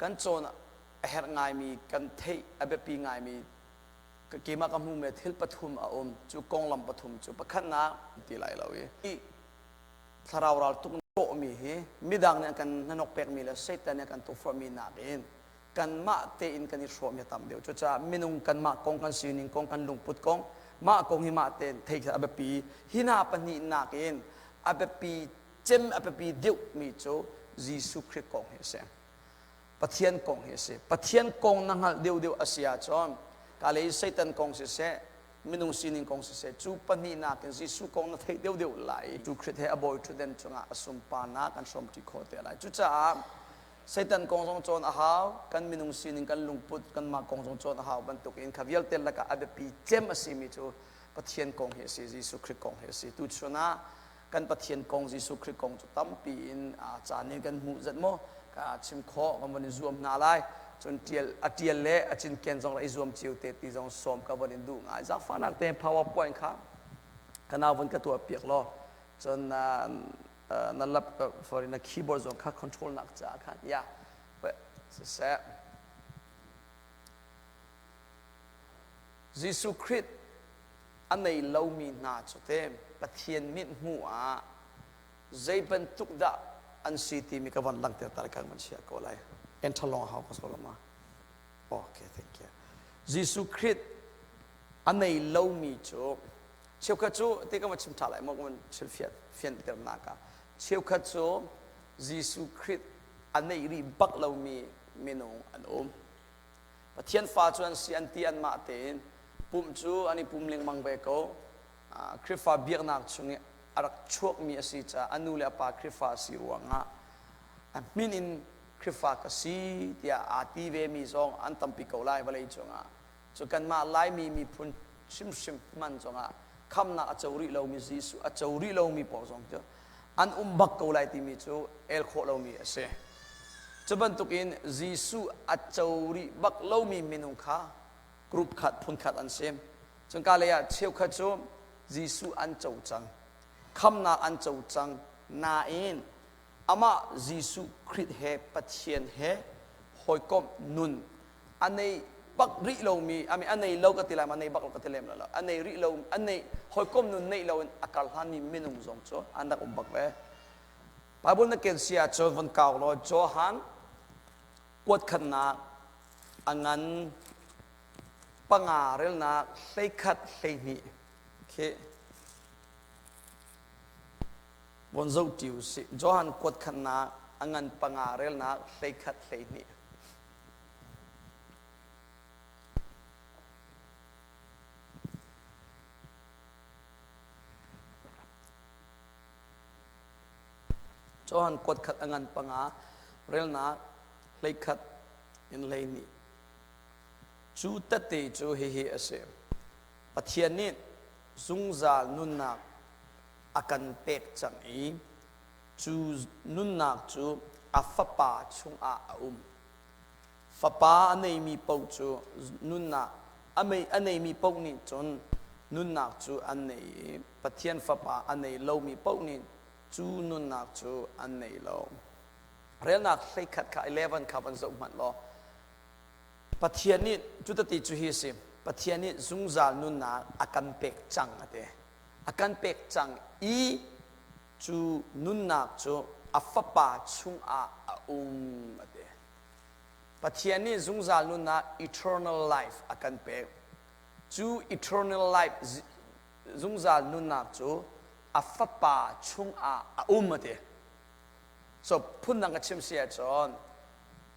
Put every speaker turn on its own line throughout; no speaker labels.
กันโจนเฮรง่ายมีกันเทอเบปีง่ายมีก็เกี่ยมกับมุมเมทิลปฐุมอาจูกองลำปฐุมจูประคันนาตีไหลเราอีสาราวตุกโตมีมิดังเนี่ยกันนกเป็กมีแล้วเซตันเนี่ยกันตัวฟอร์มีนาเองกันมาเตอินกันนิสโรมยาตามเดียวจะมินุงกันมากองกันซีนิงกองกันลุงปุดกองมากองหิมะเตนเทกอเบปีหินาปนินาเองอเบปีเจมอเบปีเดียวมีโจยิสุคริสกองเฮเซปะเทียนกองเฮเซปะเทียนกองนังหัลเดียวอาเซียจอมกาเลยเซตันกองเซมินุงซีนิงกองเซจูปนินากันยิสุกองนัทเดียวไหลจูคริสเฮอบอยทุเดนจงอาสมปานากันสมติโคเตไหลจุจ้าเซตันกองทรงโจนอาหาวกันมินุงซีนิงกันลุงปุดกันมากองทรงโจนอาหาวบรรทุกอินขวิลเตลละกะอเบปีเจมอสิมิจูปะเทียนกองเฮเซยิสุคริสกองเฮเซตุชนะกันปะเทียนกองยิสุคริสกองจุตั้มปีอินจานี่กันหูจัดโมกาชิมขอกันวันนี้รวมนาไลจนเทียลเทียลเละจินเกนจงไรรวมจิวเตติจงสมกันวันนี้ดูง่ายจากฟ้านักเตะ PowerPoint ครับกันเอาวันก็ตัวเปียกล้อจนนั่นรับกับฟอร์นักคีย์บอร์ดจงค่าคอนโทรลนักจ้าครับยาเว้ยเสียยิสุคริสอันไหนเรามีนาจุดเต็มปะเทียนมิดหัวใจเป็นทุกดาอันสิที่มีกวันหลังเตะตาการมันเชียก็เลยเอ็นทลองเขาก็สโลมาโอเค thank you ยิสุคริสอันไหนเรามีจุดเชื่อข้าจูที่ก็มาชิมถ่ายมันก็มันเชื่อเฟียนเติมนักเชื่อข้าจูยิสุคริสอันไหนรีบักเรามีเมนูอันปะเทียนฟ้าจวนสิอันที่อันมาเตนปุ่มจูอันนี้ปุ่มเลี้ยงมังเบโกคริฟ้าเบียกนักชงเนี่ยอารักชวกมีอาศิจ้าอันนู้นเลยปาคริฟ้าสิรวงอ่ะมินินคริฟ้ากสีที่อาทีเวมีซองอันตั้มปิโกไลวะเลยจงอ่ะจกันมาไลมีพุ่นชิมมันจงอ่ะคำนักอัจฉริเรามียิสุอัจฉริเรามีปอซองจ้ะอันบักโกไลที่มีจูเอลโคเรามีเสจะบรรทุกอินยิสุอัจฉริบักเรามีเมนูข้ากรุ๊ปขัดพุ่นขัดอันเซมจนกาเลยเชี่ยวขัดจูยิสุอันเจ้าจังคำนาอันเจ้าจังนาเองอามายิสุคริสเฮปะเทียนเฮหอยกบนุนอันในบักริเรามีอันในเราก็ติลามันในบักเราก็ติเลมแล้วอันในริเราอันในหอยกบนุนในเราอากาศฮันนี่ไม่นุ่งจงจ้ะอันนักบักเว้พระบุญนักเกณฑ์เสียจ้ะวันเก่าเราจ้ะฮันกวดขันนาอันนั้นปังอาเรื่องนักใส่ขัดใส่นี่โอเคบนโจทิวสิจอหันกดขันนาอังงันปังอาเรลนักใส่ขัดใส่นี่จอหันกดขัดอังงันปังอาเรลนักใส่ขัดอินเลยนี่จูตัดเตจูเฮเฮเอเซปัทยานิซุงซาลนุนนักakan pek chang i chu nun nak chu afapa chung a fapa anei mi pau chu nun na anei mi pau ni chon nun nak chu anei pathian fapa anei lo mi pau ni chu nun nak chu anei lo rel nak sei khat kha 11 kha ban zo man lo pathian ni chu ta ti chu hi sim pathian ni zung zal nun na akan pek chang ate akan pek chang i chu nun nak chu afapa chung a ate pathian ni zung zal nun na eternal life akan pek chu eternal life zung zal nun nak chu afapa chung a ate so phun nang chim sia chon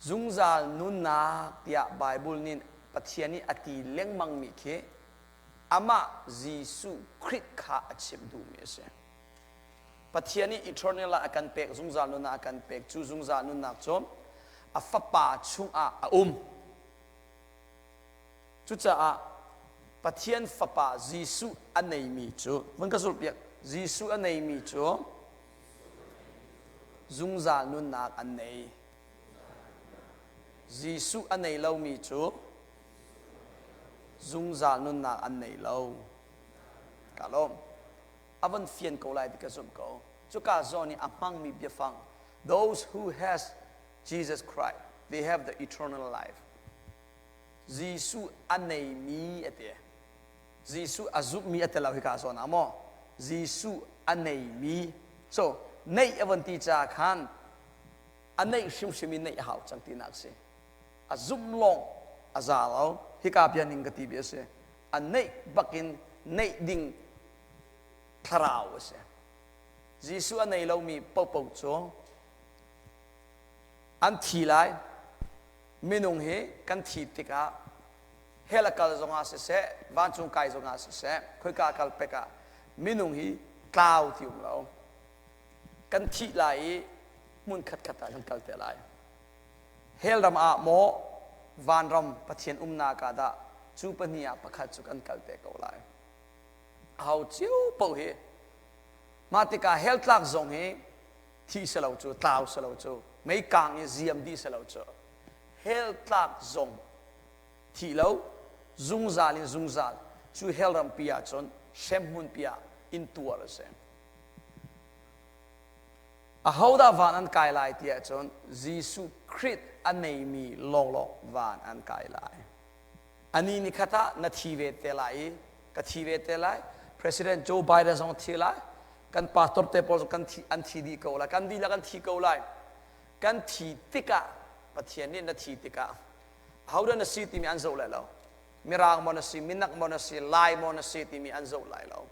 zung zal nun nak tia bible nin pathian ni ati leng mang mi khe ama Jesuh Christ kha achim du me se pathiani eternal akan pek zungzal nun akan pek chu zungzal nun nak chom afapa chung a chu cha a pathian fapa Jesuh anei mi chu man ka sul piak Jesuh anei mi chu zungzal nun nak anei Jesuh anei lo mi chu zung za nun na an nei lo kalom avan fian ko lai ti ka zum ko chu ka zoni amang mi bia fang those who has Jesus Christ they have the eternal life Jesuh anei mi ate Jesuh azuk mi ate lau hika so na mo Jesuh anei mi so nei avanti cha khan anei shim nei hau chang ti nak se azum long azalo hika pian ning kati be se anei bakin nei ding tharau se Jesuh anei lau mi pau cho an thi lai minung he kan thi tika helakal zonga se van chung kai zonga se khoi ka kal peka minung hi cloud thium lo kan thi lai mun khat khata kan kal te lai hel ram a mo van ram pathian na ka da chu pania pakhat chu kan kal te ko lai how chiu po he matika hel tlak zong he thi selo chu tau selo chu mấy càng như diêm đi sẽ lâu chờ hell tlak zong thì lâu dung zal chú hell ram pia chon sem hun pia in tua là xem a hậu đã van an kai lại tia chon Jesuh Christ anh này mi long van an kai lại anh ni khata na thi về te lại ka thi về te lại President Joe Biden zong thi lại kan pastor te pol kan thi an thi di ko la kan di la kan thi ko lại kan thi tika pathian ni na thi tika hauda na si ti mi an zo lai lo mirang mo na si minak mo na si lai mo na si ti mi an zo lai lo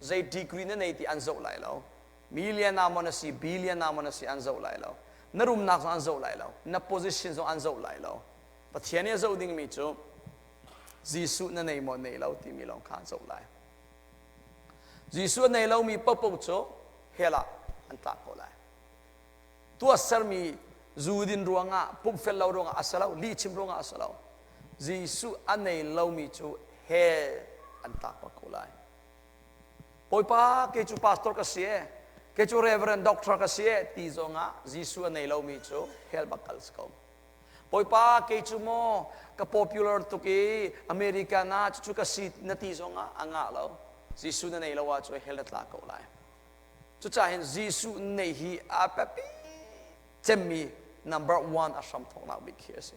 zai degree na nei ti an zo lai lo million na mo na si billion na mo na si an zo lai lo na room na an zo lai lo na position zo an zo lai lo pathian ni zo ding mi chu Jesuh na nei mo nei lo ti mi long khan zo lai Jesuh nei lo mi pau chu hela an ta ko lai tua sermi zudin ruanga pup fellow ruanga asalau li chim ruanga asalau Jesuh anei lomi chu he anta pakulai poi pa ke chu pastor ka sie ke chu reverend doctor ka sie ti zonga Jesuh anei lomi chu hel bakal sko poi pa ke chu mo ka popular to ke America na chu ka si na ti zonga anga lo Jesuh anei lawa chu hel tla ko lai chu cha hin Jesuh nei hi a papi Chemi number 1 asam thong na big here se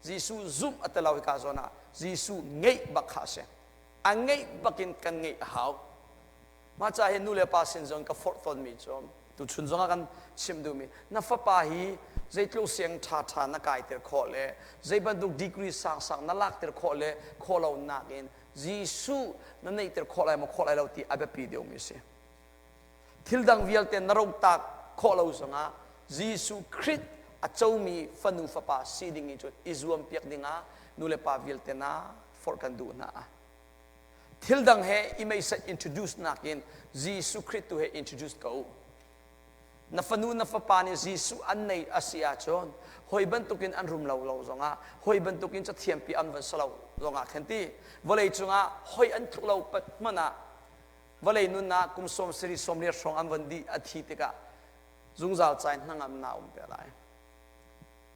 Jesuh zoom atalaw ka zona Jesuh ngei bakha se angei bakin kan ngei haw ma cha he nule pa sin zong ka fourth on mi chom tu chun zonga kan chimdu mi na fa pa hi zeitlo siang tha na kai ter khole zeiban duk degree sang na lak ter khole kholo na gen Jesuh na nei ter kholai mo kholai lo ti abapi deu mi se thildang vialte narok tak kholo zonga Jesuh Christ a chomi fanu fapa siding into izuam piak dinga nule pa viltena for kan du na thildang he imay sa introduce nakin Jesuh Christ to he introduce ko na fanu na fapa ni Jesuh annay asia chon hoi bantukin an rum law zonga hoi bantukin cha thiampi an van salaw zonga khanti volei chunga hoi an thulaw pat mana volei nun na kum som sri somler song an van di athi tika zung zal chai nangam na pe lai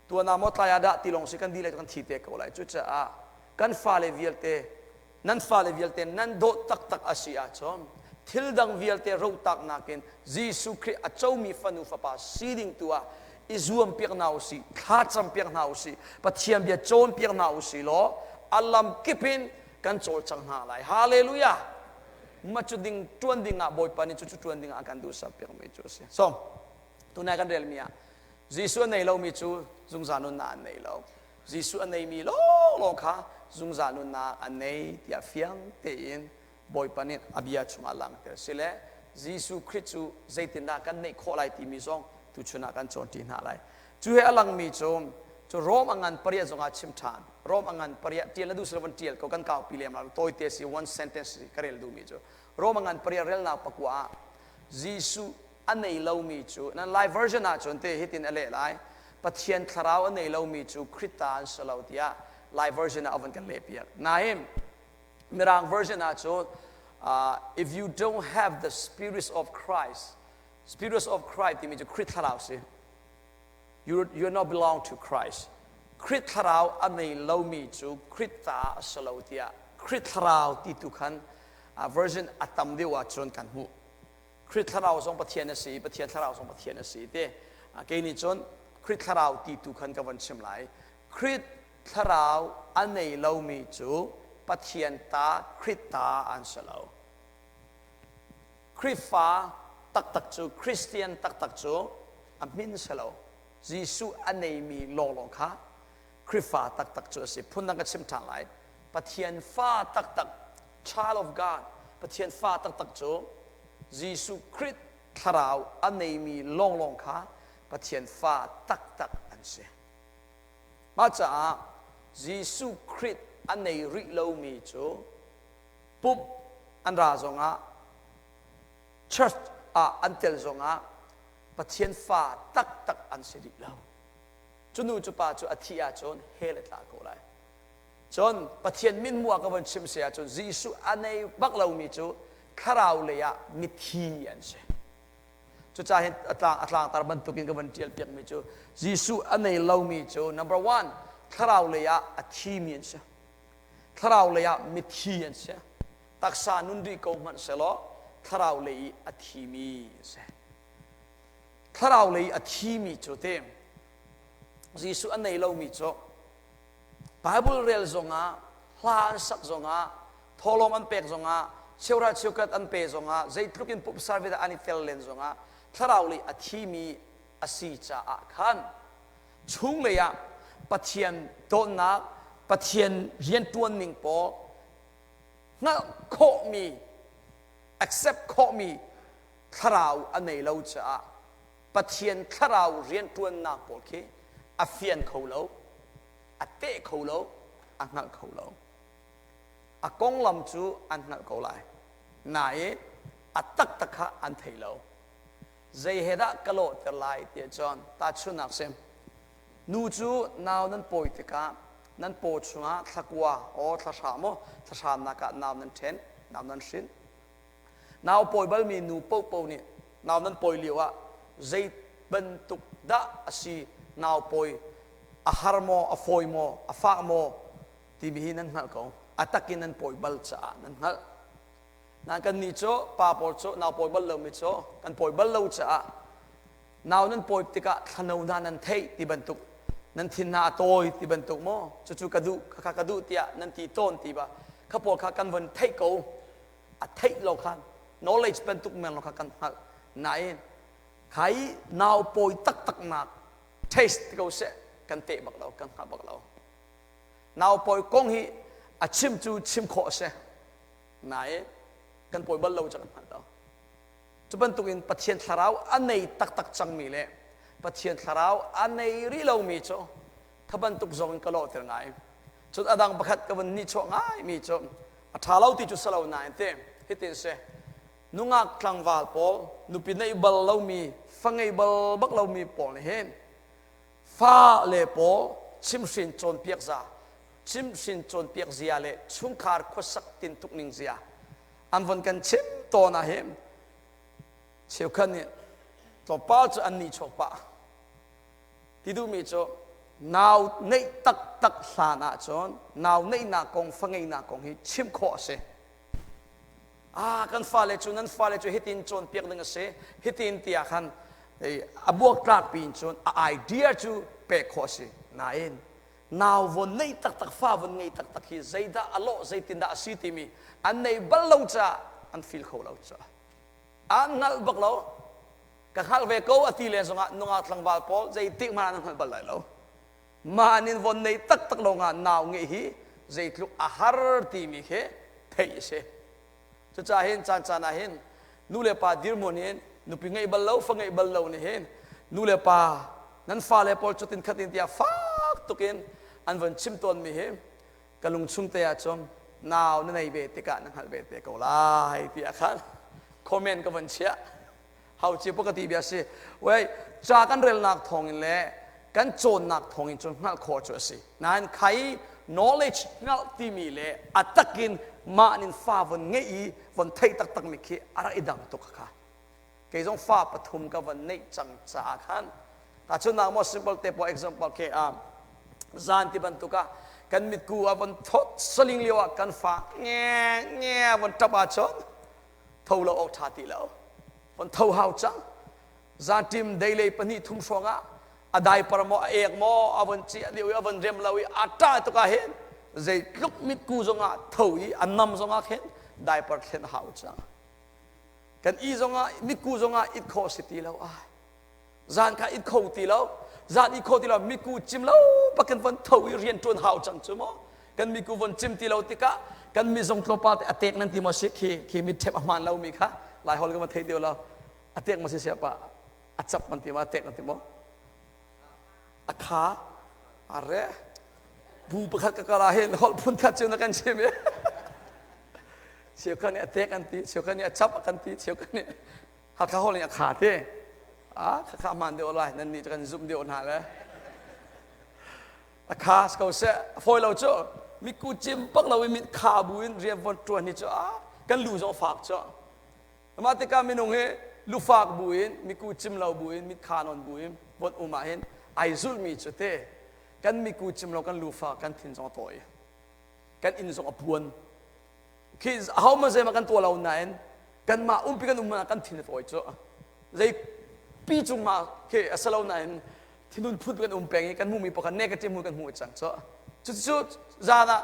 tua na mo tlaya da tilong si kan di le kan thi te ko lai chu cha a kan fa le vielte nan do tak asia chom thil dang vielte ro tak na ken Jesuh Christ a chomi fanu fa pa siding tua izuam piak na usi kha cham piak na usi pathiam bia chon piak na usi lo alam kipin kan chol chang na lai hallelujah machuding tuanding a boy pani chu tuanding a kan du sa piak me chu se so tunai kan rel mia Jesuh nei lo mi chu zung zanun na nei lo Jesuh nei mi lo kha zung zanun na anei tia fiang te in boy panin abia chuma lang ter sile Jesuh Christ chu zaitin na kan nei kholai ti mi zong tu chuna kan chon ti na lai chu he alang mi chu rom angan paria zonga chim than rom angan paria tiel la du servan tiel ko kan kaw pilem la toy te si one sentence karel du mi chu rom angan paria rel na pakwa Jesuh anei lo mi chu na live version a chon te hitin ale lai pathian tharau anei lo mi chu Christan salautia live version of an kan lepia naim mirang version a chu if you don't have the spirit of Christ ti mi chu Christ tharau si you not belong to Christ Christ tharau anei lo mi chu Christa salautia Christ tharau ti tu khan version atam dewa chon kan hu Christ tharau song pathian na si pathian tharau song pathian na si te ke ni chon คริสทาราวตีตุขันกับวันเชมไหลคริสทาราวอันในเรามีจูปัจเจียนตาคริสตาอันเสลาคริสฟ้าตักจูคริสเตียนตักจูอามินเสลาเยซูอันในมีลองค่ะคริสฟ้าตักจูสิพุ่นนักชิมทางไหลปัจเจียนฟ้าตัก child of God ปัจเจียนฟ้าตักจูเยซูคริสทาราวอันในมีลองค่ะปัจเจียนฟ้าตักอันเสมาจากเยซูคริสอันในริโลมีจูปุ๊บอันราจงchurch อันเตลจงปัจเจียนฟ้าตักอันเสริโลจนูจุปาจูอธิยาจนเฮเลตาโกไลจนปัจเจียนมินมัวกับวันชิมเสียจนเยซูอันในบักเรามีจูคาราวเลยมิทีอันเสจุดจ่าเห็นอัตลางตาบันตุกินกับวันเจียลเปียกมีจูเยซูอันในเรามีจู number one คาราวเลยอธิมีอันเสคาราวเลยมิทีอันเสตักษานุนดีโกมันเสลอคาราวเลยอธิมีเสคาราวเลยอธิมีจูเต็มเยซูอันในเรามีจูBible เรียลจงลานสักจงทอลมอันเป็กจงเชื่อราเชื่อกัดอันเป็กจงใจทุกินปุบสารวิดาอันนี้เทลเลนจงคาราวเลยอธิมีอสีจ้าขันชุงเลยปัจเจียนโดนนักปัจเจียนเรียนตัวหนึ่งปองั้นโคมี accept โคมีคาราวอันไหนเราจะปัจเจียนคาราวเรียนตัวนักปอเคอเฟียนเขาเราอเตะเขาเราอันนั้นเขาเราอากงลำจูอันนั้นเขาไล่นายอตักอันเทเราใจเหตุกโลเตลายเตียจอนตาชุนักเซมนูจูนาวนั้นป่วยติกานั้นปวดชัวทักว่าโอ้ทัชามนักนาวนั้นเทนนาวนั้นสินนาวป่วยบัลมีนูป่วยนี่นาวนั้นป่วยเลี้ยวใจบรรทุกดะสินาวป่วยอาหารโมอาฟอยโมอาฟ้าโมที่มีนั้นนั่นก็อัตกินนั้นป่วยบัลจ้านั้นนั่นกันนี่โจป้าป่วยโจนาวป่วยบัลเลวมิโจกันป่วยบัลเลวจ้านาวนั้นป่วยติกะขนาวนั้นเทที่บรรทุกนั้นทินนาโตยที่บรรทุกโมจู่ๆกระดูกระดูเตียนั้นตีต้นตีบะข้าพวกข้ากันวันเทกูอัเทโลกัน knowledge บรรทุกเมืองโลกันไหนใครนาวป่วยตักหนัก taste ที่เขาเสกันเตะบักเรากันหาบักเรานาวป่วยกงฮีชิมจูชิมขอเสไหนกันป่วยบัลเราจะกันหาเราจะบรรทุกอินปัจเจียนทาราวอันในตักจังมีเลยปัจเจียนทาราวอันในริเรามีโจถ้าบรรทุกจงกะโลเท่าไงจุดอดังบักกับวันนี้โจง่ายมีโจถ้าเราติดจุดสลาวนายเต็มฮิตินเสนุ่งกลางวาลปอลนุปินัยบัลเรามีฟังไอบัลบักเรามีปอลเห็นฟ้าเล่ปอชิมสินโจนเปียกซาชิมสินโจนเปียกเสียเล่ชุงคาร์ขสักตินทุกนิ่งเสียอันวันกันชิมโตนะเห็นเชี่ยวขันเนี่ยตัวป้าจะอันนี้ชกปะที่ดูมีโจนาวในตักสานาจนนาวในนากงฟังไงนากงฮิชิมขอเสกันฟ้าเลจูนั้นฟ้าเลจูฮิตินโจนเปียกนึงเสฮิตินเตียขันบวกกลากปีนจนไอเดียจูเปกขอเสนาเองนาววันในตักฟ้าวันไงตักฮิใจดาอโลใจตินดาสีติมีอันในบัลลูจ้าอันฟิลเขาเราจ้าอันนั้นบักเรากันฮัลเวโกอติเลนสงะนุ่งอัตลังบาลปอลใจติมานั่งบัลไหลเรามานินวันในตักลงอ่ะนาวเงี้ยใจลุกอาหารตีมีแค่เทยเสจะจ่าเห็นจานเห็นนู่เลปาดิร์มอนินนู่ปิงไงบัลเราฟังไงบัลเราเนี่ยเห็นนู่เลปานั้นฟ้าเลปอลจุดตินขัดตินเตียฟ้าตุกินอันวันชิมต้นมีเห็นกะลุงชุ่มเตียจอมนาวนั่นในเบติกะนั่งฮัลเบติกาลายเตียขันคอมเมนต์กับวันเชียเขาจีปกติเบียสิเว้ยจากกันเรลนักทองอินเล่กันโจนนักทองอินจนนักขอช่วยสินั่นใคร knowledge นักที่มีเล่อัตกินมานินฟ้าวันเงี้ยวันไทยตักมิคีอะไรดังตุกค่ะเกี่ยงฟ้าปฐุมกับวันนี้จังจากขันแต่ช่วงนั้นมอ simple เตป for example เกี่ยจานที่บรรทุกกันมิดกูวันทศสลิงเลียวกันฟ้าเงี้ยวันจับอาชนเท่าเราออกชาติแล้ววันเท่าหาวจังจานทีมได้เลยปนิทุ่มฟง adai parmo ek mo avan chi liu avan rem lawi ata to ka hen zai luk mit ku zonga thoi annam zonga khen dai par khen hau cha kan I zonga mit ku zonga it kho city lo a zan ka it kho ti lo zan I kho ti lo mit ku chim lo pakan van thoi rian tun hau chang chu mo kan mit ku van chim ti lo ti ka kan mi zong tlo pa atek nan ti mo se khi mit thep aman lo mi kha lai hol ka ma thei dio lo atek ma se sia pa achap man ti ma atek nan ti mo akha are bu pakhat ka kala hen hol phun khat chu na kan che me siêu kan ne tek an ti siêu kan ne achap kan ti siêu kan ne ha kha hol ne akha te kha man de olai nan ni kan zoom de on ha le akha skau se foi lo chu mi ku chim pak lo mi kha buin riam von tuan ni chu kan lu zo fak chu ma te ka mi nong he lu fak buin mi ku chim lo buin mi kha non buin von uma hen ai zul mi chu te kan mi ku chim lo kan lu fak kan thin zo toy kan in zo apuan khi how ma ze ma kan to lo nain kan ma pi kan ma kan thin toy chu zai pi chung ma ke asalo nain thinun phut kan peng kan mu mi pa kan negative mu kan mu chang chu chu za na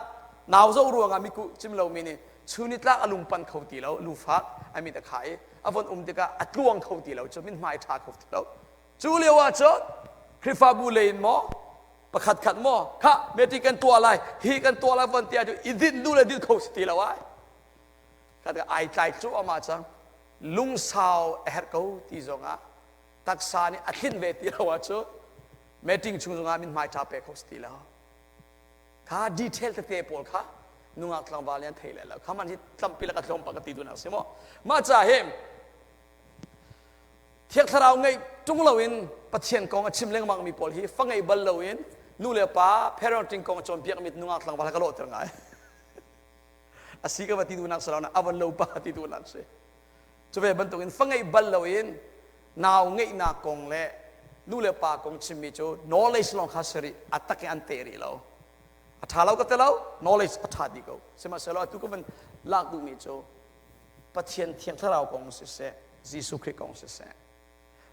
naw zo ruanga mi ku chim lo mi ni chuni tla alung pan khau ti lo lu fak ami ta khai avon te ka atluang khau ti lo chu min mai tha khau ti lo chu lewa chu khrifa bu lein mo pakhat khat mo kha meti kan to alai hi kan to alai von tia chu idin du le din khau ti lo ai ka ta ai tai chu ama chang lung sao her ko ti zonga taksa ni athin ve ti lo wa chu meeting chung zonga min mai tha pe khau ti lo kha detail te pol kha nunga tlang balian theile la khaman hi tlampi la ka thlom pa ka ti du na semo ma cha hem thiak tharau ngai tung lawin pathian kong a chimleng mang mi pol hi fangai bal lawin nu le pa parenting kong chom piak mit nunga tlang bal ka lo ter ngai asika ba ti du na sala na awan lo pa ti du na se chove ban to in fangai bal lawin naw ngai na kong le nu le pa kong chimmi cho knowledge long khasari atak an teri lo athalau ka telau knowledge athadi go sema selo tu ko ban lak du mi cho pathian thiang tharau kong se Jesuh Christ kong se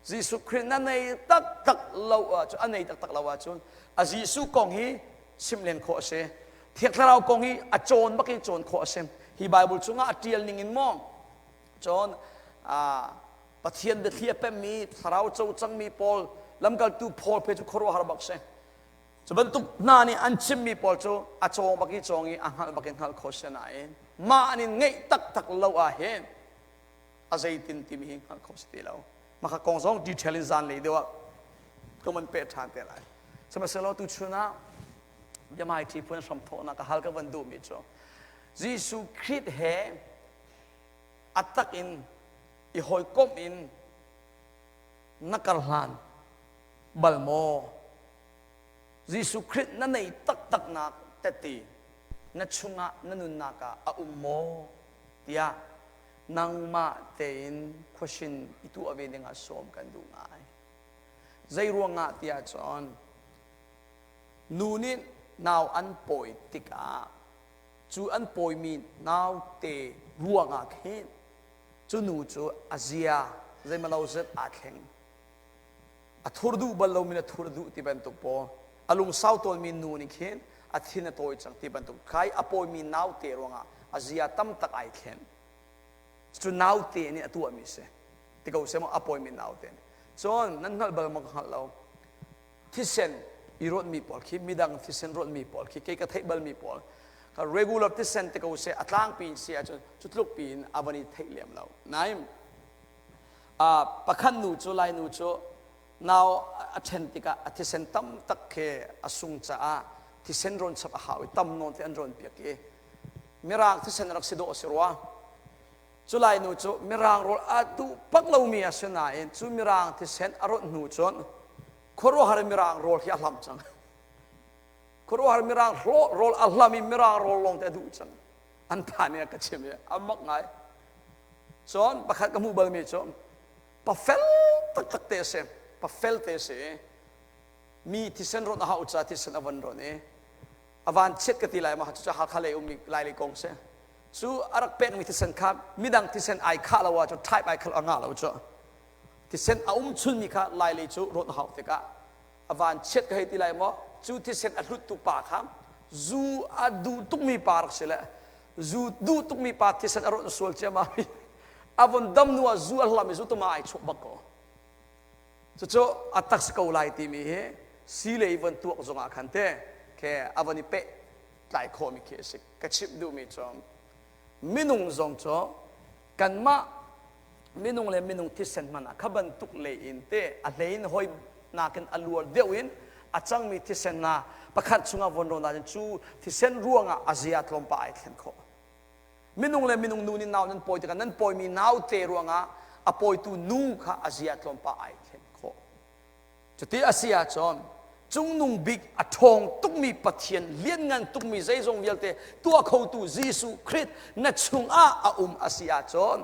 Jesuh Christ na nei tak lo cho anei tak lo cho a Jesuh kong hi simlen kho se thiang tharau kong hi a chon baki chon kho se hi bible chunga atial ning in mong chon pathian de thia pe mi tharau chou chang mi pol lamkal tu phol pe chu khoro har bak se chuban tu na ni an chim mi pol chu a chong baki chongi a hal baki hal khoshana in ma anin ngei tak lo a hen a zaitin ti mi hal khosti lo ma kha kong song detail in zan le dewa ko man pe than te lai sama selo tu chuna yamai ti pun sam tho na ka hal ka ban du mi cho Jesuh Christ he atak in I hoi kom in nakarhan balmo Jesuh Christ na nei tak na teti na chunga na nun na ka a ummo tia nang ma tein question itu ave nga som kan du ngai zai ruanga tia chon nunin naw an poi tika chu an poi mi naw te ruanga khen chu nu chu azia zai malau zet a kheng a thurdu ballo min a thurdu ti ban to po alung sau tol min nu ni khen athina toy chang ti ban tu khai apoi mi naw te ronga azia tam tak ai khen chu naw te ni atu ami se ti ko se mo apoi mi naw te chon nan hal bal mo khal lo thisen I rot mi pol khi midang thisen rot mi pol khi ke ka thai bal mi pol ka regular thisen ti ko se atlang pin sia chu tluk pin avani thai lem lo naim pakhan nu chu lai nu chu now athentika athisen tam tak khe asung cha a thisen ron chap a hawi tam non te an ron pia ke mirang thisen rak sido sirwa chulai nu chu mirang rol atu paklo mi asuna en chu mirang thisen arot nu chon khoro har mirang rol hi ahlam chang khoro har mirang rol ahlami mirang rol long te du chang an phane ka cheme amak ngai chon pakhat ka mu bal mi chon pa fel tak te se pa fel te se mi thisen ron ha ucha thisen avan ron e avan chet ka ti lai ma cha ha khale umi lai le kong se su arak pek mi thisen kha midang thisen ai kha lawa cho type ai khal anga lo cho thisen chun mi kha lai le chu ron ha te ka อวันเช็ดก็ให้ตีไรมั้งจูที่เซ็นอัดลุตุปากครับจูอัดดูตุกมีปากเสร็จแล้วจูดูตุกมีปากที่เซ็นอรุณสวลเจ้ามาอวันดำนัวจูอัลลามิจูตุมาไอชุบบักก็จู่ๆอัตักสกาวไลตีมีสีเลยวันตัวก็จงอาคันเต้แค่อวันนี้เป๊ะหลายข้อมีเคสิกระชิบดูมีจอมมินุงจงจ่อกันมามินุงเลยมินุงที่เซ็นมันขบันตุกเลยอินเต้อะไรอินหอยนากันอลัวเดียวอินอาจังมีที่เซ็นนาประคัดสุงาวันโรนาจันจูที่เซ็นร่วงอาเซียตลมปายเข็นข้อมินุงเลยมินุงนูนินนาวนั้นปอยแต่กันนั้นปอยมีนาวเตร่วงอาปอยตูนูค่ะอาเซียตลมปายเข็นข้อจุดที่อาเซียจอมจงนุ่งบิ๊กอทองตุกมีปัจเจียนเลี้ยงเงินตุกมีใจทรงเวลเตตัวเขาตูเยซูคริสต์นัดชุงอาอาเซียจอน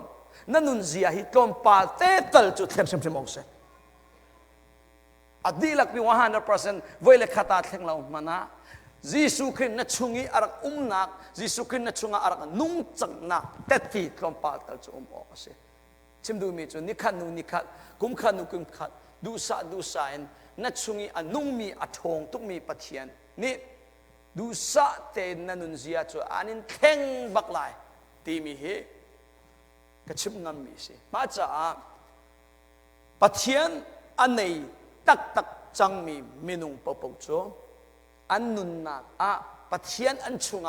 นั่นนุนเสียฮิตลมปาเตตัลจุดเทมเซมเซมองเซอดีลักมี100%เวลขตาเทงเรามานะเยซูคริสต์นัดชุงีอารักนักเยซูคริสต์นัดชุงอารักนุ่งจังนักเตติลมปาตัลจุออกเซชิมดูมีจุนิคันนุนิคันกุมขันนุกุมขันดูสะดูสายนัดชุงีอนุ่งมีอทองตุกมีปัจเจียนนี่ดูสะเตนนันุนเสียจุอันนี้เทงบักไลตีมีเหกระชิบงำมีสิมาจากปัจเจียนอันไหนตักจังมีเมนูปะปะโจอันนุนนักปัจเจียนอันชุง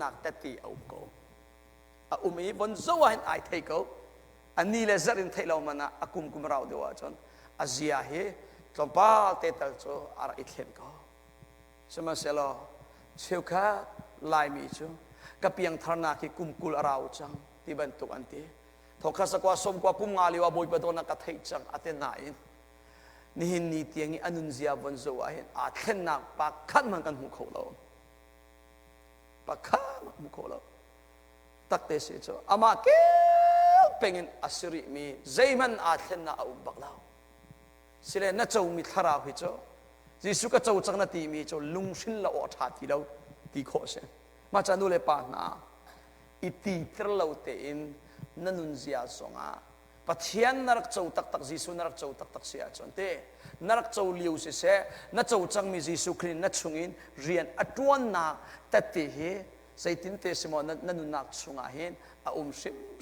นักแต่ตีเอาโกมีบนโซ่เห็นไอเทโกอันนี้เลยจะเรียนเทเรามันกุมเราเดียวจนอาเซียเหตอนป้าเตตัลโจอะไรอีกเห็นก็สมัยเสลอเชื่อข้าลายมีจูกับเพียงธนาคีกุมกุลเราจังที่บรรทุกอันที่ทองข้าสกว่าสมกว่ากุมงาลิวาบอยประตูนักเทจังอัตนายนี่เห็นนี่เตียงนี้อนุนเซียบนโซเห็นอาเทนักปากขันมันกันหุกเขาเราปากขันหุกเขาเราตักเตสิจูอามาเก่งเป็นอัศริมีใจมันอาเทนักอุบักเราสิเลนัดเจ้ามีทาราหิโจยิสุก็เจ้าจังนาทีมีโจลุงชินละอดหาที่เราตีโคเซมาจากนู่นเลยป่านาอิติตรเราเตอินนั่นนุนเสียสงอาปัจเจียนนรักเจ้าตักยิสุนรักเจ้าตักเสียจนเตนรักเจ้าเลี้ยวเสียนัดเจ้าจังมียิสุครินนัดชงอินเรียนอัตวันนาแต่เตะใส่ตินเตสมอนั่นนุนนักชงอาเห็น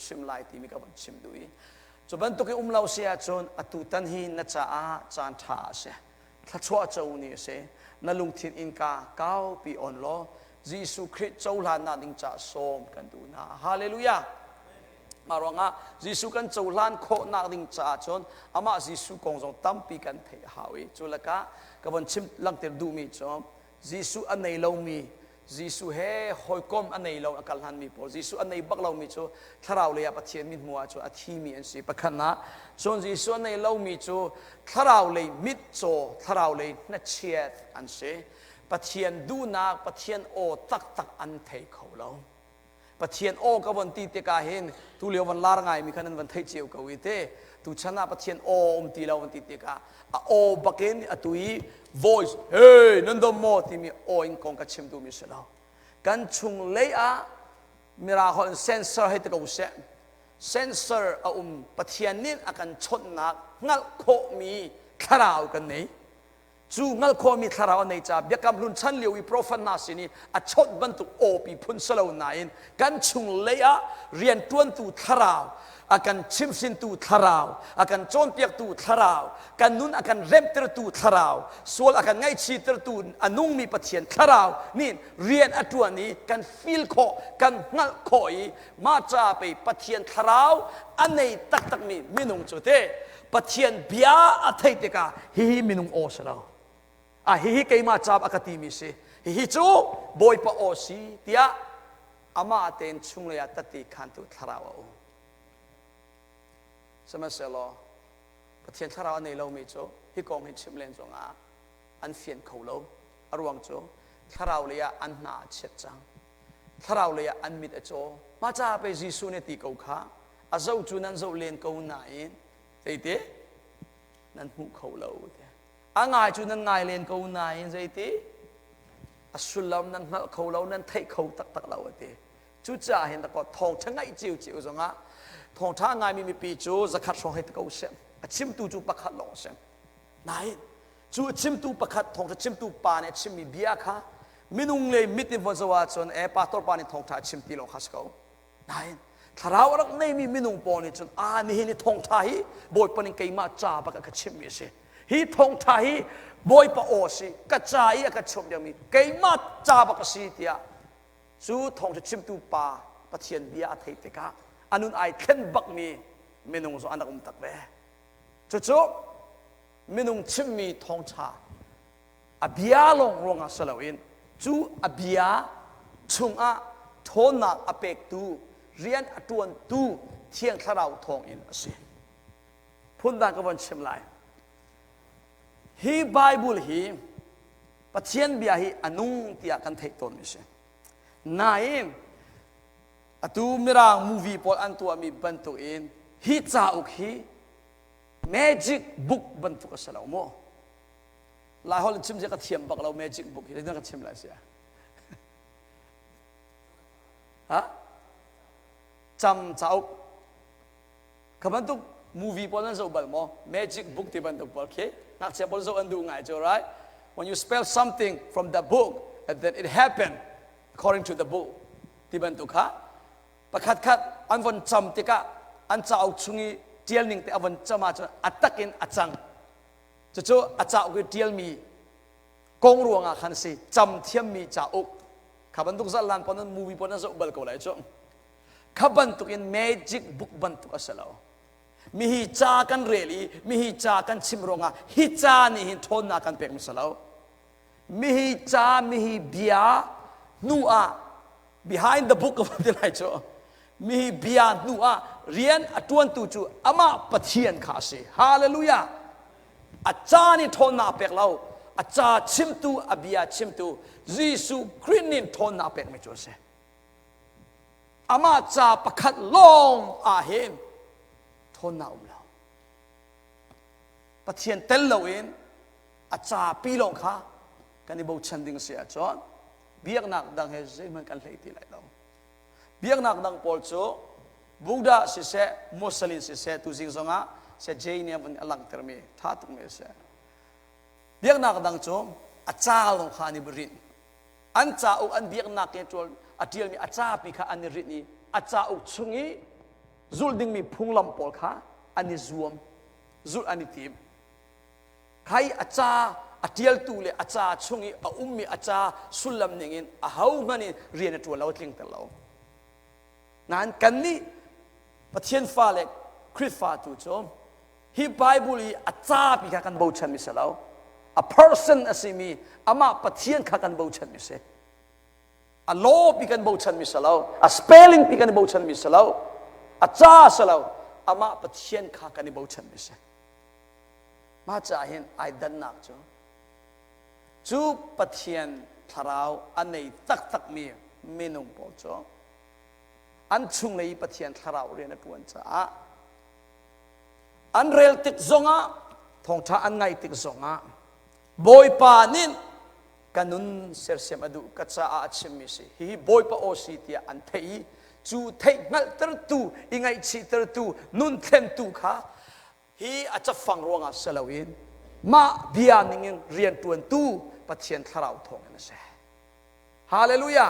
ชิมลายที่มีกับชิมดูอินจนบรรทุกเราเสียจนอตุตันหินนัจจานท่าเสียถ้าชัวเจ้านี่เสียนั่นลุงทินอินกาเก้าปีอ่อนล้อยิสุคริสต์เจ้าลานนาดิงจ่าโสมกันดูนะฮาเลลูยามาร้องยิสุกันเจ้าลานโคนาดิงจ่าจนอามายิสุกงจงตั้มปีกันเทหาวิจุลกะกับวันชิมลังเตอร์ดูมีจอมยิสุอันในเรามียิสุเฮหอยกอมอันในเราอักลันมีพอยิสุอันในบักเรามีโจถ้าเราเลยปัจเจียนมิดมัวโจอธิมีอันสิประคันนะส่วนยิสุอันในเรามีโจถ้าเราเลยมิดโจถ้าเราเลยนัดเชียดอันสิปัจเจียนดูนักปัจเจียนโอตักอันเทเขาเราปัจเจียนโอกับวันตีเตกาเห็นทุเรียวันลาร์ไงมีขนาดวันเทเจียวกับวิเตตุชนะปัจเจียนโอตีเราวันตีเตกาโอบักเห็นตุย voice เฮ้ยนั่นดมอที่มีโออินกงกับชิมดูมิสลากันชุงเลยมีราคนเซนเซอร์ให้ตะกูเซเซนเซอร์ปัจเจียนนี้อาการชดนักงัดโคมีคาราวกันนี้จูงัลโคมีทาราวในจ่าเบียกำลุนชันเลียววิโปรฟันนาสินีอัดชดบรรทุกโอปีพุนสลาวนายนกันชุงเลยเรียนต้นตูทาราวอาการชิมสินตูทาราวอาการโจนเปียกตูทาราวกันนุนอาการเร็มเตอร์ตูทาราวส่วนอาการไงชีเตอร์ตูอนุงมีปัจเจียนทาราวนี่เรียนอัตัวนี้กันฟิลโคกันงัลโคยมาจ่าไปปัจเจียนทาราวอันในตักมีมินุงจุดเตปัจเจียนเบียอัฐิเตกาฮิมินุงโอสลาวฮิเคมาจับอากาศมีสิฮิจูบอยปะโอซีเตียอามาเต็นชุงเลยตัดตีขันตุทาราวสมัยเสลอประเทศทาราวในเราไม่จูฮิกองฮิชิมเลนจงอันเฟียนเขาเราอรวงจูทาราวเลยอันนาเช็ดจังทาราวเลยอันมิดโจมาจับไปยิสุเนติเขาขาอาเจ้าจูนั้นเจ้าเลนเขาไหนเตะนั่นหูเขาเราอ่างไงจูนั้นไงเล่นเขาไหนใจตีสุลามนั้นเขาเรานั้นเทเขาตักเราตีจูจ่าเห็นตะกอทองช่างไงจิ๋วจังทองช่างไงมีปีจูจะขัดสองให้ตะกูเสียชิมตูจูปักขัดหลงเสียไหน จูชิมตูประคัดทองชิมตูปาเนี่ยชิมมีเบียค่ะมินุงเลยมิติวันสวัสดิ์จนปาตอร์ปานี่ทองท่าชิมตีลงข้าศึกได้ถ้าเรารักในมีมินุงปอนี่จนนี่นี่ทองท่าฮีบอยปนิงเกยมาจ้าปะกะชิมมีสิฮีทองท่าฮีบอยปะโอสิกะจ้าฮีกะชมยังมีเกยมาจ้าปะกะสีเตียจูทองชิมตูปาปะเทียนเบียไทยเตกะอันนู้นไอเทนบักมีมินุงส่วนอันนั้นตักเบ้จู่มินุงชิมมีทองชาอเบียลงรองอาสลาวินจูอเบียชุงอาโทนักอเปกตูเรียนอตวนตูเที่ยงทาราวทองอินสิพูดดังกับวันชิมไลฮีไบเบิลฮีปัจเจียนเบียฮีอนุงที่อากันเทตนมิเชนายอตูมิรางมูวีพออันตัวมีบรรทุกอินฮีจ้าอุกฮีMagic book บรรทุกสลาวโมหลายคนชิมจะกระเทียมบอกเรา Magic book ที่นั่นกระเทียมอะไรเสียฮะจำเจ้าขบันทุก movie พอนั้นจะบอกมั้ง Magic book ที่บรรทุกบอกโอเคนักเสียพอจะอันดูง่ายจ้ะ right when you spell something from the book and then it happened according to the book ที่บรรทุกฮะประคัดอันวันจำติกะอันเจ้าชุงีเดียลนิ่งแต่อวันจะมาจนอัตตักินอัจจังจู่อาจารย์ก็เดียลมีกงรวงอ่ะคันสิจำเทียมมีจ่าอุกขับรรทุกสัลลันปนนั้นมูวีปนนั้นจะอุบลก็เลยจ้ะขับรรทุกอินเมจิกบุกบรรทุกอัศลาวมีฮิจากันเรลีมีฮิจากันชิมรองอ่ะฮิจานี่ฮิทนนักกันเป็กมิสลาวมีฮิจามีฮิเบียนูอ่ะ behind the book ก็ไม่ได้จ้ะมีเบียนูอ่ะเรียนอตวนตูจูอามาปะเทียนข้าสิฮาเลลูยาอาจารย์นี่ทนนาเป็กเราอาจารย์ชิมตูอเบียชิมตูยิสุคริสต์นี่ทนนาเป็กไม่จบเสียอามาจ่าประคัดลงอาเห็นทนนาเราปะเทียนเตลเราเองอาจารย์ปีลงข้ากันนี่บอกฉันดิ้งเสียจอนเบียกนักดังเฮเซมันกันเลยที่ไหนเราเบียกนักดังพอลโซบุกดาสิเสมุสลิมสิเสตุจิงซงะเสเจเนี่ยมันอลังเทอร์มีท่าตุเมเสเบียกนักดังโจมอาจารย์ลงขานิบรินอันจ่าอุอันเบียกนักเนี่ยโจมอาเดียลมีอาจารย์ปีขาอันนิรินีอาจารย์อุชุงีจุลดิ่งมีพุงลำปอลขาอันนิซวมจุลอันนิทีมใครอาจารย์อาเดียลตูเลอาจารย์ชุงีอามีอาจารย์สุลลัมนิงินอาฮาวมันนี่เรียนตัวเราทิ้งแต่เรานั้นกันนี่ปะเทียนฟ้าเล็กคริสฟ้าตูโจมฮีไบเบิลฮีอาจารย์ปีกันบูชามิสลาว a person อสิมีอามาปะเทียนกันบูชามิเสa law ปีกันบูชามิสลาว a spelling ปีกันบูชามิสลาวอาจารย์สลาวอามาปะเทียนกันบูชามิเสมาจ่าเห็นไอดันนักโจจูปะเทียนทาราวอันไหนตักมีเมนูปอโจอันชุงเลยปะเทียนทาราวเรียนตัวจ้าอันเรลติกซงะทองท่าอันไงติกซงะบอยปานินกันนุนเสียเสียมาดูกัจจาอาชิมิสิฮีบอยปาโอสิเตียอันเทยจูเทยงัลตรตูอิงไงชิตรตูนุนเทนตูค่ะฮีอาจจะฟังรวงอาสลาวินมาเบียนิงเรียนตัวตูปะเทียนทาราวทองนั่นเองฮาเลลูยา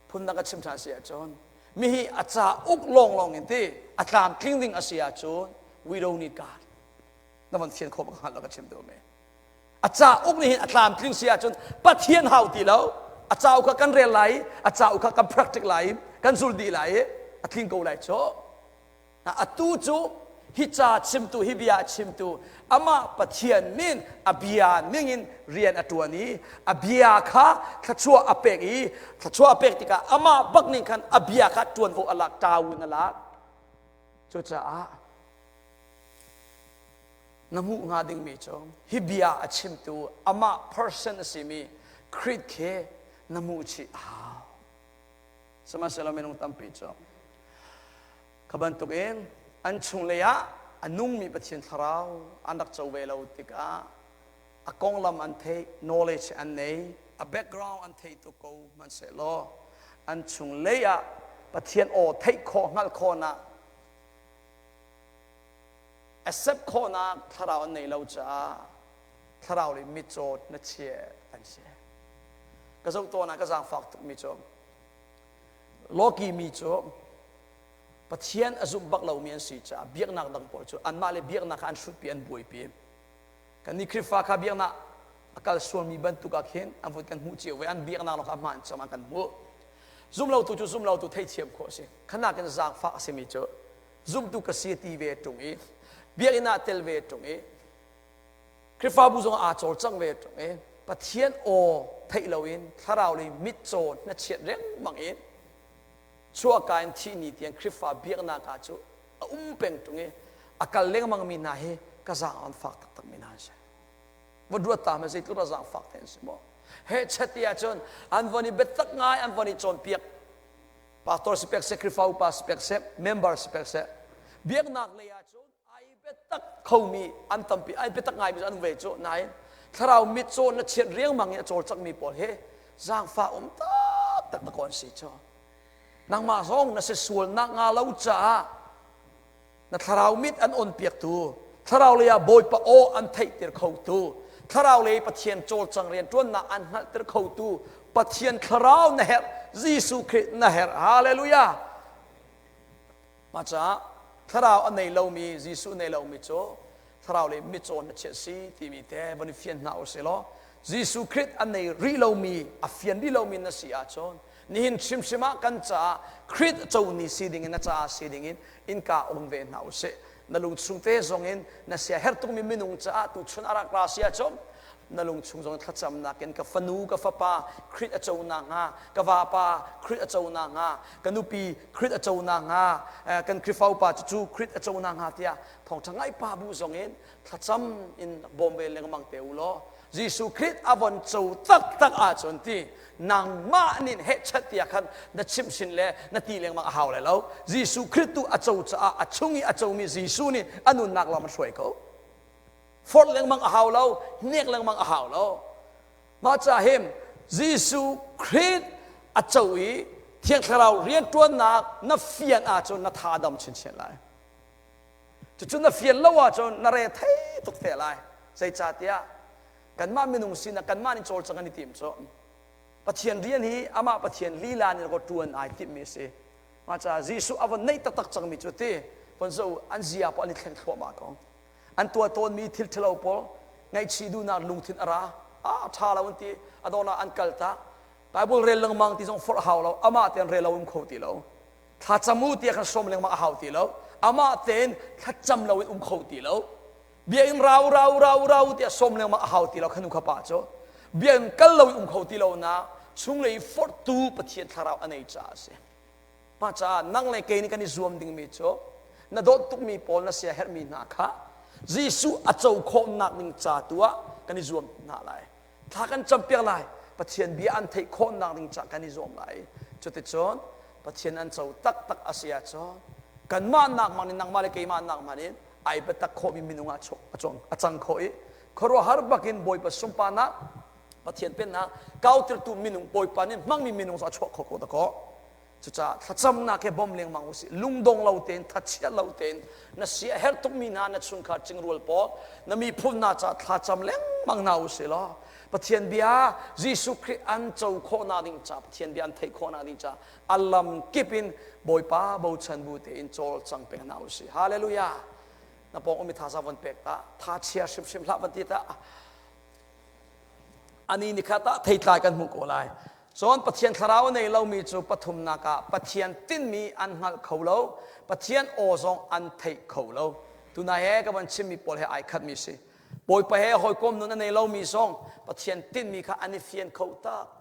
พุ่นนักชิมชาเสียจนมีอาจารย์อุกลงอินที่อาจารย์คลิ้งดิ่งอาเซียจน we don't need God นั่นมันเทียนคบกันแล้วก็ชิมตัวเมอาจารย์อุกนี่อาจารย์คลิ้งเสียจนปะเทียนเฮาตีแล้วอาจารย์อุกกันเรียนไหลอาจารย์อุกกัน practice ไหลกันสุลดีไหลอาคลิ้งกูไหลโจอาตูโจฮิจาชิมตูฮิบิยาชิมตูอามาปะเทียนนินอเบียนิงินเรียนอตัวนี้อเบียค่ะถ้าชัวอเปกอีถ้าชัวอเปกติกาอามาบักนิคันอเบียค่ะจวนโวอลักตาวุนลักจุจ้าน้ำมูงาดิ่งมีจงฮิบิยาชิมตูอามา person สิมีคริตเคน้ำมูชีสมัยเสลาไม่ต้องตั้มปีจงขบันตุกเองอันชุงเลยะอันนุ่งมีปะเทียนทราวอันดักเจ้าเวลาอุติกาอากงลำอันเท knowledge อันนี้a background อันเทตุกูมันเสลออันชุงเลยะปะเทียนโอเทคองัลคอนะ accept คอนะทราวอันนี้เราจะ ถ้าเราเลยมิโจนัดเชียอันเชียก็ส่งตัวนั้นก็สั่งฝากมิโจโลกีมิโจปะเทียนอจุมบักเหล่ามีอันสีจ้าเบียกนักดังปอลโจอันมาเลยเบียกนักอันสุดเปลี่ยนบุยเปลี่ยนกันนี่คริฟ้าข้าเบียกนักกัลส่วนมีบรรทุกเข็นอันพูดกันหูเจียวไว้อันเบียกนักเราข้ามันสมันกันมัวซุ่มเราตัวซุ่มเราตัวเทียเทียมโคสิขณะกันสั่งฝากเสมิโจซุ่มตัวกษีตีเวตรงนี้เบียกนักเทลเวตรงนี้คริฟ้าบุษงอาโจจังเวตรงนี้ปะเทียนโอไทยเราเองถ้าเราเลยมิโจนัดเชียเร่งบังเองชั่วการที่นี่เตียงคริฟ้าเบียกนักอาโจเป็นตรงนี้อาการเลี้ยงมังมีนาเฮก็สั่งอันฝากตักมีนาใช่วันดูตามมันสิตัวสั่งฝากเต็มสิบ่เฮ้เช็ดยาจนอันวันนี้เบ็ดตักง่ายอันวันนี้จนเปียกปาตอร์สเปกเซคริฟ้าอุปาสเปกเซเมมเบอร์สเปกเซเบียกนักเลยอาจนไอเบ็ดตักเขามีอันตั้มปีไอเบ็ดตักง่ายมีอันเวจนายถ้าเรามิโจนัดเชียเลี้ยงมังเนี่ยโจจักมีปอดเฮสั่งฝากตักตะกอนสิจ้านางมาส่งนั่นเสส่วนนางงาเล่าจ้านั่นถ้าเรามิดอันอ่อนเปียกตัวถ้าเราเลยบอยปะโออันไทยเตอร์เขาตัวถ้าเราเลยปะเทียนโจลจังเรียนจวนน่ะอันหัดเตอร์เขาตัวปะเทียนคราวนะเฮร์ยิสุคริสต์นะเฮร์ฮาเลลูยามาจ้าถ้าเราอันในเรามียิสุในเรามีโจถ้าเราเลยมิโจนัดเชสีที่มีแต่บันเฟียนหนาวเสียล้อยิสุคริสต์อันในรีเรามีอัฟเฟียนรีเรามีนั่นสิอาจอนนี่หินชิมะกันจ้าคริสต์เจ้านี่สีดิ่งนะจ้าสีดิ่งอินกาองเวนหนาวเสนั่นลุงชุงเตะจงอินนั่นเสียเฮร์ตุมีมินุงจ้าตุชุนอารักราเสียจอมนั่นลุงชุงจงทัดจำนักเนกับฟนูกับฟ้าป่าคริสต์เจ้านางากับวาป่าคริสต์เจ้านางากันนุปีคริสต์เจ้านางากันคริฟ้าป่าจู่คริสต์เจ้านางาเตียทองทั้งไอ้ป่าบุจงอินทัดจำอินบอมเบลเลงมังเตอุโลยิสุคริสต์อวันเจ้าตักอาจนที่นางมานินเฮชัดยาคันนัดชิมชินเล่นัดตีเลี้ยงมังอาหาวเลยแล้วยิสุคริสต์ตัวอาจจะอาจงอาจจะมียิสุนี่อนุนักเรามันช่วยเขาฟอดเลี้ยงมังอาหาวแล้วเนียกเลี้ยงมังอาหาวแล้วมาจากเฮมยิสุคริสต์อาจจะวีเที่ยงเราเรียนตัวนักเฟียนอาจจะนัดทาดำชินเช่นไรจุดนักเฟียนแล้วอาจจะนัดเรทตุกเตะไรใจจ่าเตียกันมาไม่นุ่งสินะกันมานี่โจลจังกันนี่ทีมโซปะเทียนเรียนนี้อามาปะเทียนลีลานี่ก็ตัวไอติมีเสมาจากยิสุอวันในตักจังมีจุดที่คนสู้อันเสียปอนี่แข่งขัวมากองอันตัวตนมีทิลทะเลาปอไงชีดูนาลุงทินอาราชาลาวันที่อดอนาอันกัลตาไบเบิลเรียนลังมังที่ส่งฟอร์ฮาวเราอามาเตียนเรียนเราอุ้มเขาตีเราถ้าจำมูตีกันสมเลี้ยงมังอาหาวตีเราอามาเตียนถ้าจำเราอุ้มเขาตีเราเบียนเราที่สมเลี้ยงมังอาหาวตีเราขนุขป้าโจเบียนกันเราอุ้มเขาตีเรานะช่วงเลยฟอร์ตูปะเทียนทาราอันไหนจ้าเสียมาจ้านั่งเลยเกนี่กันนี่รวมดิ่งมีโจน่าโดดตุกมีปอลน่าเสียเฮร์มีนักฮะยิสุอาจจะโคมนักนิ่งจ้าตัวกันนี่รวมน่าไรถ้ากันจำเปียกไรปะเทียนเบียอันไทยโคมนักนิ่งจ้ากันนี่รวมไรจุดที่โจนปะเทียนอันเจ้าตักอาเซียโจกันมานักมันนี่นักมาเลยเกมานักมันนี่ไอ้เบตักโคมีมินุงอาจังโคอีครัวฮาร์บักินบอยประสมปานะปะเทียนเป็นนะเก้าตรตุมินุงปอยปานิมังมีมินุงสัจฉกโคตะโคจุจ้าถ้าจำนักแค่บ่มเลี้ยงมังอุสิลุงดงเราเต็นทัดเชียเราเต็นน่ะเสียเฮร์ตุมีนาน่ะชุนขาจิงรัวปอน่ะมีพุ่นน่าจะถ้าจำเลี้ยงมังนาอุสิล้อปะเทียนเบียยิสุคริสต์อันเจ้าโคนาดิงจ้าปะเทียนเบียอันไทยโคนาดิงจ้าอัลลัมกิปินบอยป้าบ่ชันบูเตอินโจลจังเป็นนาอุสิฮาเลลูยาน่ะปองอมิทาซาวันเป็กตาถ้าเชียชิมละวันที่ตาอันนี้นี่ค่ะตาไทยทายกันมุกโอไลส่วนปะเทียนคราวในเรามีจูปฐุมนากาปะเทียนตินมีอันหักเขาเราปะเทียนโอซองอันไทยเขาเราตุนายเฮกับวันชิมมีปอลเฮไอคัดมีสิปอยไปเฮหอยกลมนั่นในเรามีซองปะเทียนตินมีค่ะอันนี้เฟียนเขา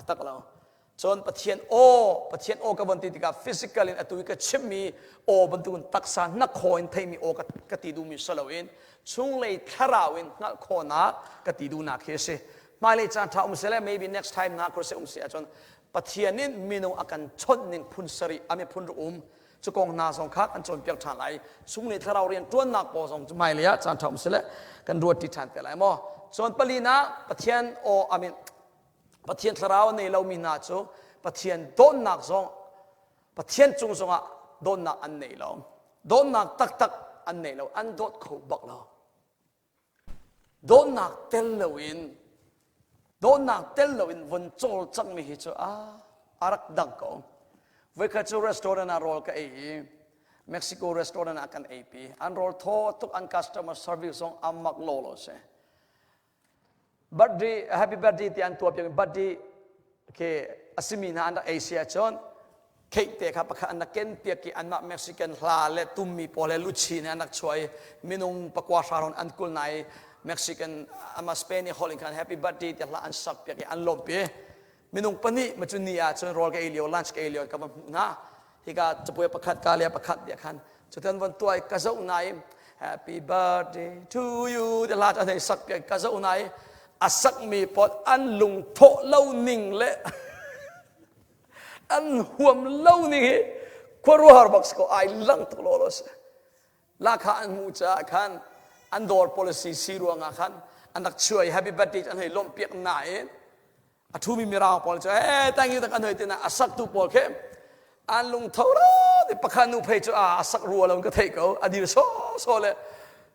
ตักเราส่วนปะเทียนโอกับวันที่กับฟิสิกอลอัตุวิกชิมมีโอบรรทุกตักษานักโคอินไทยมีโอกติดูมีสลาวินช่วงเลยคราวินนักโคนักติดูนักเฮสิมาเลยจันทร์เสร็จ maybe next time นะครูเสเสียจนปะเทียนนี่มีนูอาการชนหนึ่งพุนสรีอเมพุนรุมจุกองนาสงคักอันจนเปียกทานไหลสุ่งนี้ถ้าเราเรียนตัวนักปอสงมาเลยจันทร์เสร็จกันรวดที่ทานแต่ไหลมั้งส่วนปลีนะปะเทียนปะเทียนถ้าเราในเรามีนาจูปะเทียนโดนนักสงปะเทียนจุงสงอ่ะโดนนักอันในเราโดนนักตักอันในเราอันโดดเขาบักเรา โดนหนักเต้นเลวินโดนหนักเต้นเลวินวันโจลจังมีฮิจูอารักดังก็เวกจูรีสอร์ทน่ารอลก็เม็กซิโกรีสอร์ทน่ากันปีอันรอลทอทุกอันคัสตอร์เซอร์วิสของอามักโลโลเซบัดดี้แฮปปี้บัดดี้ที่อันตัวเพียงบัดดี้เคอาซิมินาอันเอเชียชนเคเตะครับปะอันนักเก็นเปียกีอันนักเม็กซิกันฮลาเลตุมมีพอเลลุชีเนี่ยนักช่วยมินุงปะกวาชารอนอันกุลไนเม็กซิกันอามาสเปนฮอลลิงกันแฮปปี้บัดดี้ที่ละอันสักเปียกีอันลมเปียมินุงปนีมาจุนีอาจนรอลกับเอเลียวลันช์กับเอเลียวกับมันนะที่ก็จะป่วยประคัดกาเลียประคัดเดียกันจุดนั้นวันตัวกระเจ้าไน Happy birthday to you ที่ละอันไหนสักเปียกระเจ้าไนอาศักมีปอดอันลุงโถเล่านิ่งเละอันห่วมเล่านิ่งควรัวฮาร์บักสก็ไอลังตุลโลสลาคาอันมูจาคันอันดอร์ policy ซีรัวงาคันอันนักช่วย Happy birthday อันให้ล้มเปียกหนาเองอัทุมีมีราวพอลจะตั้งอยู่ตั้งอันไหนที่น่ะอาศักตุปอลเข้มอันลุงโถเล่าที่ประคันนูเพจอาศักรัวเราก็เทกเอาอดีตโซเลย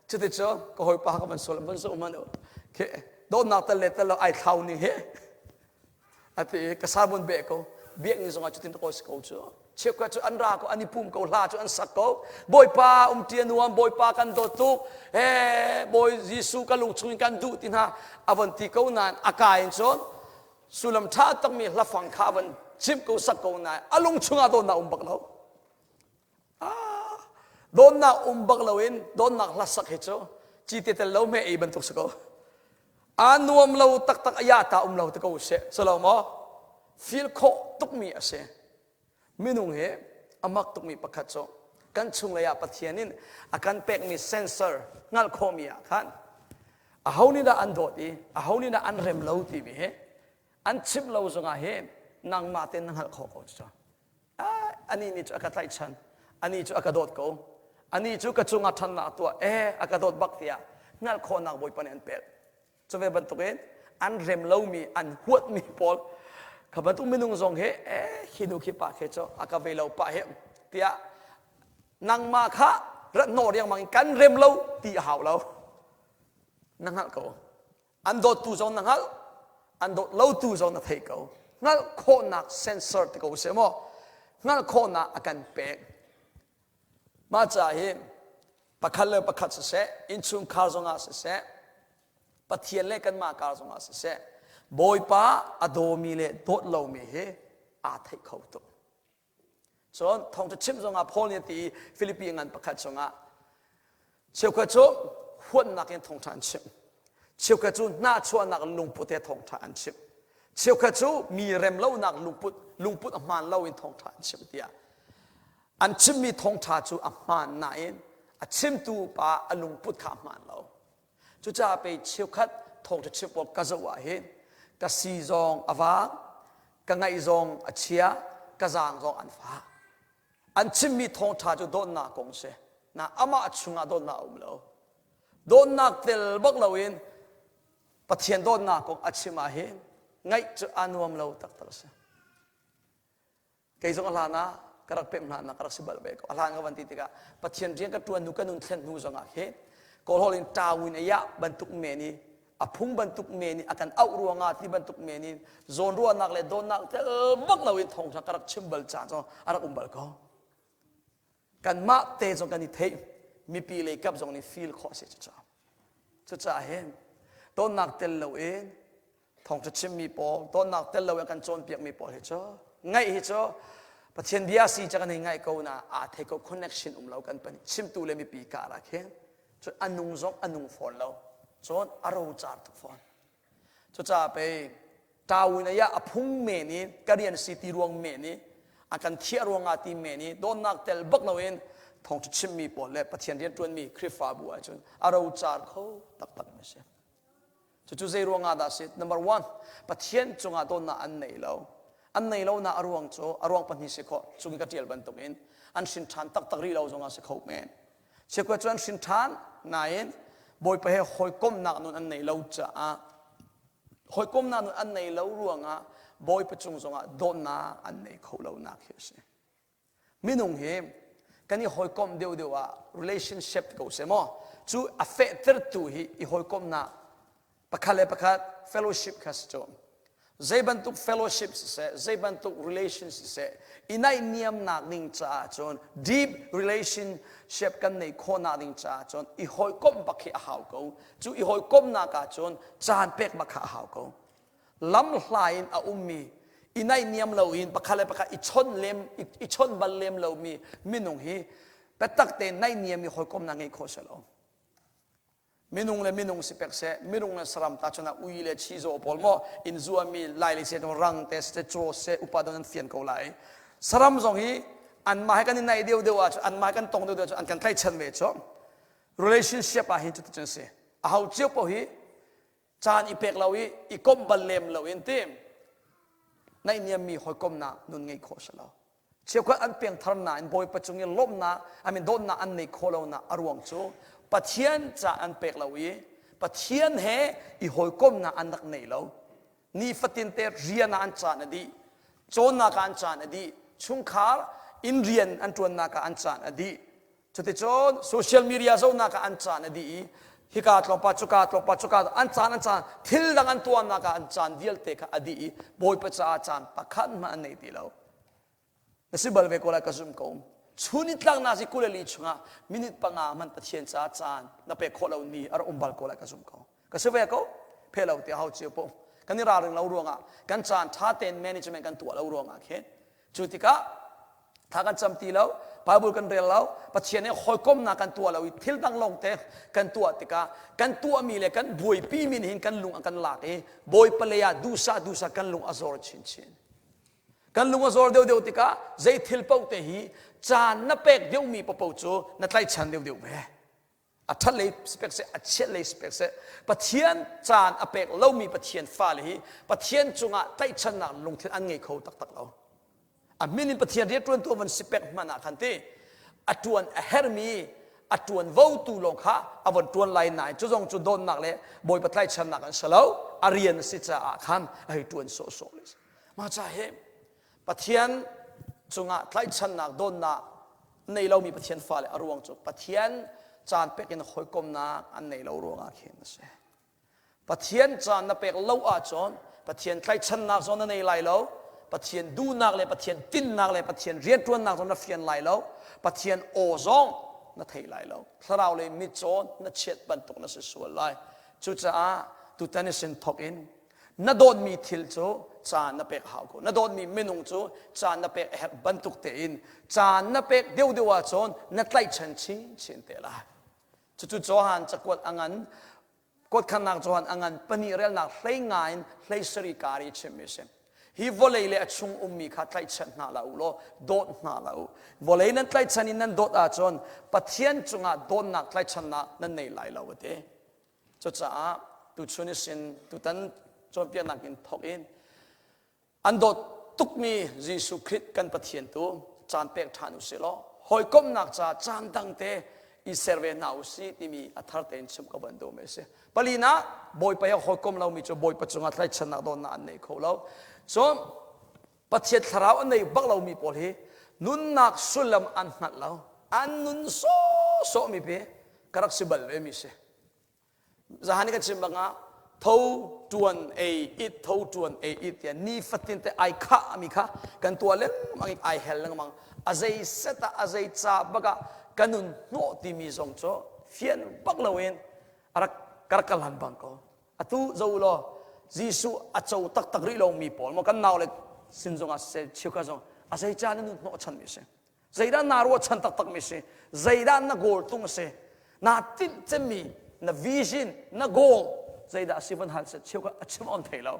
จุดที่จ้าก็หอยปากกับมันโซเลยมันโซมันโอเคโดนนักตะเล็ดตะเราไอ้เท่านี้เฮ้อธิกษาบนเบกเขาเบียกนี่ส่งอาจุดที่ตะโกสกูจ้าเชื่อว่าจุดอันราก็อันนี้ปุ่มเขาลาจุดอันสักเขาบอยป้าเตียนัวบอยป้ากันโดตุกบอยยิสุกันลุงชุนกันดูที่น่ะอวันที่เขานั้นอากาศส่วนสุลมท่าต้องมีละฟังข้าวันชิมเขาสักเขานั้นอลุงชุนอาโดนน่าบักเราโดนน่าบักเราเองโดนน่าละสักเหตุจีเตตเราไม่เอบันทุกสักเขาอันนวมเราตักอายาตาเราตะกูเสสลามฟิลโคตุกมีเสมินุงเฮอามักตุกมีประคัตโจกันชุงเลยอาปะเทียนินอาการเป็กมีเซนเซอร์งัลโคมีอาคันอาหานี่น่ะอันโดดีอาหานี่น่ะอันเร็มเราทีมีเฮอันชิมเราจงอาเฮนางมาเต้นนางหัลโคกูจ้าอันนี้นี่จุอากาศไทยชันอันนี้จุอากาศโดดกูอันนี้จุกระจุงอาทันนาตัวอากาศโดดบักเทียงัลโคนางบอยปนันเป็ดจะเป็นบรรทุกเองอันเร็มเล่ามีอันหัวมีพอลขับบรรทุกไม่นุ่งทรงเฮคิดูคิปะเขจอากาเวลาปะเฮเตียนางมาคะรัตโนเรียงมังกันเร็มเล่าตีหาวเล่านังฮัลเขาอันโดดตูจงนังฮัลอันโดดเล่าตูจงนักเทเขางั้นโคนักเซนเซอร์ที่เขาเสมองั้นโคนักอาการเป็กมาจากเฮปะคัลเลปะคัดเสอินชุมคาร์จงอาเสปะเทียนเล่กันมาการสงอาเสบอยป้าอโดมีเล่โดดเหล่ามีเฮอาไทยเขาตัวส่วนทองจะชิมสงอาพอลเนี่ยที่ฟิลิปปินส์ประคัดสงอาเชี่ยวกระจุหัวนักยังทองทานชิมเชี่ยวกระจุหน้าชวนนักลุงพุทธทองทานชิมเชี่ยวกระจุมีเร็มเล่านักลุงพุทธอมันเล่าอินทองทานชิมเดียอันชิมมีทองทานจูอมันนายอันชิมตูป้าลุงพุทธขามันเล่าจุดจะไปเชี่ยวคัดทองจะเชี่ยวปกกะจะว่าเห็นกะซีซองอวางกะไงซองอเชียกะจางซองอันฟ้าอันชิมมีทองทาจุโดนนากงเสนะอามาชุงอาโดนนาเราโดนนักเตลบักเราเองปะเทียนโดนนากงอชิมาเห็นไงจุอันวมเราตักตระเสเกยซองอลานะกระรักเป็มนานะกระรักสิบาลเบกอลานกวันที่ติกาปะเทียนเรียนกระตัวนุกันนุนเทนนูซองอาเห็นกอลฮอลินตาวินยะบรรทุกเมนีอพุงบรรทุกเมนีอาการเอารัวงาที่บรรทุกเมนีโซนรัวนักเลยโดนนักเตบักเราอินทองสักกระชิมเบลจานจงอารักบัลก็กันมาเตจงกันนี่เทมีปีเลยกับจงนี่ฟีลข้อเสียจ้าเห็นโดนนักเตลเราเองทองจะชิมมีปอโดนนักเตลเราเองกันโจนเปียกมีปอเห็นจ้าไงเห็นจ้าปะเทียนเบียสีจะกันยังไงกูนะอาเทก็คอนเนคชั่นเรากันปะชิมตูเลยมีปีการะเห็นจนอันนุ่งซอกอันนุ่งฟอนเราจนอารมณ์จาร์ทุกฟอนจะไปตาวินยะอพุงเมนีกระเรียนสิติรวงเมนีอาการเทียรวงอาติเมนีโดนนักเตลบักเราเองทองจะชิมมีปอเลยปะเทียนเรียนจวนมีคริฟาบัวจนอารมณ์จาร์เขาตักไม่ใช่จุดเจรวงอาดาสิ number one ปะเทียนจงอาโดนน่ะอันไหนเราน่ะอารมณ์โจอารมณ์ปัญหาสิเขาจุงกระเทียลบันตุเองอันสินทานตักรีเราจงอาสิเขาเมนเชื่อว่าจวนสินทานนายบอยไปให้หอยก้มหนักนุ่นอันไหนเราจะหอยก้มหนักนุ่นอันไหนเราร่วงบอยไปจงโดนนาอันไหนเขาเราหนักเสียไม่นุ่งเหมกันนี่หอยก้มเดียวrelationship เขาเสียมั้งจู่ affect ตัวฮีหอยก้มหนัก ประคัดเลยประคัด fellowship คัสโจมใจบรรทุก fellowship เสใจบรรทุก relationship เสอินัยเนียมนักนิ่งจ้าจน deep relationship กันในคนนักนิ่งจ้าจนอีหอยก้มบักขี้หาวกูจูอีหอยก้มนักจนจานเป็กบักขี้หาวกูล้ำลายอาอุมีอินัยเนียมเราอินประคัดเลยประคัดอีชนเล็มอีชนบัลเลมเรามีมินุงฮีแต่ตักเตนในเนียมมีหอยก้มนักไงโคเชลล์มินุงเลยมินุงสิเป็กเสมินุงเลยสลัมตาชนะอุยเลยชีโซพอลโมอินซัวมีลายลิเซตรังเตสเตโจเซอุปาดนันเฟียนเขาไลสลัมซองฮีอันมาให้กันในเดียวเดียวอันมาให้กันตรงเดียวอันกันใกล้ชันเวช relationship อะฮิจุดจังเสเอาเจียวพอฮีจานอีเป็กเราอีก้มบัลเลมเราอินเต็มในเนียมมีหอยก้มนานุนไงโคเชลล์เชี่ยวกันอันเปียงทารนาอันบอยปัจจุบันล้มนาอันเป็นโดนนาอันในโคเรานาอรวงจูปะเทียนจะอันเป็กเราปะเทียนเฮอีหอยก้มนาอันนักในเรานี่ฟัตินเตเรียนนาอันจานดีโจนนาการจานดีชุงคาร์อินเรียนอันจวนนาการอันจานดีจุดที่โจนโซเชียลมีเดียโจนนาการอันจานดีฮิกาตลปัจจุกาตลปัจจุกาอันจานทิลดังอันตัวนาการอันจานเดียลเตกอดีบอยปัจจาจานปะขันมาอันในดีเรานั่นสิบลเวกโลกซุ่มกงชุนิตลังนาสิกุเลลีชงะมินิตปังอามันปะเทียนจาจานนับเป็กโคเรานี่อารมณ์บาลโกลกซุ่มกงก็สิเวกเพลเราเตียเขาเจียวปงกันนี่ราเรื่องเรารวงอ่ะกันจานท่าเต้นแมネจเมนต์กันตัวเรารวงอ่ะเห็นจุดที่กะถ้ากันจำตีเราบาบุลกันเรียนเราปะเทียนเนี่ยคอยก้มหน้ากันตัวเราทิลตั้งลงเตะกันตัวติกะกันตัวมีเลยกันบวยปีมินหินกันลุงกันหลักบวยเปลียดูซากันลุงอซอร์ชินกันลุงอซอร์เดียวติกะใจทิลเป้าเตหีจานนับเป็กเดียวมีปะปูจูนัดไล่ชันเดียวเว้อัฐเลยสเปกเซอัฐเชลเลยสเปกเซปะเทียนจานอเป็กเรามีปะเทียนฟ้าเลยปะเทียนจุงะไล่ชันนักลงที่อันไงเขาตักเราอันมินิปะเทียนเรียกตัวมันสเปกมันอาคันที่อัตวนเฮร์มีอัตวนวูตูลงค่ะอวันตัวไลน์ไหนจุดงจุดโดนนักเลยบอยปะไล่ชันนักกันเสลาอาเรียนสิจะอาคันไอ้ตัวโซเลยมาจ่าเหมปะเทียนจุงะไล่ชันนักโดนนักในเรามีปะเทียนฟ้าเลยอรวงจุปะเทียนจานเป็กยันคอยกลมนักอันในเรารวงอาเขียนนะเสปะเทียนจานนับเป็กเล่าอาจอนปะเทียนไล่ชันนักจอนในไลเราปะเทียนดูนักเลยปะเทียนตินนักเลยปะเทียนเรียนตัวนักจอนนับเฟียนไลเราปะเทียนโอซองนับเทไลเราถ้าเราเลยมิจอนนับเช็ดบันตุกนับสวยไลจุดจะตุตันเซนทอกอินนัดโดนมีทิลจูจานนับเป็กหาวกูนัดโดนมีเมนุงจูจานนับเป็กบันตุกเตอินจานนับเป็กเดียวจอนนับไล่ชันชินเตลาจุดโจหันจะกดอังันกดขนักโจหันอังันปนิเรลนักเล่งานเล่สริการิเชมิเซมฮีวอลเลย์เลชุงมีขัดไล่ชันนาลาอุโลโดดนาลาอุวอลเลย์นั้นไล่ชันนั้นโดดอาจอนปะเทียนจุงะโดนนักไล่ชันนั้นในไล่ลาวเตจุดจ้าตุชุนิสินตุตันจนเปียนักอินทอกอินอันโดดตุกมียิสุคริสกันปะเทียนตัวจานเป็กทานุเสลหอยก้มนักจ้าจานดังเตอีเซอร์เวน่าอุสิที่มีอัธรเตนชิมกับบันโดเมสปลีน่าบอยไปเอาหอยก้มเรามีจะบอยปัจจุบันไล่ชนะโดนอันนี้เขาเราส่วนปัจเจกเราอันนี้บักเรามีพอดีนุนนักสุลมอันนัดเราอันนุนโซมีเพ่กรักสิบลเวมิเสจะหันกันชิมบังอ่ะทูจวนเออิททูจวนเออิทเนี่ยนี่ฟัดตินแต่ไอข้ามีข้ากันตัวเล็กมังไอเฮลมังอาศัยเสตอาศัยจับบักกันนุนโนติมีสองโจเฟียนบักเราเองอารักกระกัลหันบังก็อะตุเจ้าโลยิสุอาเจ้าตักริเรามีปอลมันกันนาวเลยสินจงอาเซชิวกาจงอาศัยจานุนโนชันมิเสใจด้านนารวชันตักมิเสใจด้านนักโกลตุงเสนาติดจะมีนาวิจินนักโกลใจด้านสิบันหันเสชิวกาชิมอันเทลา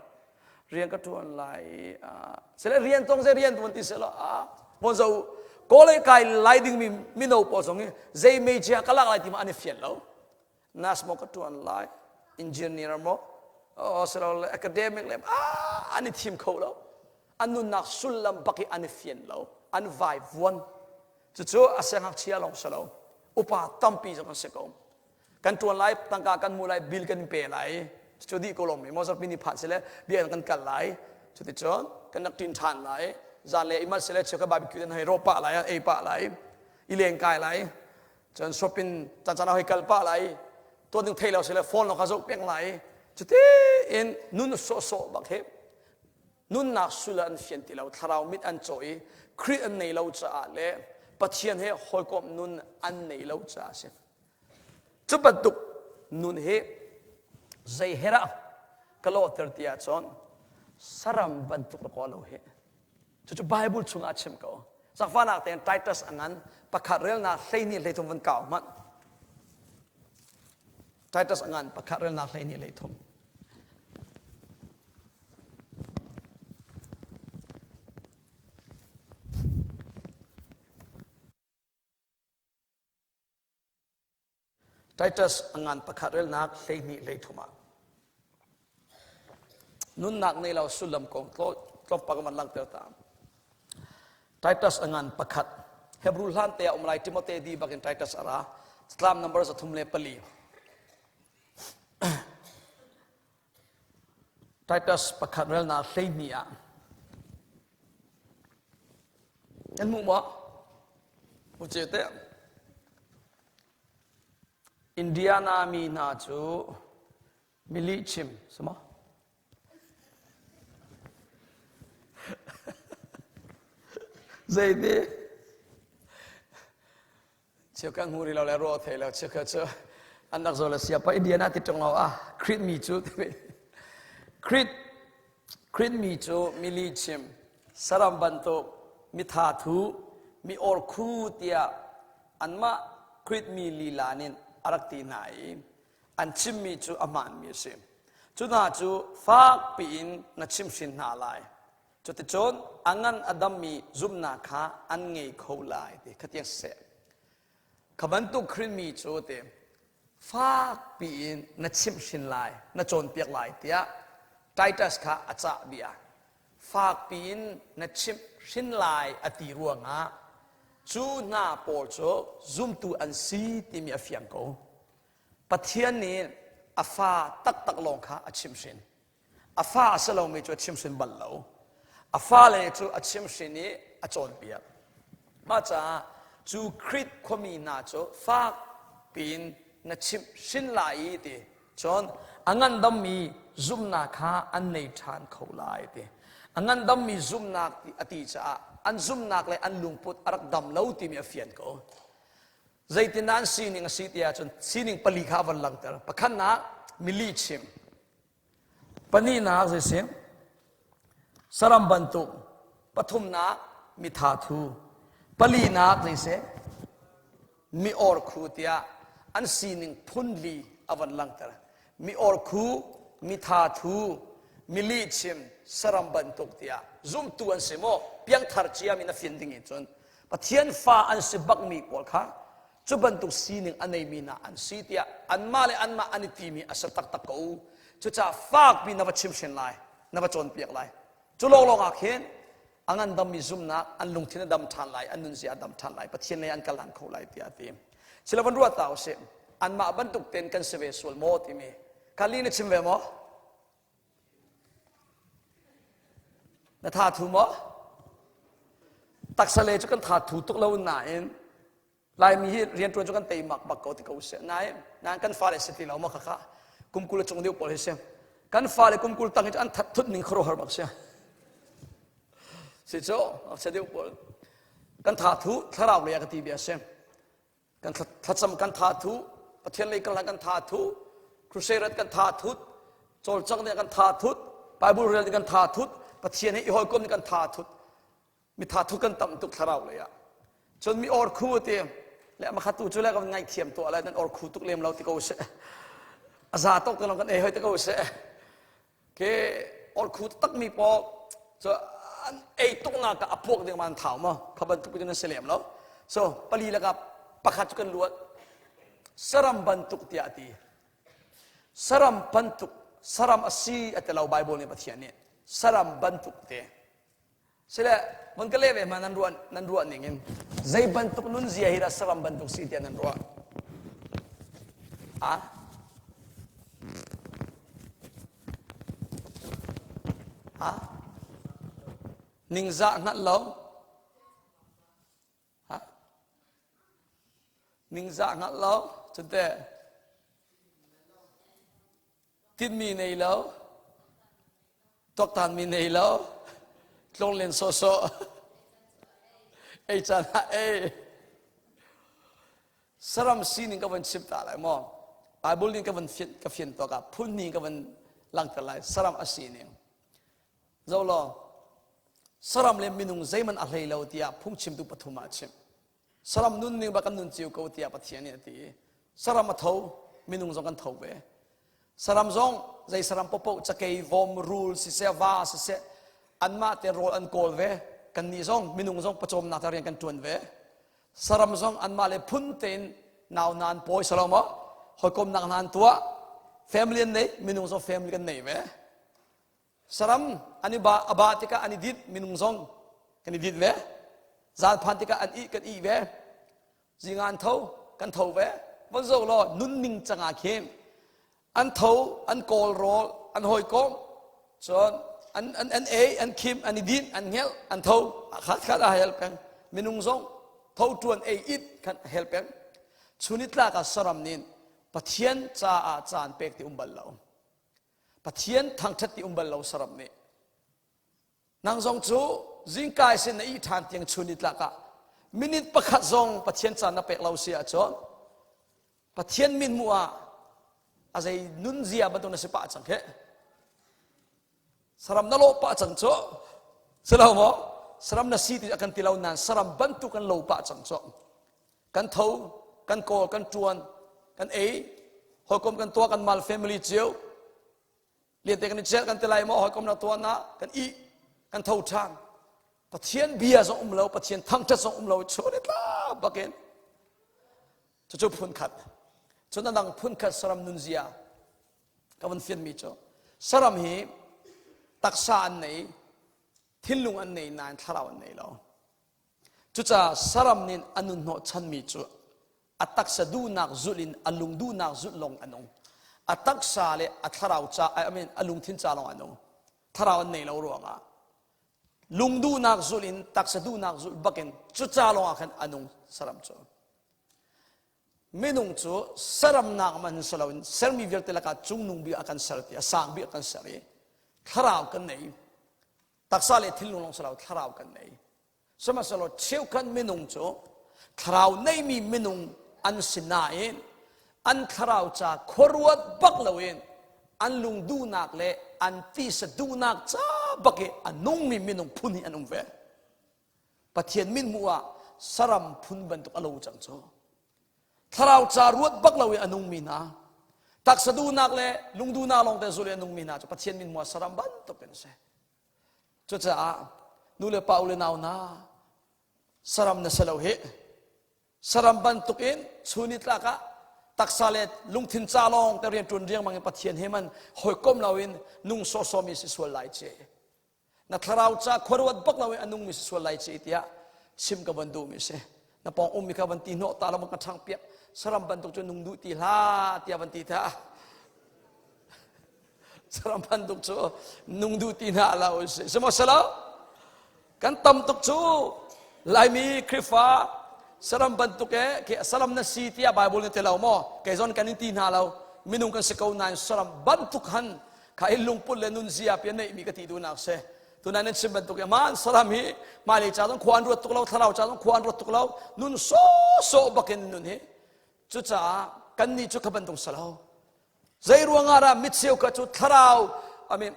เรียนก็ทวนไลเสร็จเรียนตรงเสเรียนวันที่เสร็จวันเจ้าก็เลยกลายไล่ดึงมีโนปอสงใจไม่เชื่อกลักไล่ที่มันอันนี้เฟียนแล้วนัสโมก็ทวนไลอินเจเนียร์โมเสร็จแล้วอะคาเดมิกเลยอันนี้ทีมเขาแล้วอันนู้นนักสุลลัมบักอันนี้เฟียนแล้วอันไวฟ์วันจู่ๆอาเซียนหักเชียร์ลงเสร็จแล้วอุปาตั้มปีจะกันเสกกันทวนไลตั้งการมูไลบิลกันเปย์ไลจู่ๆดีก็ลงมีมอสปินิพัดเสร็จแล้วเบียร์กันไลจู่ๆกันนักทินทานไลจานเลยอิมัสเสร็จเชื่อกับบาร์บีคิวกันให้รบปะไลเอปะไลอิเลียงกายไลจนช้อปปิ้งจานเอาให้กัลปะไลตัวหนึ่งเทเราเสร็จแล้วโฟนเราเขาจะเปลี่ยนไล จุดที่เอ็นนุ่นโซบักเฮนุ่นนักสุลันเฟียนติเราทาราวมิดอันโจยคริอันในเราจะเล่ปัจเจียนเฮหอยกบนุ่นอันในเราจะเสียจุดบัดดุนุ่นเฮใจเฮระกโลเตอร์ตีอาจอนสรัมบันตุกกอเราเฮจุดไบเบิลชุงอาชิมก็สักฟ้านักเตนไททัสอันนั้นประคาเรื่องนักเซนี่เลยทงวันเก่ามันไททัสอันนั้นประคาเรื่องนักเซนี่เลยทงไททัสอันนั้นประคาเรื่องนักเซนี่เลยทงมานุ่นนักในเราสุลมกงโตปากมันลังเตอตามไททัสอันนั้นประคาเฮบรูลันเตะอมไลติโมเตดีบักอินไททัสอาราสลามนัมเบอร์จะทุ่มเลปลีไททัสประคาเรื่องนักเซนี่อ่ะยันมุมะมุเจเตอินเดียนามีนาจูมิลิชิมสมะใจดีเชื่อกันหูริเราเลยรอเทเราเชื่อกันเชื่ออันนักโซลเซียไปอินเดียนาติดตรงเราคริสมีจูคริสมีจูมิลิชิมสรัมบันโตมิธาทูมีออร์คูเตียอันมาคริสมีลีลานินอารักตีไหนอันชิมมีจูอามานมีเสมจุดน่าจูฟากปีนนัชิมสินนาลายจุดที่จนอังันอดัมมีซุมนาคาอันเงยเขาลายเด็กขัดยังเสะขบันตุคริมีจูเตฟากปีนนัชิมสินลายนัจนเปียกลายเตียไททัสขาอาจารย์เบียฟากปีนนัชิมสินลายอติรวงะจูนาโปโจซุมตูอันซีติมีอฟยังโกปัทยานีอาฟาตักลงค่ะอาชิมสินอาฟาสลามีจูอาชิมสินบัลโลอาฟาเลยจูอาชิมสินีอาจอนเปียมาจากจูคริสขมีนาจูฟากปีนนัชิมสินลายตีจนอังันดำมีซุมนาคาอันในทานเขาลายตีอังันดำมีซุมนาอติจ้าอันซุมนักเลยอันลุงพุทธอารักดำเล่าที่มีอฟียนก็ใจตินันซีนิงสิทธิอาจนซีนิงปลีขาวันหลังเตอร์ปะขันนักมิลิชิมปนีนักเสียสรัมบันตุปฐุมนักมิธาทูปลีนักเสียมีออร์คูเตียอันซีนิงพุนลีอวันหลังเตอร์มีออร์คูมิธาทูมิลิชิมสรัมบันตุกเตียซุมตัวอันเสโมเพียงทาร์เชียมินาฟินดิ้งจนปะเทียนฟ้าอันสิบักมีกอลค่ะจุบันตุกซีนิงอันในมีนาอันซีเตียอันมาเลอันมาอันตีมีอาศัยตักกูจุจ้าฟากมีนับชิมเชนไลนับจนเปียกไลจุลองอาเคนอันนั้นดำมีซุมนักอันลุงที่นั่นดำทันไลอันนุนเสียดำทันไลปะเทียนในอันกลันเขาไลเตียตีมเชลวันรัวตาวเสมอันมาบันตุกเต็นกันเสวสวลโมติมีคาลีนชิมเวโมนัทธาทูมะตักสเลจุกันถาทูตุกเลวน่าเองลายมีเรียนตัวจุกันเตยมักบักเกาติเขาเสียนายนางกันฟ้าเลยสติเรามาค่ะกุมกุลจงเดียวปล่อยเสียกันฟ้าเลยกุมกุลตั้งใจอันทัดทุนนิ่งครอหาบักเสียสิโจ้เสียเดียวปล่อยกันถาทูทาราวเลยกันทีเบียเสียกันทัดสำกันถาทูประเทศเลยกันกันถาทูครูเซรัตกันถาทูโจลจังเนี่ยกันถาทูไปบุรีกันถาทูปะเทียนให้อีหอยกลมกันทาทุดมีทาทุกันต่ำตุกทาราวเลยจนมีออร์คูเตียและมาขัดตูจุเล่กันไงเทียมตัวอะไรนั่นออร์คูตุกเลี้ยมเราที่เขาเสะอาซาตกกันเรากันหอยที่เขาเสะเคออร์คูตักมีปอกจะตุกงากับอพวกเดียวมันถาวมาขบันตุกจนเสลียมแล้วsoปลีแล้วกับประคัดจุกันล้วนสรัมบันตุกเตียตีสรัมบันตุกสรัมอสีอัตเราไบเบิลในปะเทียนเนี่ยสรัมบันทุกเตะเสร็จแล้วมันก็เล่ไปมานันรัวนี่เงี้ยใจบันทุกนุนเสียหิระสรัมบันทุกสิ่งที่นันรัวนิ่งจะงัดเรานิ่งจะงัดเราจนแต่ tin mi nei lo tok tan mi nei lo klong len so so ei chan ei saram sin ka van sip ta lai mo bible ni ka van fit ka fian to ka phun ni ka van lang ta lai saram asin ni zo lo saram le minung zaiman a hlei lo tia phung chim tu pathuma chim saram nun ni ba kan nun chiu ko tia pathian ni ti saram a tho minung zong kan tho ve saram zong zai saram popo chakei vom rule si se va si se anma te rol an kol ve kan ni zong minung zong pachom na tarian kan tuan ve saram zong anma le phun ten naw nan poi saloma hoikom nak nan tua family nei minung zong family kan nei ve saram ani ba abatika ani dit minung zong kan dit ve zal phantika an i kan i ve jingan tho kan tho ve bon zo lo nun ning changa khem an tho an kol rol an hoi kom chon an e an kim an din an ngel an tho khat khat a help kan minung zong tho tuan e it kan help kan chunitla ka saram nin pathian cha a chan pek ti umbal lo pathian thang that ti umbal lo saram ni nang zong chu jingkai sen na i than tiang chunitla ka minute pakhat zong pathian cha na pek lo sia chon pathian min muwa azai nun zia ba na sepa chang he saram na lo pa chang cho selo mo saram na si ti akan tilaw nan saram bantu kan lo pa chang cho kan tho kan ko kan tuan kan e hoikom kan tua kan mal family chiu lian te kan chel kan tilai mo hoikom na tua na kan i kan tho thang pathian bia zong lo pathian thang that zong lo cho det la baken cho phun khat cho na dang phun khat saram nun zia ka van fian mi cho saram hi taksa an nei thilung an nei nan tharaw an nei lo chu cha saram nin anun no chan mi chu ataksa du nak zulin alung du nak zul long anong ataksa le atharaw cha I mean alung thin cha long anong tharaw an nei lo ruanga lung du nak zulin taksa du nak zul baken chu cha long akhan anong saram chu minung chu saram nak man salawin sermi vir telaka chung nung bi akan sarti asang bi akan sari tharaw kan nei taksa le thilung long salaw tharaw kan nei sama salo cheu kan minung chu tharaw nei mi minung an sinain an tharaw cha khorwat baklawin an lung du nak le an ti sa du nak cha bake anung mi minung phuni anung ve pathian min muwa saram phun ban tuk alo chang cho tharaw cha ruat baklawi anung mi na tak sa du nak le lung du na long te zule anung mi na cho pathian min muwa saram ban tuk ken se cho cha nu le pa ule naw na saram na salaw he saram ban tuk in chunit la ka taksalet lungthin chalong te rian tun riang mang pathian heman hoi kom lawin nung so so mi siswal lai che na tharau cha khorwat bak lawin anung mi siswal lai che tia sim ka bandu mi se na pong mi ka ban ti no ta lam ka thang pia saram ban tuk chu nung du ti la tia ban ti tha saram ban tuk chu nung du ti na la o se samo sala kan tam tuk chu lai mi krifa saram bantuk ke salam na sitia bible ni telaw mo ke zon kanin tin halaw minung kan sikaw nan saram bantuk han ka ilung pul le nun zia pian nei mi ka ti du nak se tunan nen sim bantuk man salam hi mali cha dong khwan ruat tuk law tharaw cha dong khwan ruat tuk law nun so bakin nun hi chu cha kan ni chu ka bantuk salaw zai ruanga ra mitseu ka chu tharaw amin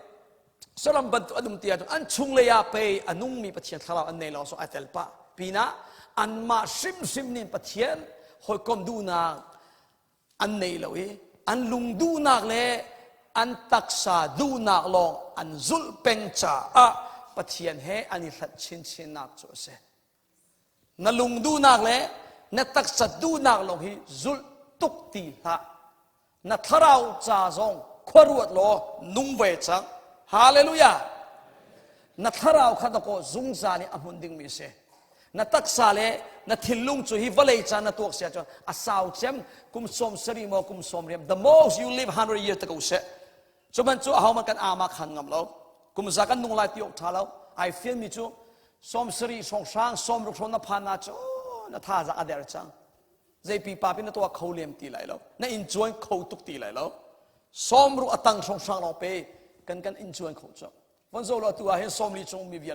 salam bantuk adum tia an chung le ya pe anung mi pathian tharaw an nei law so atel pa pina an ma sim nin pathian hoi kom du na an nei lawi an lung du nak le an taksa du nak long an zul peng cha a pathian he ani that chin nak cho se na lung du nak le na taksa du nak long hi zul tuk ti ha na tharaw cha zong khorwat lo nung ve chang hallelujah na tharaw khat ko zung za ni amun ding mi se na taksa le na thilung chu hi valei cha na tok sia cho asaw chem kum som sari mo kum som rem the most you live 100 years to go se so man chu how man kan ama khan ngam lo kum za kan nung lai tiok tha lo I feel mi chu som sari song sang som ruk thon na phan na cho na tha za ader chang jp pa pin na to kholem ti lai lo na enjoy kho tuk ti lai lo ซ้อมรู้ตั้งสงสารเราไปกันอินชวนเขาจ้ะวันโซเราตัวเห็นซ้อมลีจงมีเบีย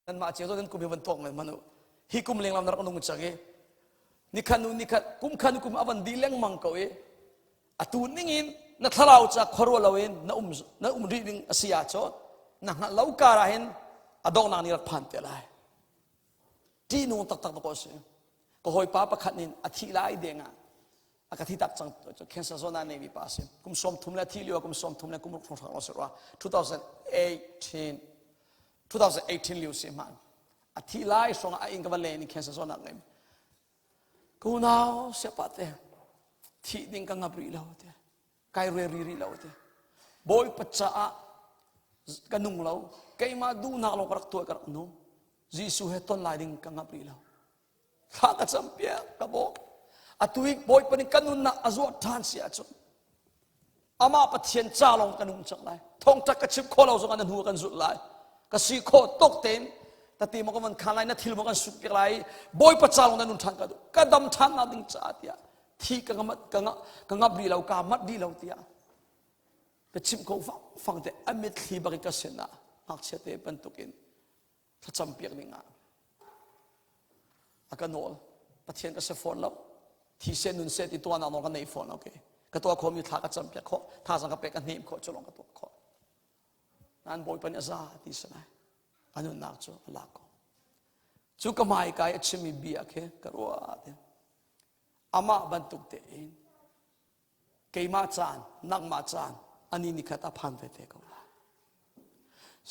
นั่นมาเจ้าตัวนั้นกุมเป็นตกเหมือนมนุษย์ฮิกุมเลี้ยงลำนักนุ่งจังเอนี่ขันกุมอวันดีเลี้ยงมังเกาเออตูนิ่งอินนัทเราจะขรัวเราเองนัอุ้มรีดิงอาศัยจอดนักเล่าการเห็นอดองนักนิรันดร์พันเตลัยที่นู่นตักตะโกเสียก็หอยป้าประคันนินอธิลายเด้งอ่ะอากาศที่ตักจังแค่สนานในวิปัสสิกุมสมทุมและที่เลี้ยวกุมสมทุมและกุมรุกฟงทางเราเสียว่า2018 liu si man a thi lai song a ing ka le ni khensa so na ngem ku nao se pate thi ding ka ngapri lo te kai re ri lo te boy pacha a kanung lo kai ma du na lo karak tu karak no Jesuh he ton lai ding ka ngapri lo kha ka champia ka bo atuik boy pani kanun na azwa than sia chu ama pathian cha long kanung chak lai thong tak ka chip kholo so kan hu kan zut laiก็สีโคตกเต็นแต่ตีมันก็มันขันไรนั่นทิลมันก็สุกไรบอยประจานลงนั่นนุ่นทันกันดูก็ดำทันนั่นดิ้งจ่าเตียที่กังงับดีเรากามัดดีเราเตียก็ชิมเขาฟังแต่อเมริกาบริกาเสนาหักเชตเตเป็นตุกินถ้าจำเปียกนี่งาอาการโนลประเทศก็เสฟอนแล้วที่เซนุนเซติตัวนั้นเราก็ในฟอนโอเคก็ตัวเขามีท่าก็จำเปียกเขาท่าสังกัดเปียกนิ่มเขาจะลงกับตัวเขานั่นบอยเป็นอาซาที่สนายอันนั้นนักจูลากจูก็ไม่กายชิมีเบียร์แค่กรัวเดียอามาบรรทุกเตอินเกี่ยมาจานนักมาจานอันนี้นิคัตอาพันเวเตก็ว่า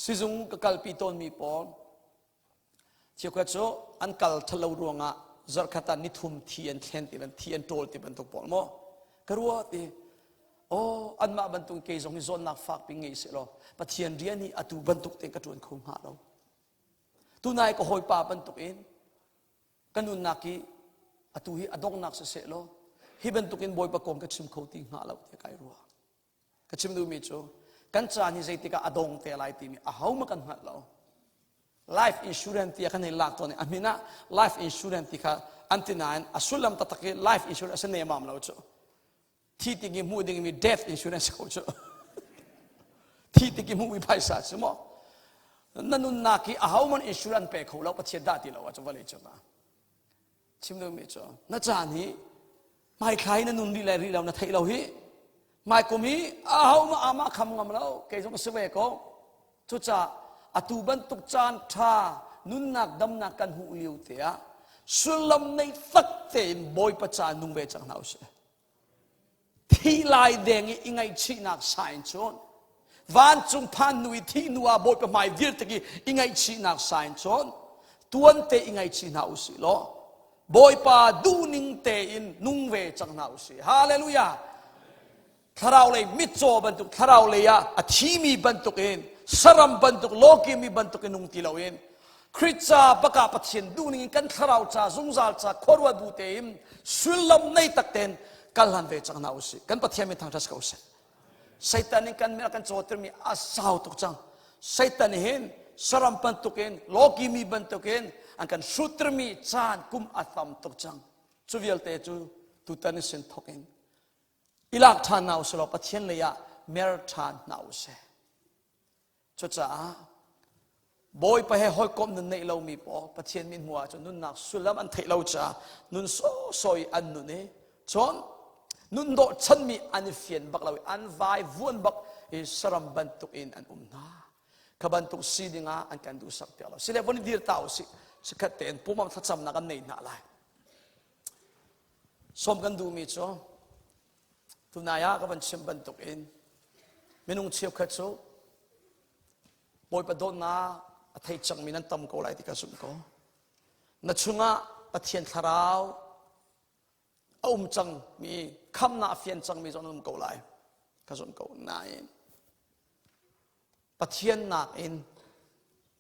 สิจุงก็กัลปิโตนมีปอนเชื่อว่าจูอันกัลทะเลรวงะจารคัตานิทุมเทียนเทนติบันเทียนโตลติบันทุกปอนโมกรัวเดียโอ้อันมาบรรทุกเกยจงฮิโซนนักฝากปิ้งเงยเสร็จปะเทียนเรียนนี่อตูบรรทุกเต็งกระจวนคุ้มหาเราตัวนายก็หอยป่าบรรทุกเองกันนุนนักกีอตูฮีอดงนักเสร็จแล้วฮีบรรทุกเองบอยประกอบกระชิมเขาติ้งหาเราเท่าไกรัวกระชิมดูมิจูกันจานี่ใจติกาอดงเท่าไรตีมีอาหาวมากันหาเรา life insurance ที่กันในหลักตัวนี้อามินะ life insurance ที่กันอันที่นั้นอสุลัมตัดตะกี้ life insurance เสน่ห์มั่มเราจูที่ติกิมูดิ้งมี death insurance เขาจูที่ติกิมูมีไพ่ศาสตร์ใช่ไหมนั่นนุ่นนักที่อาหาวมัน insurance ไปเขาเราประเทศได้ที่เราจะว่าเลยจ้ะชิมดูมิจูนั่นจานี่ไม่ใครนั่นนุ่นดีเลยเรานั่นไทยเราฮีไม่กุมีอาหาวมาอามาคำงามเราเกี่ยวกับสเวกทุจ่าอตูบันตุกจานท่านุ่นนักดำนักกันหูเลี้ยวเตียสุลัมในสักเต็นบอยประจานุ่งเวจังหนาวเสที่ลายแดงอีไงชีนักสายชนวันจุงพันนุยที่นัวบอยประมาวิลตกี้อีไงชีนักสายชนตัวเตอีไงชีนาวสิโลบอยป่าดูนิงเตอินนุ่งเวจังนาวสิฮาเลลูยาทาราวเลยมิโจบันตุกทาราวเลยอะอธิมีบันตุกเองสรัมบันตุกโลกีมีบันตุกนุ่งตีเราเองคริสต์จ้าประกาศปฏิเสธดูนิงกันทาราวจ้าซุงซาลจ้าขวดบูเตอิมสุลลัมในตักเตนกัลลันเวจังนาวสิกันปฏิเสธมีทางทัศน์เขาเสไซตานิกันมีกันโจทย์มีอาสาวตุกจังไซตานิเห็นสรัมบันตุกเองโลกีมีบันตุกเองอันกันสุตรมีจานกุมอัตมตุกจังจูวิลเตจูตุตันิสินทกเองอิลักทานนาวสโลปะเทียนเลยะเมรทานนาวเสจุดจ้าบอยไปให้หอยกบนั่นในเรามีปอปะเทียนมินหัวจนนุ่นนักสุลามอันเทเราจ้านุ่นโซยอันนุ่นเอจนนุ่นโดฉันมีอันเฟียนบักเราอันวายวนบักอิสรัมบันตุกอินอันนาขบันตุกซีดิงาอันกันดูสักเดียวเราสิเลวันนี้ดีร์ตาวสิสกัดเต็นปุ่มมันทัดจำนักในน่าไรสมกันดูมีจ้าตุนายากับบันชิมบันตุกอินเมนุงเชียวขัดโซบอยประดอนนาอัฐิจังมีนันตำโกไลที่กระสุนโกนัดชุงะปะเทียนทาราวจังมีคำนาเฟียนจังมีจนนำโกไล กระสุนเก่าหนาอินปัทยันนักอิน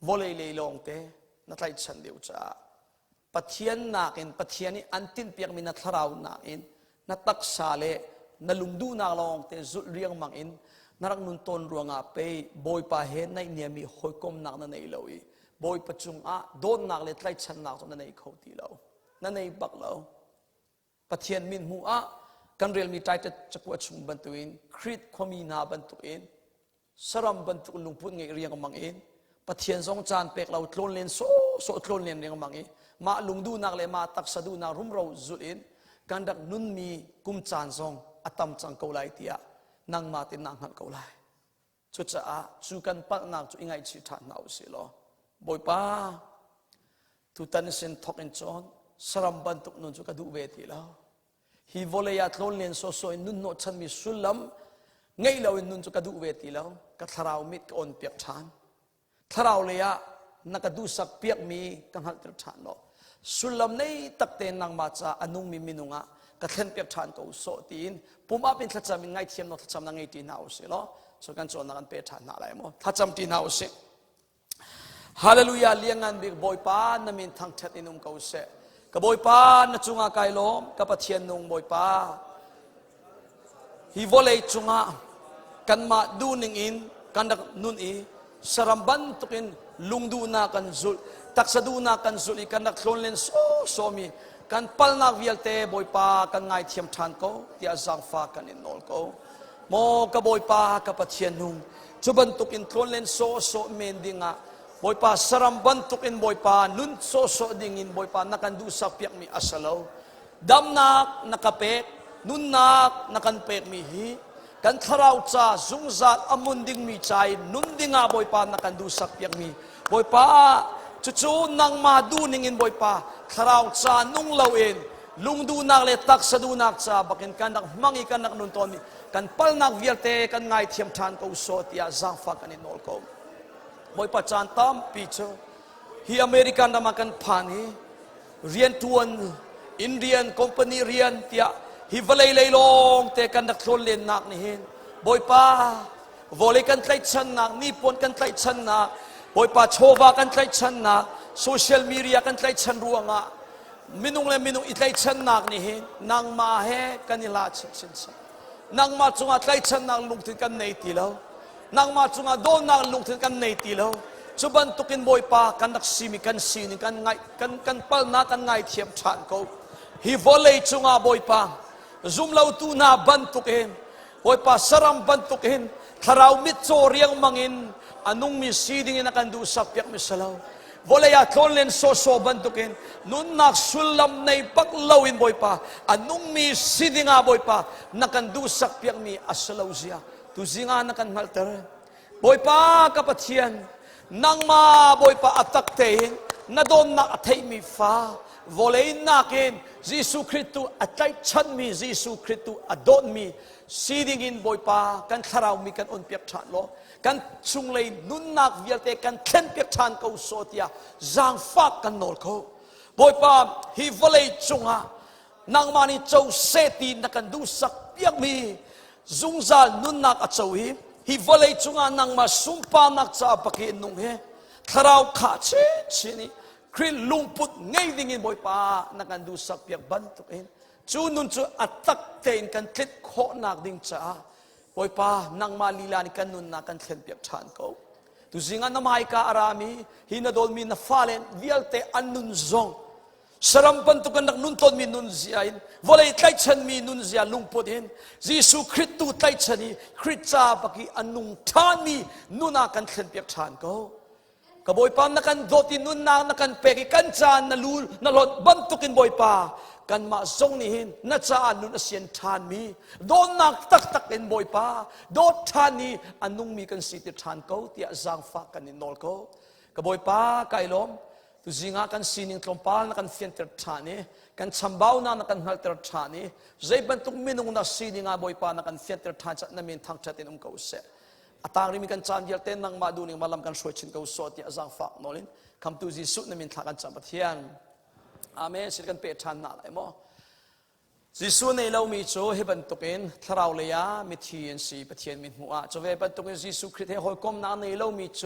วอลเลยลงเตนัดไล่ฉันเดียวจ้าปัทยันนักอินปัทยันนี่อันตินเปียกมีนัดทราวนักอินนัดตักซาเลนัดลุงดูนักลงเตจุดเรียงมังอินนักนุนต้นรัวงาเปย์บอยป่าเห็นในเนี่ยมีหอยกลมนักนั่นในเลวีบอยประจุงโดนนักเลยไล่ฉันนักนั่นในเขาตีเรานั่นในบักเราปัทยันมินหัวกันเรียลมีใจจะกวดชุมบรรทุนคริสความมีนาบรรทุนสรัมบรรทุลุงพูดไงเรียงมังอินปัทยันสองจานเป็กเราทลนเลนโซทลนเลนเรียงมังอินมาลุงดูนักเลยมาตักสะดูนักรุ่มเราจุดอินกันดักนุนมีกุมจานสองอัตมจังเกาไลเตียนางมาตินางหันเกาไลชุดจะจูกันปักนักจูอิงไอชิทานเอาสิลอบอยป้าทุตันเซนทอกเอนจอนสรัมบรรทุนุนจูกระดูเวทีแล้วฮีวอลยัตโลนเลนโซโซอินนุนโนชันมีสุลัมไงเราอินนุนจูกระดูเวทีแล้วกัทราวมิดกับอนเปียกชานทราวเลยะนักกระดูสักเปียกมีกังหันเปียกชานเนาะสุลัมในตักเตนนางมาจาอนุมิมินุงะกัทเทนเปียกชานก็โซตีนปุ่มอาเป็นทัศมิงไงเทียมเนาะทัศมิงไงตีนเอาสิเนาะส่วนกันโจนักกันเปียกชานอะไรมั้งทัศมิตีนเอาสิฮาเลลูยาเลี้ยงงานบิ๊กบอยปานนมินทั้งเท็ดอินุมเขาเสกบอยปานนจุงอาไกลมกับปัทยันนุงบอยปาฮิวอลเลยจุงอากันมาดูนิงอินกันดักนุนอีสรัมบันตุกินลุงดูนากันจุลตักสะดูนากันจุลอีกันดักโลนเลนโซมีกันปัลนักวิลเตบอยปากันไงเทียมทานเขาที่อาจังฟ้ากันอินโนลเขาโมกับบอยปากับปัทยันนุงจุบันตุกินโลนเลนโซเมนดิงาบอยปาสรัมบันตุกินบอยปานุนโซดิ่งอินบอยปานักันดูสักเปียกมีอาสลาวดำนักนักเป็กนุนนักนักันเป็กมีฮีกันทราวจ้าจุงจัดอมุนดิ่งมีใจนุนดิ่งอาบอยปานักันดูสักเปียกมีบอยปาจู่ๆนังมาดูนิ่งอินบอยปาทราวจ้านุ่งเลวอินลุงดูนักเลตักสะดูนักจ้าบักินกันนักมังอีกันนักนุนตอนมีกันปัลนักเวียเตกันไงเทียมทานเขาโซติอาจังฟ้ากันอินโนลเขาบอยปาจานตามปีเชอฮีอเมริกันดามากันผ่านฮีเรียนทวนอินเดียนคอมพานีเรียนเตียฮีวเลยลงแต่กันนักโลนเล่นนักนี่เห็นบอยปาวอลเลยกันไล่ชันนักนิพนธ์กันไล่ชันนักบอยปาโชวากันไล่ชันนักโซเชียลมีเดียกันไล่ชันรัวงะมินุงเลยมินุงอิไล่ชันนักนี่เห็นนางมาเฮกันนิลาชินสันนางมาจงอัไล่ชันนักลุงถึงกันในตีแล้วนางมาจงอาโดนนางลุงถึงกันในตีแล้วจุบันตุกินบอยปากันนักซีมีกันซีนี่กันไงกันปัลนากันไงเทียมชานเขาฮีวอลเลยจงอาบอยปาซุมเลาตูนาบันตุกินบอยปาสรัมบันตุกินทาราวมิดโซเรียงมังอินอนุมีซีดิ่งนักันดูสับเปียกมิสลาววอลเลยทนเลนโซบันตุกินนุนนักสุลลัมในปักเลาอินบอยปาอนุมีซีดิ่งอาบอยปานักันดูสับเปียกมีอัสลาวเซียtu zinga nakan malter boy pa kapathian nangma boy pa atak tein nadon na athai mi fa volein nakin Jesuh Kristu atai chan mi Jesuh Kristu adon mi siding in boy pa kan tharau mi kan on piak than lo kan chunglei nun nak vialte kan thlen piak than ko sotia zang fa kan nol ko boy pa hi volei chunga nangma ni chau seti nakan du sak piak mi zungzal nun nak at sawi hi volay chunga nang masumpa nak sa apaki nung he tharau kha chini krin lungput ngay dingin boy pa nakandu sak piak bantukin chu nun chu atak tein kan tlit kho nak ding cha boy pa nang malila ni kan nun na kan thlen piak than ko tu zinga namai ka arami hinadol mi na falen vialte annun zong saram bantukan nak nunton mi nun ziain volay tlai chan mi nun zia lungputin Jesuh Kristu tlai chani Krista baki anung than mi nuna kan thlen piak than ko kaboy pa nakan doti nun na nakan peki kan chan na lul na lot bantukin boy pa kan ma zong ni hin na cha nun asian than mi don nak tak in boy pa do than ni anung mi kan siti than ko tia zang fa kan in nol ko kaboy pa kailom tu zinga kan sining tlompal na kan fienter thani kan chambao na kan halter thani zai bantuk minung na sininga boy pa na kan fienter than chat na min thang chatin ko se atang ri mi kan chan yel ten nang ma du ning malam kan shochin ko so ti azang fa nolin kam tu Jesuh na min thakan cham pathian amen sir kan pe than na lai mo จิสุในเรามีโจให้บรรทุกินทาราวเลยามิทีนสีปะเทียนมิหัวโจเวบรรทุกินจิสุคริสต์ให้หอยกลมนาในเรามีโจ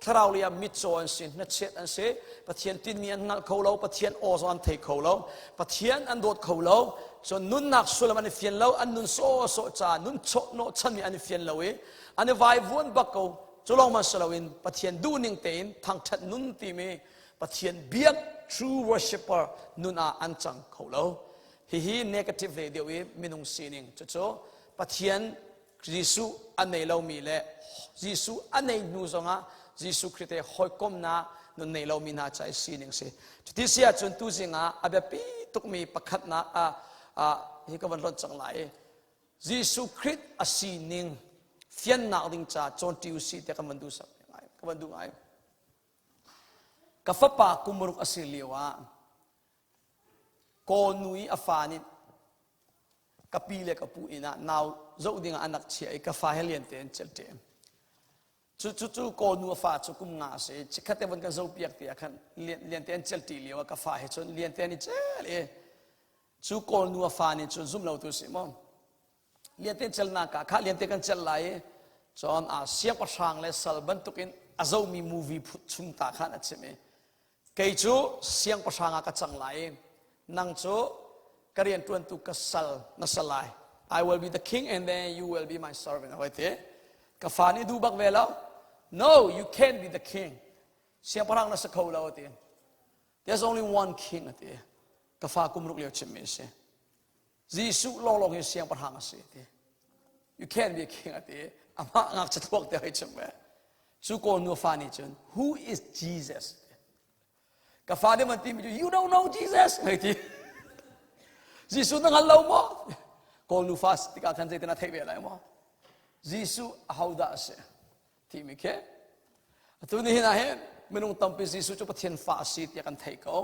ทาราวเลยามิโจอันสินัดเช็ดอันเสปะเทียนตินมีอันนักเขาเราปะเทียนโอซอนเทเขาเราปะเทียนอันโดดเขาเราจนนุนนักสุลมันเฟียนเราอันนุนโซจานุนโชโนชันมีอันเฟียนเราอันนี้วายวนบักเขาจุลองมาสลาวินปะเทียนดูนิ่งเต็นทางชัดนุนตีมีปะเทียนเบียก true worshipper นุนอันจังเขาเราฮีnegative เลยเดียวมินุงซีนิงจุดปะเทียนยิสุอันในเรามีเละยิสุอันในนูซงะยิสุคริสต์หอยกลมนานุนในเรามีนาใจซีนิงสิจุดที่เสียจนตุสิงะอาเบปีตุกมีประคัดนาฮีก็วันรถจังไรยิสุคริสต์อาซีนิงเฟียนนักดิงจ่าจนติวซีแต่ก็มันดูสักยังไงก็มันดูไงกับฟ้าปากุมรุกอาศิลีวะโกนุยอฟานิกับปีเลกับปูอินะนาวเจ้าดิ่งอันนักเชียร์กับฟ้าเฮลียนเตนเจลเตมจู่โกนูอฟาจุกุมงาเสชิคเตวันกันเจ้าเปียกเตียขันเลียนเตนเจลตีเลียวกับฟ้าเฮชนเลียนเตนนี่เจลจู่โกนูอฟานิจนซุ่มเราตัวสิมอมเลียนเตนเจลนักข้าเลียนเตนกันเจลไหลจนเสียงประชังและสัลบันตุกินอาเจ้ามีมูวี่ชุมตาขันอัดเสมเกยจู่เสียงประชังกับจังไหลนังโจกเรียนตัวตุกสัลนัสลาย I will be the king and then you will be my servant เอาไว้เถอะกฟ้านี่ดูบักเวลา No you can't be the king เสียงพลังนัสเขาแล้วเถอะ There's only one king เถอะกฟ้ากุมรุกเลี้ยวชิมเมสยิสุลองเสียงพลังเสียเถอะ You can't be a king เถอะอามางักจะบอกเถอะให้ชิมเมสุโกนูฟานิจน Who is Jesusกฟ้าเนี่ยมันตีมันอยู่ You don't know Jesus ไอ้ที่ยิสุนั่งหันเราหมดโกนูฟาสติกาทันใจตินาเทเวอะไรหมดยิสุฮาวดาเสที่มีแค่ตัวนี้นะเห็นไม่ต้องตั้งเป็นยิสุจะปะเทียนฟาสิที่กันเทเขา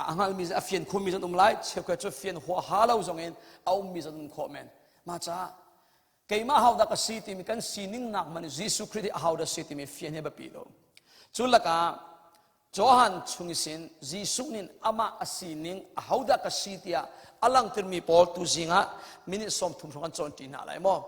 อังหันมีจะเฟียนคุมมีจะตุ้มไล่เชื่อว่าจะเฟียนหัวหาเราจงเองเอามีจะตุ้มคอมเมนมาจ้าเกี่ยมาฮาวดากับสิที่มีกันสินิ่งนักมันยิสุคริสต์ฮาวดาสิที่มีเฟียนให้แบบปีโลจุลกาจอหันชุงสินยิสุนินอามาอสินิงฮาวดากับสิที่อลังติมีปอลตุจิงะมินิสอมทุมชงกันจนตีน่าไรมั้ง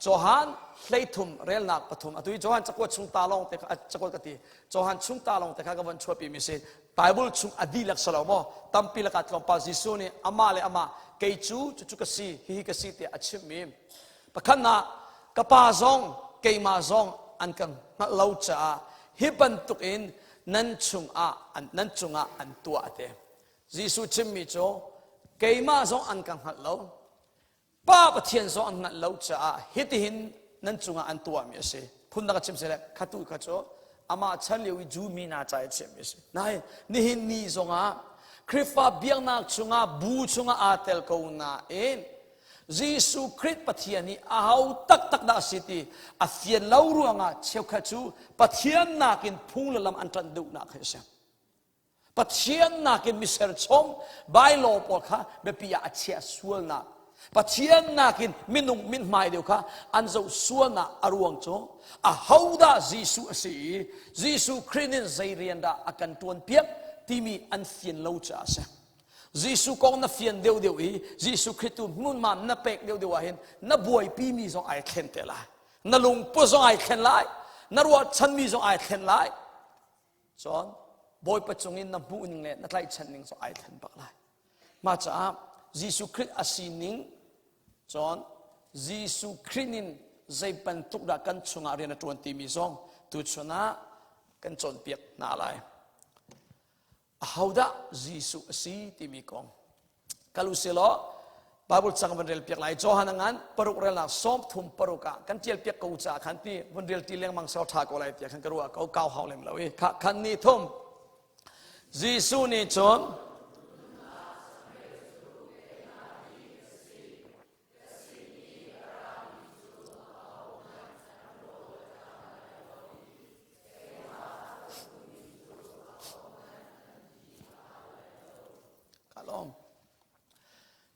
จอหันเลทุมเรลนักปฐุมตุยจอหันจักรวชุงตาลงแต่จักรวกติจอหันชุงตาลงแต่ข้าก็วันชั่วปีมิเศษไบเบิลชุงอดีลักษณะมั้งตั้มปีละกัดของปาจิสุนี่อามาเลยอามาเกยจูจุกสีฮิกสีเตอชิมิมปะขันนะกับปาซองเกยมาซองอันกันนักเล่าจ้าฮิบันตุกินนั่นชุงอันตัวเตจิสุชิมิโจเกยมาซองอันกันหัดเราป้าปะเทียนซองอันหัดเราจ้าฮิตหินนั่นจุงอันตัวมีเสพุนนักชิมเสร็จขัดตุขัดโจอามาฉันเลี้ยวจูมีนาใจชิมมีเสนายนี่หินนี่ซองคริสต์เบียงนักจุงบูจุงอาเตลกูนาเองยิสุคริสต์ปะเทียนนี่เอาตักดาสิตีอาเฟียนเล่ารู้งาเชี่ยวขัดจูปะเทียนนักินพุ่งละลำอันตันดูนักเฮเซปะเทียนนักินมิเซอร์ชมใบโลปอค่ะเบปียาเชียสวลนักปะเทียนนักินมินุงมินไม่เดียวค่ะอันเจ้าสวลนักอารวงโจอาฮาวดายิสุสียิสุคริสต์ใจเรียนดาอากันตวนเปียกที่มีอันเฟียนเล่าจ้าเสยิสุกองนับเฟียนเดียวอียิสุคริสต์มุนมันนับเป็กเดียวเห็นนับบวยปีมีสองไอเคนเตล่านัลุงปุ๊สองไอเคนไล่นัรัวฉันมีสองไอเคนไล่จอนบอยปัจจุบันนับบุญเนี่ยนักไล่ฉันนิงสองไอเคนปักไล่มาจากยิสุคริสต์อาศินิงจอนยิสุคริสต์นินใจเป็นทุกดักกันชงอาเรียนตัวตีมีสองตุชนะกันจนเปียกน่าไล่Hauda Jesu si timikong kaluselo Bible sang vendel piak lai johanangan peruk rela som thum peruka kan tiel piak ko cha khan pi vendel tileng mang sau tha ko lai tia khan karua kau kau haw lem lawi khan ni thum Jesu ni chon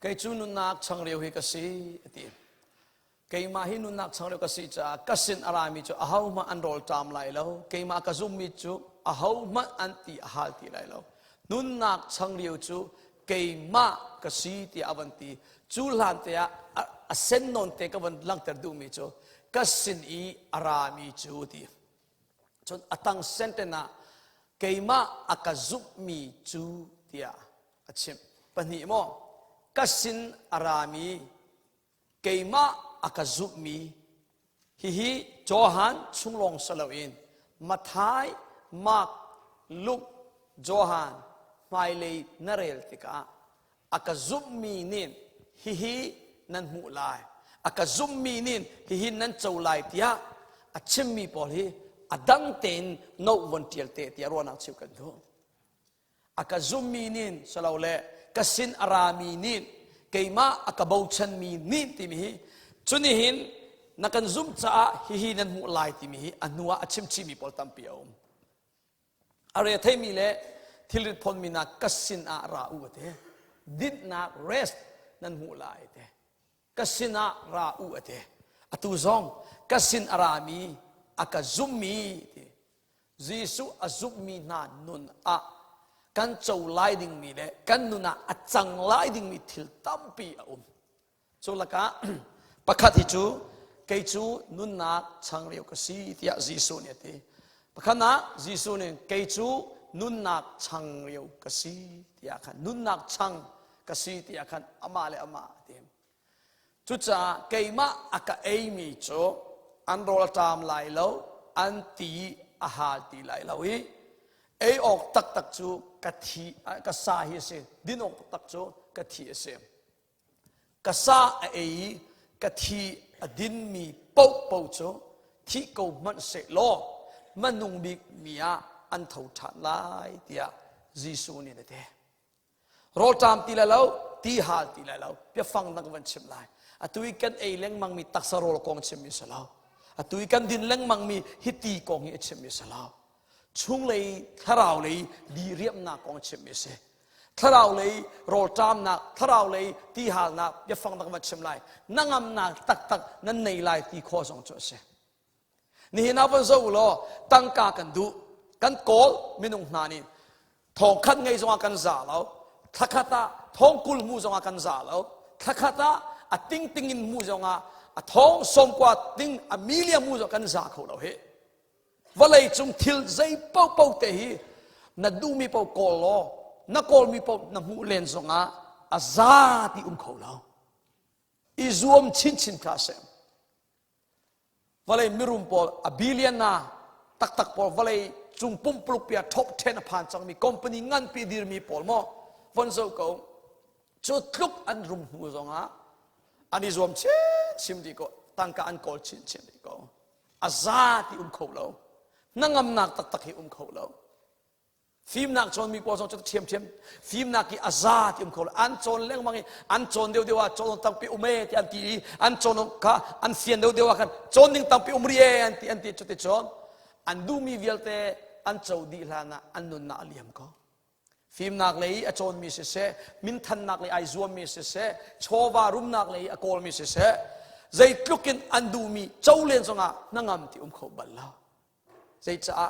kay chu nun nak chang riu hi kasi ati kay ma hi nun nak chang riu kasi cha kasin arami chu ahaw ma anrol tam lai lo kay ma ka zoom mi chu ahaw ma anti ahal ti lai lo nun nak chang riu chu เกยมากสีที่อวันตีจูหลานเตียเส้นนนเตกวันลังเตดูมีจูกสินอีอารามีจูตีจนอตังเซนเตนะเกยมาอากาซุมีจูเตียอชิมปนิโมกสินอารามีเกยมาอากาซุมีฮิจอหันชุงลงสลาวินมาท้ายมากลุกจอหันไม่เลยนเรลติกาอากาซุมีนินฮินันหูลายอากาซุมีนินฮินันเจ้าลายเตียอชิมมีพอลีอดังเตนโนวันเทียลเตตียรวนักชิวกันดูอากาซุมีนินสลาวเล่กสินอารามีนินเกยมาอากาบูชันมีนินติมีจุนิหินนักันซุมจ้าฮินันหูลายติมีอันนัวอชิมชิมีพอลตัมเปียวอะไรเทมีเล่ทิลิพลมีนักกสินอาราอูเตดินนักเรสนันหูลายเตกสินอาราอูเตอตุซองกสินอารามีอากาซุมียิสุอาซุมีนานุนอะกันเจ้าไล่ดิ่งมีเล่กันนุนอะจังไล่ดิ่งมีทิลตัมปีอุสุลกะปะคัดฮิจูเกจูนุนนักช่างเรียวกสีที่ยิสุเนี่ยที่ปะคัดนะยิสุเนี่ยเกจูนุนนักช่างเรียวกสีที่อาคันนุนนักช่างกสีที่อาคันอามาเลอามาที่จุดจ้าเกยมาอากาเอมีโจอันโรลตามไล่เล่าอันตีอาหารตีไล่เล่าอีเอออกตักจูกะทีกะซาฮิเซดินออกตักจูกะทีเซกะซาเอกะทีดินมีปูจูที่กูมันเสโลมันนุ่งบิกมีอันเท่าทันไล่เดียยิสุนี่เด้โรลตามตีไล่เล่าตีหาตีไล่เล่าเพื่อฟังนักวันชิมไล่อตุยกันเอเล้งมังมีตักสโรลกองชิมมิสลาวอตุยกันดินเล้งมังมีฮิตีกองฮิชิมมิสลาวชุงเลยทาราวเลยดีเรียบนักกองชิมมิเสทาราวเลยโรจามนักทาราวเลยตีหานักอย่าฟังนักมาชิมไลนั่งอำนักตักนั่นในไลตีข้อสองจุดเสนี่นับวันศุกร์ล้อตั้งกากันดูกันโกลมินุงนานิทองขัดไงจงอากันจ่าแล้วทักขะตาทองกุลมูจงอากันจ่าแล้วทักขะตาอะติ้งติ้งอินมูจงอาท้องสมกว่าติ้งอะมิเลียมูจงกันจ่าเขาเราเหว่าเลยจงทิลใจเป้าเตหีนัดดูมีเป้าโกลนักโกลมีเป้านักมูเลนจงอาซาติเขาเราอิจวมชินคาเซมว่าเลยมิรุมปอลอะบิเลียนาตักปอลว่าเลยจงปุ่มปลุกเปียท็อป10ผ่านจังมีคอมพานีงันปีดีมีปอลมั้งวันเสาร์เขาจุดลุกอันรุมมูจงอันนี้รวมชิมดีก็ตั้งการอันโกลชินดีก็อาซาติเขาเรานั่งอำนักตักให้เขาเราฟิล์มนักจนมีปอสองจุดเทียมฟิล์มนักที่อาซาติเขาเราอันจนเลี้ยงมังอันจนเดียวว่าจนตั้งปีที่อันตีอันจนก็อันเสียนเดียวว่ากันจนนิ่งตั้งปีเรียอันตีจุดจนอันดูมีเวลเตอันเจ้าดีลานะอันนุนนาเลียมก็ฟิล์มนักเลยอจนมีเสมินทันนักเลยไอซัวมีเสโชวารุมนักเลยอโกลมีเสใจตลุกินอันดูมีเจ้าเลี้ยงจงนั่งอำที่เขาบัลลาใจจ้า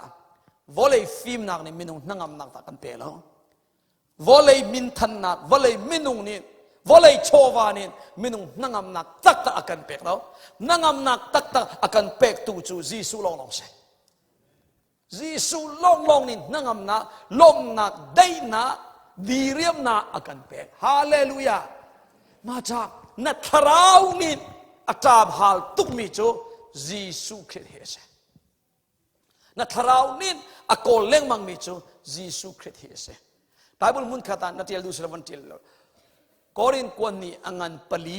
วอลเลยฟิล์มนักนี่มินุงนั่งอำนักตะกันเปล่าวอลเลยมินทันนักวอลเลยมินุงนี่วอลเลยโชวานี่มินุงนั่งอำนักตักอากันเปล่านั่งอำนักตักอากันเปกตูจูจีสุลองเสจีสุลองนี่นั่งอำนักลมนักได้นักดีเรียมนักอากันเปกฮาเลลูยามาจากนัทราวนี่อาจารย์ฮาลตุกมิจูจีสุคริสต์เฮเซนัทราวนี่อโกลเล่งมังมิจูจีสุคริสต์เฮเซไบเบิลมุนขตานนัทเยลดูสลวันติลกอรินกวนนี่อังันปลี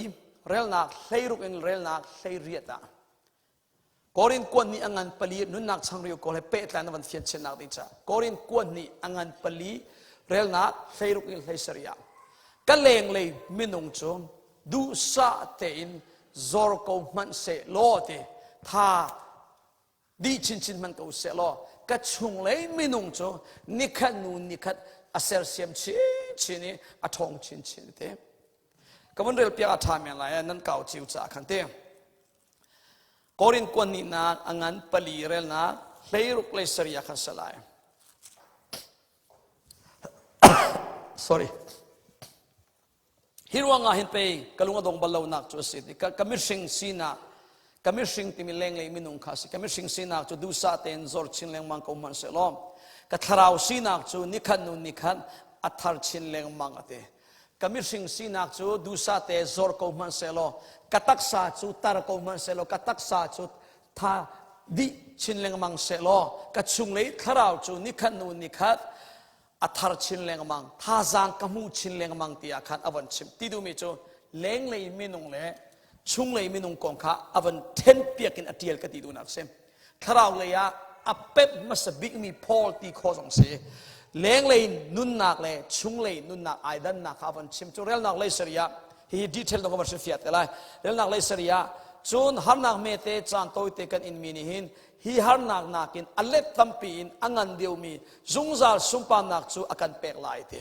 เรลนักเซรุกเองเรลนักเซเรียตากอรินกวนนี่อังันปลีนุนนักช่างเรียวกอลเปตลานวันเฟียนเชนักดิจ้ากอรินกวนนี่อังันปลีเรลนักเซรุกเองเซเรียกะเลงเลยมินุงจูดูซาเตอินจอร์โกมันเซโลเตท่าดีชินมันก็เสลอกระชุงเลยมินุงโจนิคัดนูนิคัดอาเซลเซียมชินี่อาทองชินเตก็มันเรื่องเปียกทำอย่างไรนั่นเก่าจิวจ่าขันเตกอรินกวนนี่นาอังันปลีเรลนาเลยรุกเลยสริยาขันสลาย sorry hirwanga hin pe kalunga dong balaw nak chu sit kamishing sina kamishing timileng le minung khasi kamishing sina chu du sa ten zor chin leng mang ko man se lom ka tharau sina chu nikhan nu nikhan athar chin leng mang ate kamishing sina chu du sa te zor ko man se lo kataksa chu tar ko man se lo kataksa chu tha di chin leng mang se lo ka chung le tharau chu nikhan nu nikhat athar chin leng mang tha jang kamu chin leng mang ti akhan awan chim ti du mi chu leng le minung le chung le minung kong kha awan ten piak in atiel ka ti du nak sem tharau le ya apep masabik mi paul ti kho jong se leng le nun nak le chung le nun nak ai dan nak awan chim chu rel nak le seria hi detail no commercial fiat la rel nak le seria chun har nak me te chan toi te kan in mini hin hi har nak nakin alet tampi in angan deu mi zungzal sumpa nak chu akan pek lai te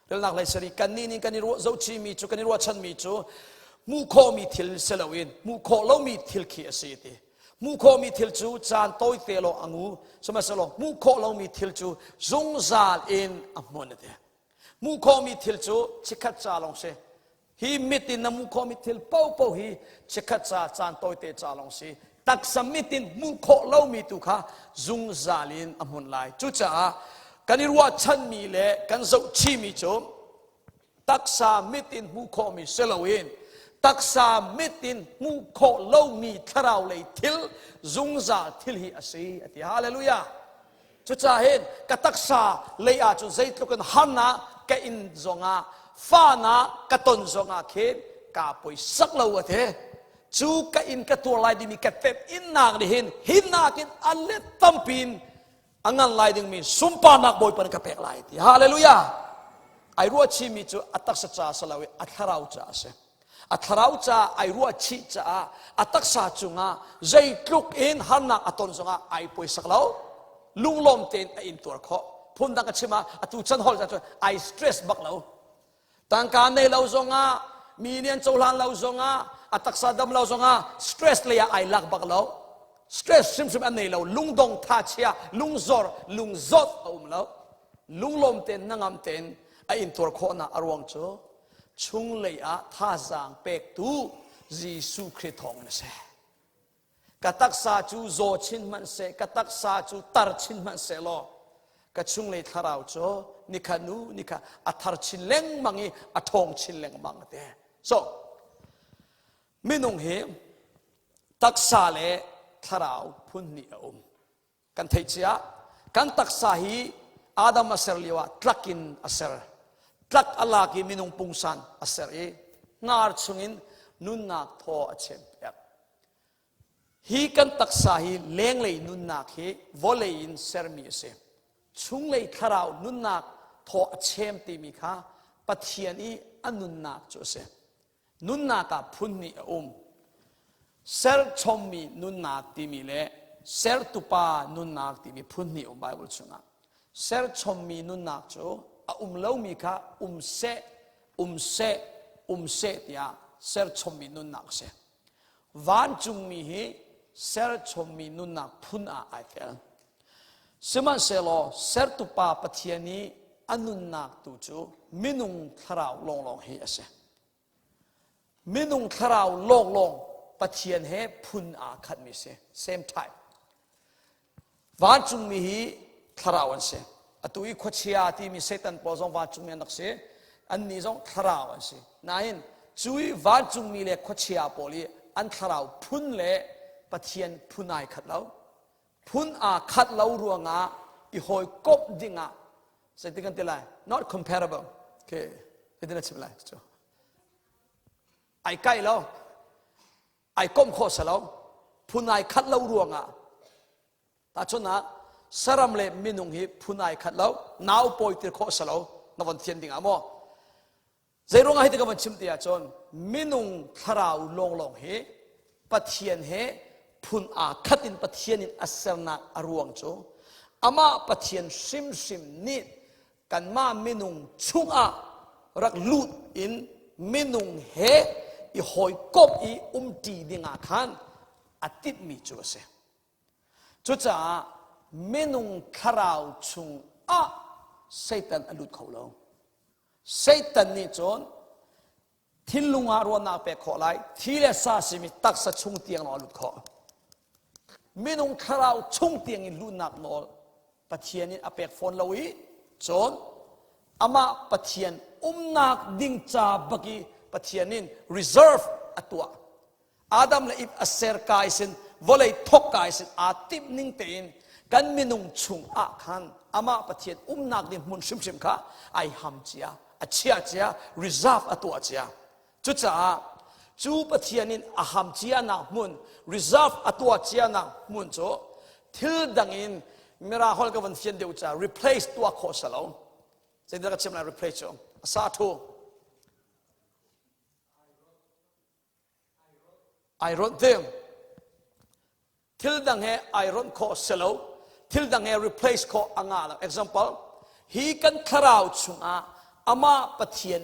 rel nak le seri kan ni kan ro zo chi mi chu kan ro chan mi chu mu kho mi thil selawin mu kho lo mi thil khi ase te mu kho mi thil chu chan toi te lo angu soma selo mu kho lo mi thil chu zungzal in amon te mu kho mi thil chu chikhat cha long se hi mitin na mu kho mi thil pau pau hi chikhat cha chan toi te cha long se tak samitin mu kho lo mi tu kha zung zalin amun lai chu cha kanirwa chan mi le kan zo chi mi chu tak samitin mu kho mi selawin tak samitin mu kho lo mi tharau le thil zung za thil hi ase ati hallelujah chu cha hen ka tak sa le a chu zait lo kan hanna ka in zonga fa na ka ton zonga khen ka poi sak lo athe chu ka in ka tur lai di mi ka pep in nak di hin nakin alet tampin angan lai ding mi sumpa nak boy pan ka pek lai ti hallelujah ai ruwa chi mi chu atak sa cha salawi atharau cha ase atharau cha ai ruwa chi cha atak sa chunga zai tluk in hanna aton zonga ai poi saklau lunglom ten a in tur kho phun dang ka chima atu chan hol cha ai stress bak lo tang ka nei lo zonga mi nian cholan lo zonga atak sadam lo zonga stress le ya ai lak bak lo stress sim sim an nei lo lungdong tha chia lungzor lungzot lo lunglom ten nangam ten a in tur kho na arwang cho chung le a tha jang pek tu Jesuh Christ thong na se katak sa chu zo chin man se katak sa chu tar chin man se lo ka chung le tharau cho nikhanu nikha athar chin leng mangi athong chin leng mang te so minung he taksa le tharau phun ni kan thei chia kan taksa hi adam aser liwa tlakin aser tlak ala ki minung pungsan aser e ngar chungin nun nak tho achem hi kan taksa hi leng le nun nak hi volein sermi se chung le tharau nun nak tho achem ti mi kha pathian i anun nak chu se nun nak ka phun ni ser chommi nun nak ti mi le ser tupa nun nak ti mi phun ni bible chunga ser chommi nun nak chu a lo mi kha se tia ser chommi nun nak se van chung mi hi ser chommi nun nak phun a atel siman selo ser tupa pathiani anun nak tu chu minung tharau long long hi ase minung tharau long long pathian he phun a khat mi se same time van chung mi hi tharau an se atui khochia ti mi satan po jong van chung mi nak se an ni jong tharau an se nain chui van chung mi le khochia poli an tharau phun le pathian phunai khat lo phun a khat lo ruanga I hoi kop dinga se tikan tilai not comparable okay idina chimlai so ai kai lo ai kom kho salo phunai khat lo ruanga ta chuna saram le minung hi phunai khat lo nau poi tir kho salo nawan thian dinga mo zairong hi tika man chim tia chon minung tharau long long he pathian he phun a khatin pathian in asarna aruang cho ama pathian sim sim ni kan ma minung chunga rak lut in minung he I hoi kop I ti dinga khan atip mi chu se chu cha minung tharau chung satan alut kholo satan ni chon ทิลลุงอารวนาเปขอไลทีเลสาสิมิตักสะชุงเตียงนอลุดขอมินุงคราวชุงเตียงอินลุนักนอปะเทียนนี่อเปกฟอนลาวิจนอามาปะเทียนนักดิ่งจ่าบกีปะเทียนนี่ reserve อัตัวอาดัมและอิบอัสเซอร์กายสินวอลเลย์ทกกายสินอาติบนิ่งเตียนกันมินุงชุงอาคันอามาปะเทียนนักดิ่งมุนชิมค่ะไอฮัมเจียอัจฉริยะ reserve อัตัวเจียจุดจ้าจูปะเทียนนี่อาฮัมเจียนักมุน reserve อัตัวเจียนักมุนโจทิลดังอินมิราฮอลกับวันเทียนเดียวจ้า replace ตัวโคสลาวเสด็จก็เชื่อม replace โจสาธุI wrote them till dang he I wrote ko selo till dang he replace ko angala example he kan kharau chunga ama pathian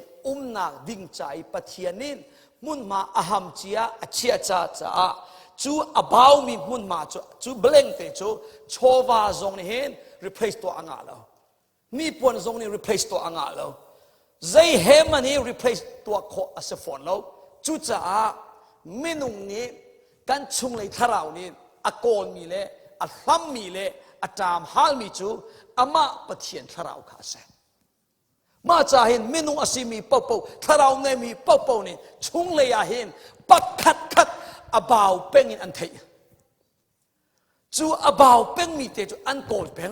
nak ding chai pathianin mun ma aham chia achia cha cha chu abau mi mun ma chu bleng te chu chowa zong ni hen replace to angala mi pon zong ni replace to angala zai he mani replace to ko as a phone lo chu chaมินุงนี้กันชุงเลยทาราวนี้อากอลมีเล่อัลลัมมีเล่อาจามฮัลมีจูอามาปะเทียนทาราวข้าเสมาจ่าเห็นมินุงอาศิมีเป่าเป่าทาราวเนี่ยมีเป่าเป่านี่ชุงเลยเห็นปัดคัดอาบ่าวเป็งอินอันเทยจูอาบ่าวเป็งมีเตจูอันโกลเป็ง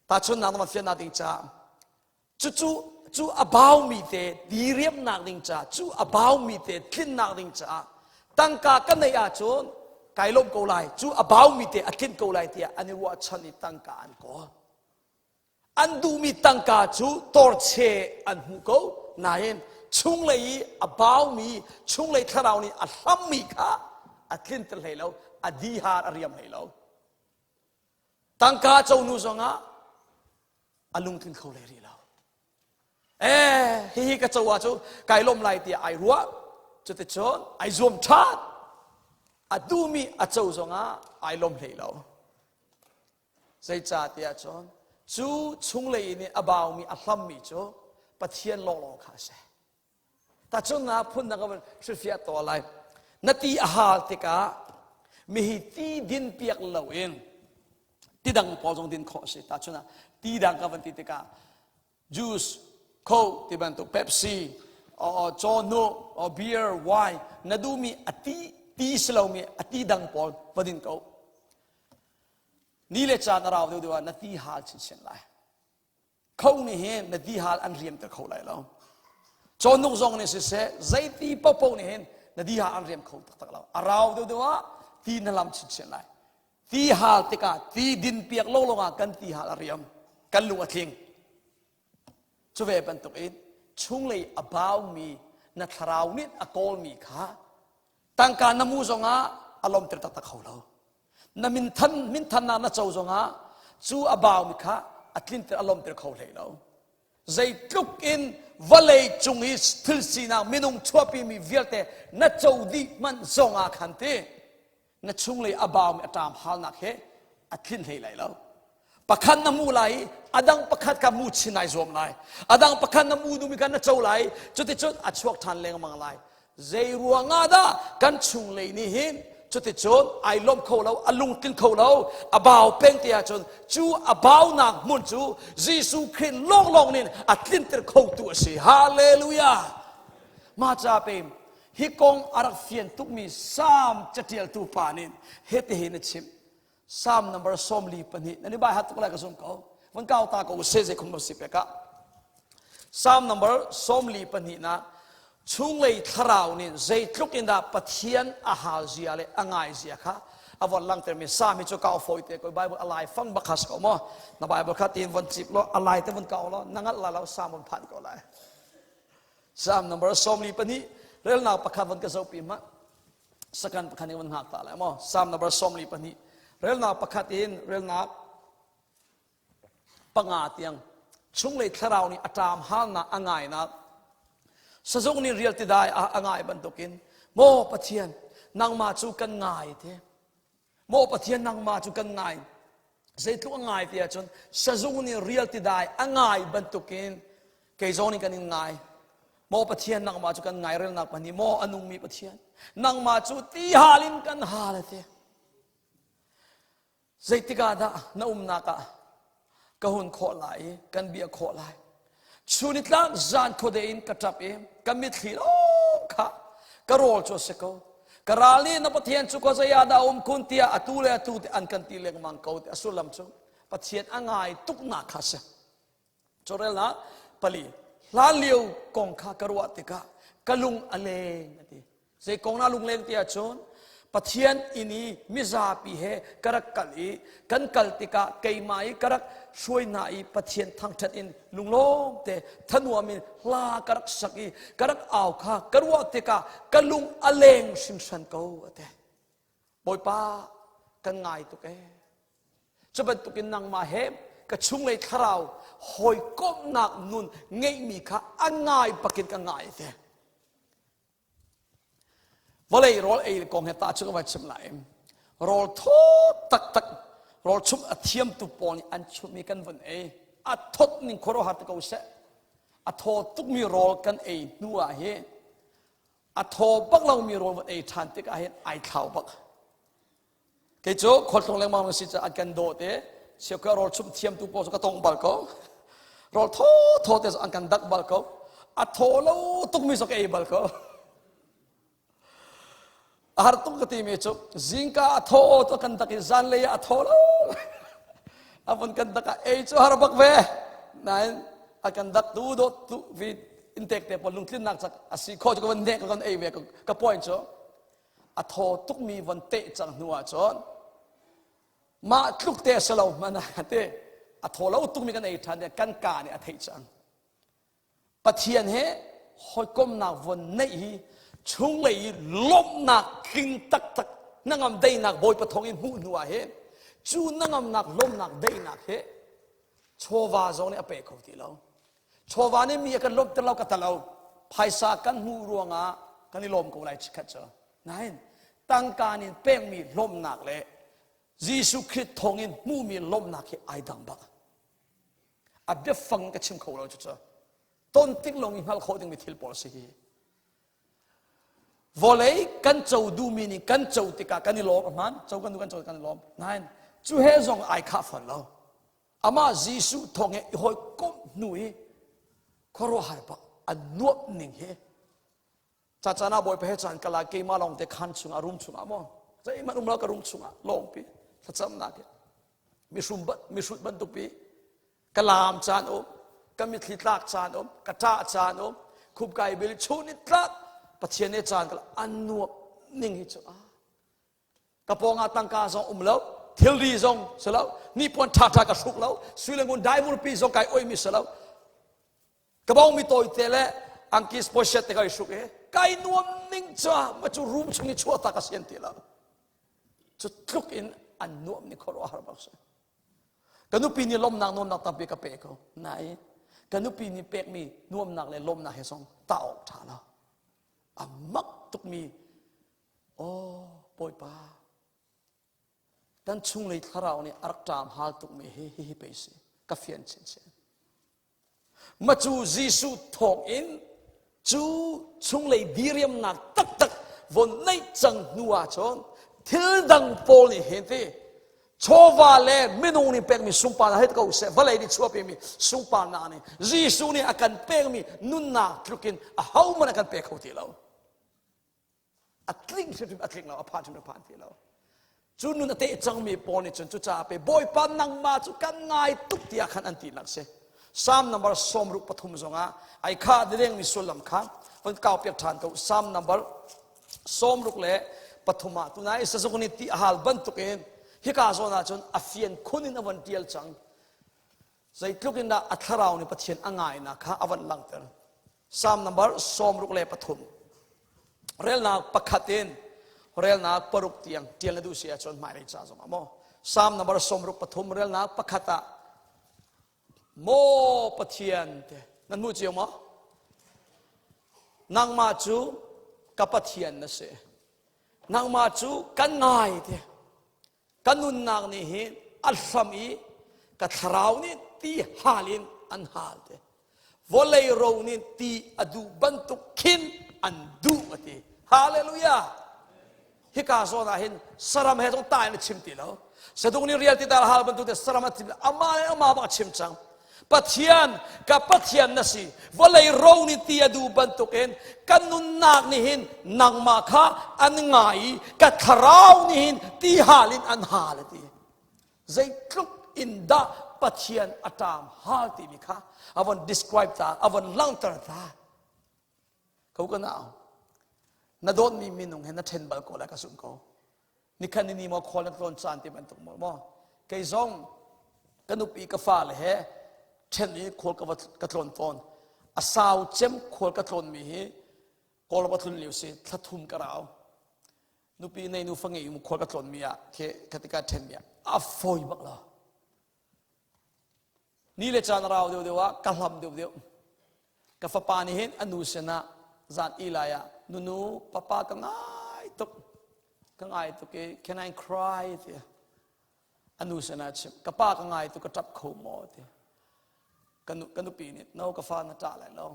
ตาชนนางมาเฟียนาดิงจ้าจูอาบ่าวมีเตดีเรียบนักดิงจ้าจูอาบ่าวมีเตทิ้นนักดิงจ้าตั้งกากันในอาชนไก่ลมโกไลจูอาบ่าวมีเตอทิ้นโกไลเตียอันนี้ว่าฉันนี่ตั้งกาอันก็อันดูมีตั้งกาจูตอร์เชอันหูโกนายนชุงเลยอาบ่าวมีชุงเลยทาราวนี่อัลลัมมีค่ะอัทิ้นตะเลยแล้วอดีหาอริยมเลยแล้วตั้งกาเจ้านูจงะอลุงทิ้นเขาเลยแล้วฮิกระจวาจูไก่ลมไหลเตียไอรัวจุดเชนไอรวมชาติอดูมีอาจูจงะไอลมเลยแล้วใจจ่าเตียชนจูชุงเลยนี่อาบ่าวมีอัลลัมมีจูปะเทียนโลข้าเสแต่ชนนะพุ่นนักมันสุดเสียตัวอะไรนาทีอาหารติกามีที่ดินเปียกเหลวเองที่ดังพอจงดินขอเสแต่ชนนะที่ดังกับวันติกาจูสโค้กที่เป็นตัวเป๊ปซี่จอโน่เบียร์ไวน์นั่นดูมีอติตีสลามีอติดังพอวันดินเขานี่เลยจานเราดูว่านาทีหาลชิ้นเช่นไรเขานี่เห็นนาทีหาลอันเรียมแต่เขาไรแล้วจอนุกจงเนี่ยเสียใจตีป๊อปนี่เห็นนาทีหาลอันเรียมเขาตักเราเราดูว่าตีนั่นลำชิ้นเช่นไรตีหาลติกาตีดินเปียกโลงกันตีหาลเรียมกันลุงอทิ้งช่วยเป็นตัวเองช่วงเลยอาบ่าวมีนักคราวนิดอากอลมีค่ะตั้งการน้ำมูจงะอารมณ์เตะตะเขาเราน้ำมินทันนาเจ้าจงะจูอาบ่าวมีค่ะอัดลินเตอารมณ์เตะเขาเลยเราใจลุกอินวะเลยจงอิสทิลซีนามินุงชัวปีมีเวลเตนัดเจ้าดีมันจงอาขันเตนัดช่วงเลยอาบ่าวมีตามฮาลนักเหอัดลินเลยเราประคันน้ำมูไหลอดังประคันกับมูชินายรวมไหลอดังประคันน้ำมูดูมีกันนัดเจ้าไหลจุดที่จุดอัดช่วงทันเลงมังไหลใจรัวงาดากันชุงเลยนี่หินจุดที่จุดไอลมเขาเราอลุงกินเขาเราอาบ่าวเพ่งเตียจนจูอาบ่าวนักมุนจูเยซูคริสต์ลงนี่อัดลินเตอร์เขาตัวสิฮาเลลูยามาจ้าเป็นฮิกงอารักเฟียนทุกมีสามจัตเตียลตูปานินเฮติเฮนชิมPsalm number ส้มลีปนินั่นนี่บ่ายหัดตุกอะไรก็ส้มเขาวันเก่าตาเขาเสกคงมาสิบเอกะ Psalm number ส้มลีปนินะช่วงเลยทาราวนี่ใจทุกอินดาปะเทียนอาหารเสียเลยง่ายเสียค่ะอวันหลังแต่มีPsalmมีจุกเก่าฝอยเตะก็ไบเบิลอะไรฟังบักคัสเขามั้งนะไบเบิลคัดอินวันจิบล้ออะไรแต่วันเก่าล้อนั่งอะไรแล้วPsalmวันพันก็อะไรPsalm number ส้มลีปนิเรื่องน่าประคันวันกระโจปีมะสักการประคันในวันหักตาแล้วมั้งPsalm number ส้มลีปนิเรื่องนักประคัตินเรื่องนักปังอาเตียงช่วงเลยทาราวนี่อาจามฮันนะอ่างไงนะสะสมนี่เรียลติได้อ่างไงบรรทุกินโมปะเทียนนางมาจูกันง่ายเถอะโมปะเทียนนางมาจูกันง่ายเสร็จทุกง่ายเถอะจนสะสมนี่เรียลติได้อ่างไงบรรทุกินเกยโซนี่กันง่าย โมปะเทียนนังมาจุกันไงเรื่องนักปนีโมอนุมีปะเทียนนังมาจุตีฮาลินกันฮาเลเตใจติกาดะนานักะกะหุนโคไหลกันเบียโคไหลชูนิตลังจานโคเดอินกระจับเอ็มกันมิดขีโลค่ะกระโรลโจเซโกกระราลีนปะเทียนจุกใจยาดาคุณเตียอตูเลอตูติอันกันตีเลงมังเขาติอสุลัมจุปะเทียนอ่างไงตุกนักค่ะเสจเรลนะปลีลาเลียวกองข้ากระวติกากะลุงอเลงนั่นทีเจกองน่าลุงเลงเตียชนปะเทียนอินีมิซาปีเฮกระกัลีกันกัลติกาเกยไม้กระช่วยนายปะเทียนทางทัดอินลุงโลมเตทนัวมินลากระสักีกระอ่าวข้ากระวติกากะลุงอเลงสินสันเกาเตบอยป้ากันไงตุกเอจะเป็นตุกินนางมาเฮมกระชุ่งเลยคราวหอยก้มหนักนุนเงยมีข้าอันง่ายปกินกันง่ายเถอะวันเลยรอเอลกองเฮตาชุกไว้ชิมไหลรอทอตักตักรอชุบอัฐิมตุปอนี่อันชุบมีกันวันเออัฐทดนิ่งโครหัตกเอาเสอัฐทตุกมีรอกันเอนัวเฮอัฐทบักเรามีรอวันเอทันติกาเฮไอข่าวบักเกจูคนตรงแรงมันสิจะอันกันโดดเอเชื่อก็รอชุบเทียมตุปอสุกตรงบัลก็รอทอเตสอันกันดักบัลก็อัฐทแล้วตุกมีสักเอบัลก็อาหารตุกตีมีจุจิงกาทอตัวกันตะกิจันเลยอาทอแล้วอาวันกันตะกะเอจูหาร์บักเวนั่นอากันดักดูดตุวิอินเทคเตปลุงคลินนักสักอาศัยข้อจุกันเด็กกันเอเวก็พอยจูอาทอตุกมีวันเตะจังหัวจอนมาตุกเตะสลาวมันนะเตะอาทอแล้วตุกมีกันเอทันเนี่ยกันกาเนี่ยอาเทจังปัจเจียนเฮหอยก้มหน้าวันนี้ช่วงเลยล้มหนักกิงตักตักนั่งอำได้หนักบอยปะทองอินหูนัวเฮจูนั่งอำหนักล้มหนักได้หนักเฮโชวาโซนี่อเปกเขาทีเราโชวานี่มีกันล้มแต่เราก็แต่เราภายสากันหูรวงอ่ะกันนี่ล้มกูไรชิคัดเจอนั่นตั้งการอินเป้งมีล้มหนักเลยยิสุคริสต์ทองอินมูมีล้มหนักเฮไอดังบักอับเดฟังกับชิมเขาเราจะเจอต้นติ๊กลงอินฮัลเขาถึงมีทิลปอลสิวอลเลย์กันเจ้าดูมินิกันเจ้าติกากันนี่ล้อมมันเจ้ากันดูกันเจ้ากันล้อมนั่นจูเฮซองไอคาฟันเราอามายิสุทองเอหอยก้มหนุ่ยขรวหายปะอันนวบนิ่งเฮจ้าจ้าน้าบอยไปให้จันกลาเกมาลองเตขันชุงอารุมชุงอามอจะมันเรากระรุมชุงอาลองปีถ้าจำนักมีชุดบันตุปีกลามจานอมกมิทิลากจานอมกระจ้าจานอมคุบไก่เบลิชูนิตรักปัจเจียนเนี่ยจานกันอันนัวนิ่งหิจ้ากระปองอาตังกาซองแล้วเทลดีซองเสร็จแล้วนี่ปวนทาทากระสุกแล้วสุเลงุนได้มุลปีซองไก่อ้อยมีเสร็จแล้วกระปองมีตัวเตะอังกิสโพเชตเตะไก่สุกไก่นัวนิ่งจ้ามาจูรูปชงชั่วตากระเสียนตีแล้วจุดทุกอินอันนัวนี่ขอรอหาบักษกันนุปีนี่ล้มนักนวมนักตั้งเปกเปกเขาไหนกันนุปีนี่เปกมีนวมนักเลยล้มนักเฮซองตาออกฐานแล้วอามักตุกมีโอ้ปอยป้าดันชุงเลยท่าเราเนี่ยอักจามฮาลตุกมีเฮไปสิกาเฟียนเช่นมาจูยิสุทองอินจูชุงเลยดีเรียมนักตักตักวันในจังนัวชนทิลดังโพนี่เห็นที่โชวาเล่ไม่นุ่งนี่เป็กมีสุปานาให้เขาเสวะเลยนี่ชัวเป็กมีสุปานานี่ยิสุนี่อาการเป็กมีนุนนาทรุกินเขามันอาการเป็กเขาที่เราอัดลิงใช่ไหมอัดลิงเราอภันใช่ไหมผ่านที่เราจุนุนเตะจังมีปอนี่จนจุจ่าไปบอยปันนังมาจุกันง่ายตุกที่อาคันอันตีหลักเสสามนับสมรุปปฐุมสงฆ์ไอ้ข้าเรื่องมีส่วนลำคัญวันเก่าเปียกทานเขาสามนับสมรุปเล่ปฐุมตุนายสักคนนี้ที่อาหารบรรทุกเองฮิกาโซนาจนอฟียนคุณอินอวันเดียลจังใจทุกินน่ะอัฐราวนี่ปัจเจียนอ่างไงนะข้าอวันลังเตอร์สามนับสมรุปเล่ปฐุมเรื่องนักปักขัดเองเรื่องนักปรุกเตียงเตียงดูเสียจนไม่ได้จ้าสมามสามนับสมรุปปฐุมเรื่องนักปักขัดโมปะเทียนนั่นมูเจียวมั้งนางมาจูกับปะเทียนนั่นสินางมาจูกันง่ายเถอะกันนุนนางนี่เห็นอัลฟามีกับทราวนี่ตีฮาลินอันฮาลเถอะ วเลยโรนินตีอดูบันตุขินอันดูอติฮาเลลูยาฮิกาโซนาหินสรามเฮต้องตายในชิมตีแล้วสะดุงนี่เรียลติดาลฮาลบันตุเตสรามติอามาบักชิมจังปัทยานกับปัทยานนั่นสิวเลยโรนินตีอดูบันตุขินกันนุนนักนี่หินนังมาค่ะอันง่ายกับคราวนี่หินตีฮาลินอันฮาลตีใจคลุกอินดาปัทยานอัตามฮาลตีมิค่ะอาวัน describe ตาอาวันลังตระตาเขาก็น่านาโดนมีมินุงเห็นนัดเทนบาลโกแล้วก็สุนเขานี่คันนี้มาคอลนักลอนซานที่มันตกมั่วเกยซองกันอุปีกฟ้าเลยเฮเช่นนี้คอลกระทนตอนอาสาวเจมคอลกระทนมีเฮคอลกระทนเหลียวสิทัดทุ่มกระเรานุปีในนุฟังอีมุคอลกระทนมีอะเคกติกาเทนมีอะอาฟอยบักละนี่เลยจานเราเดียวว่ากะลำเดียวกะฟ้าปานี่เห็นอนุสนะจานอีลายะนูป้ากังไงตุกเก can I cry เดียอนุสนะชิมกะป้ากังไงตุกกระจับขู่หมอเดียกันนุปีนี่น้ากะฟ้าน่าจ่าอะไรแล้ว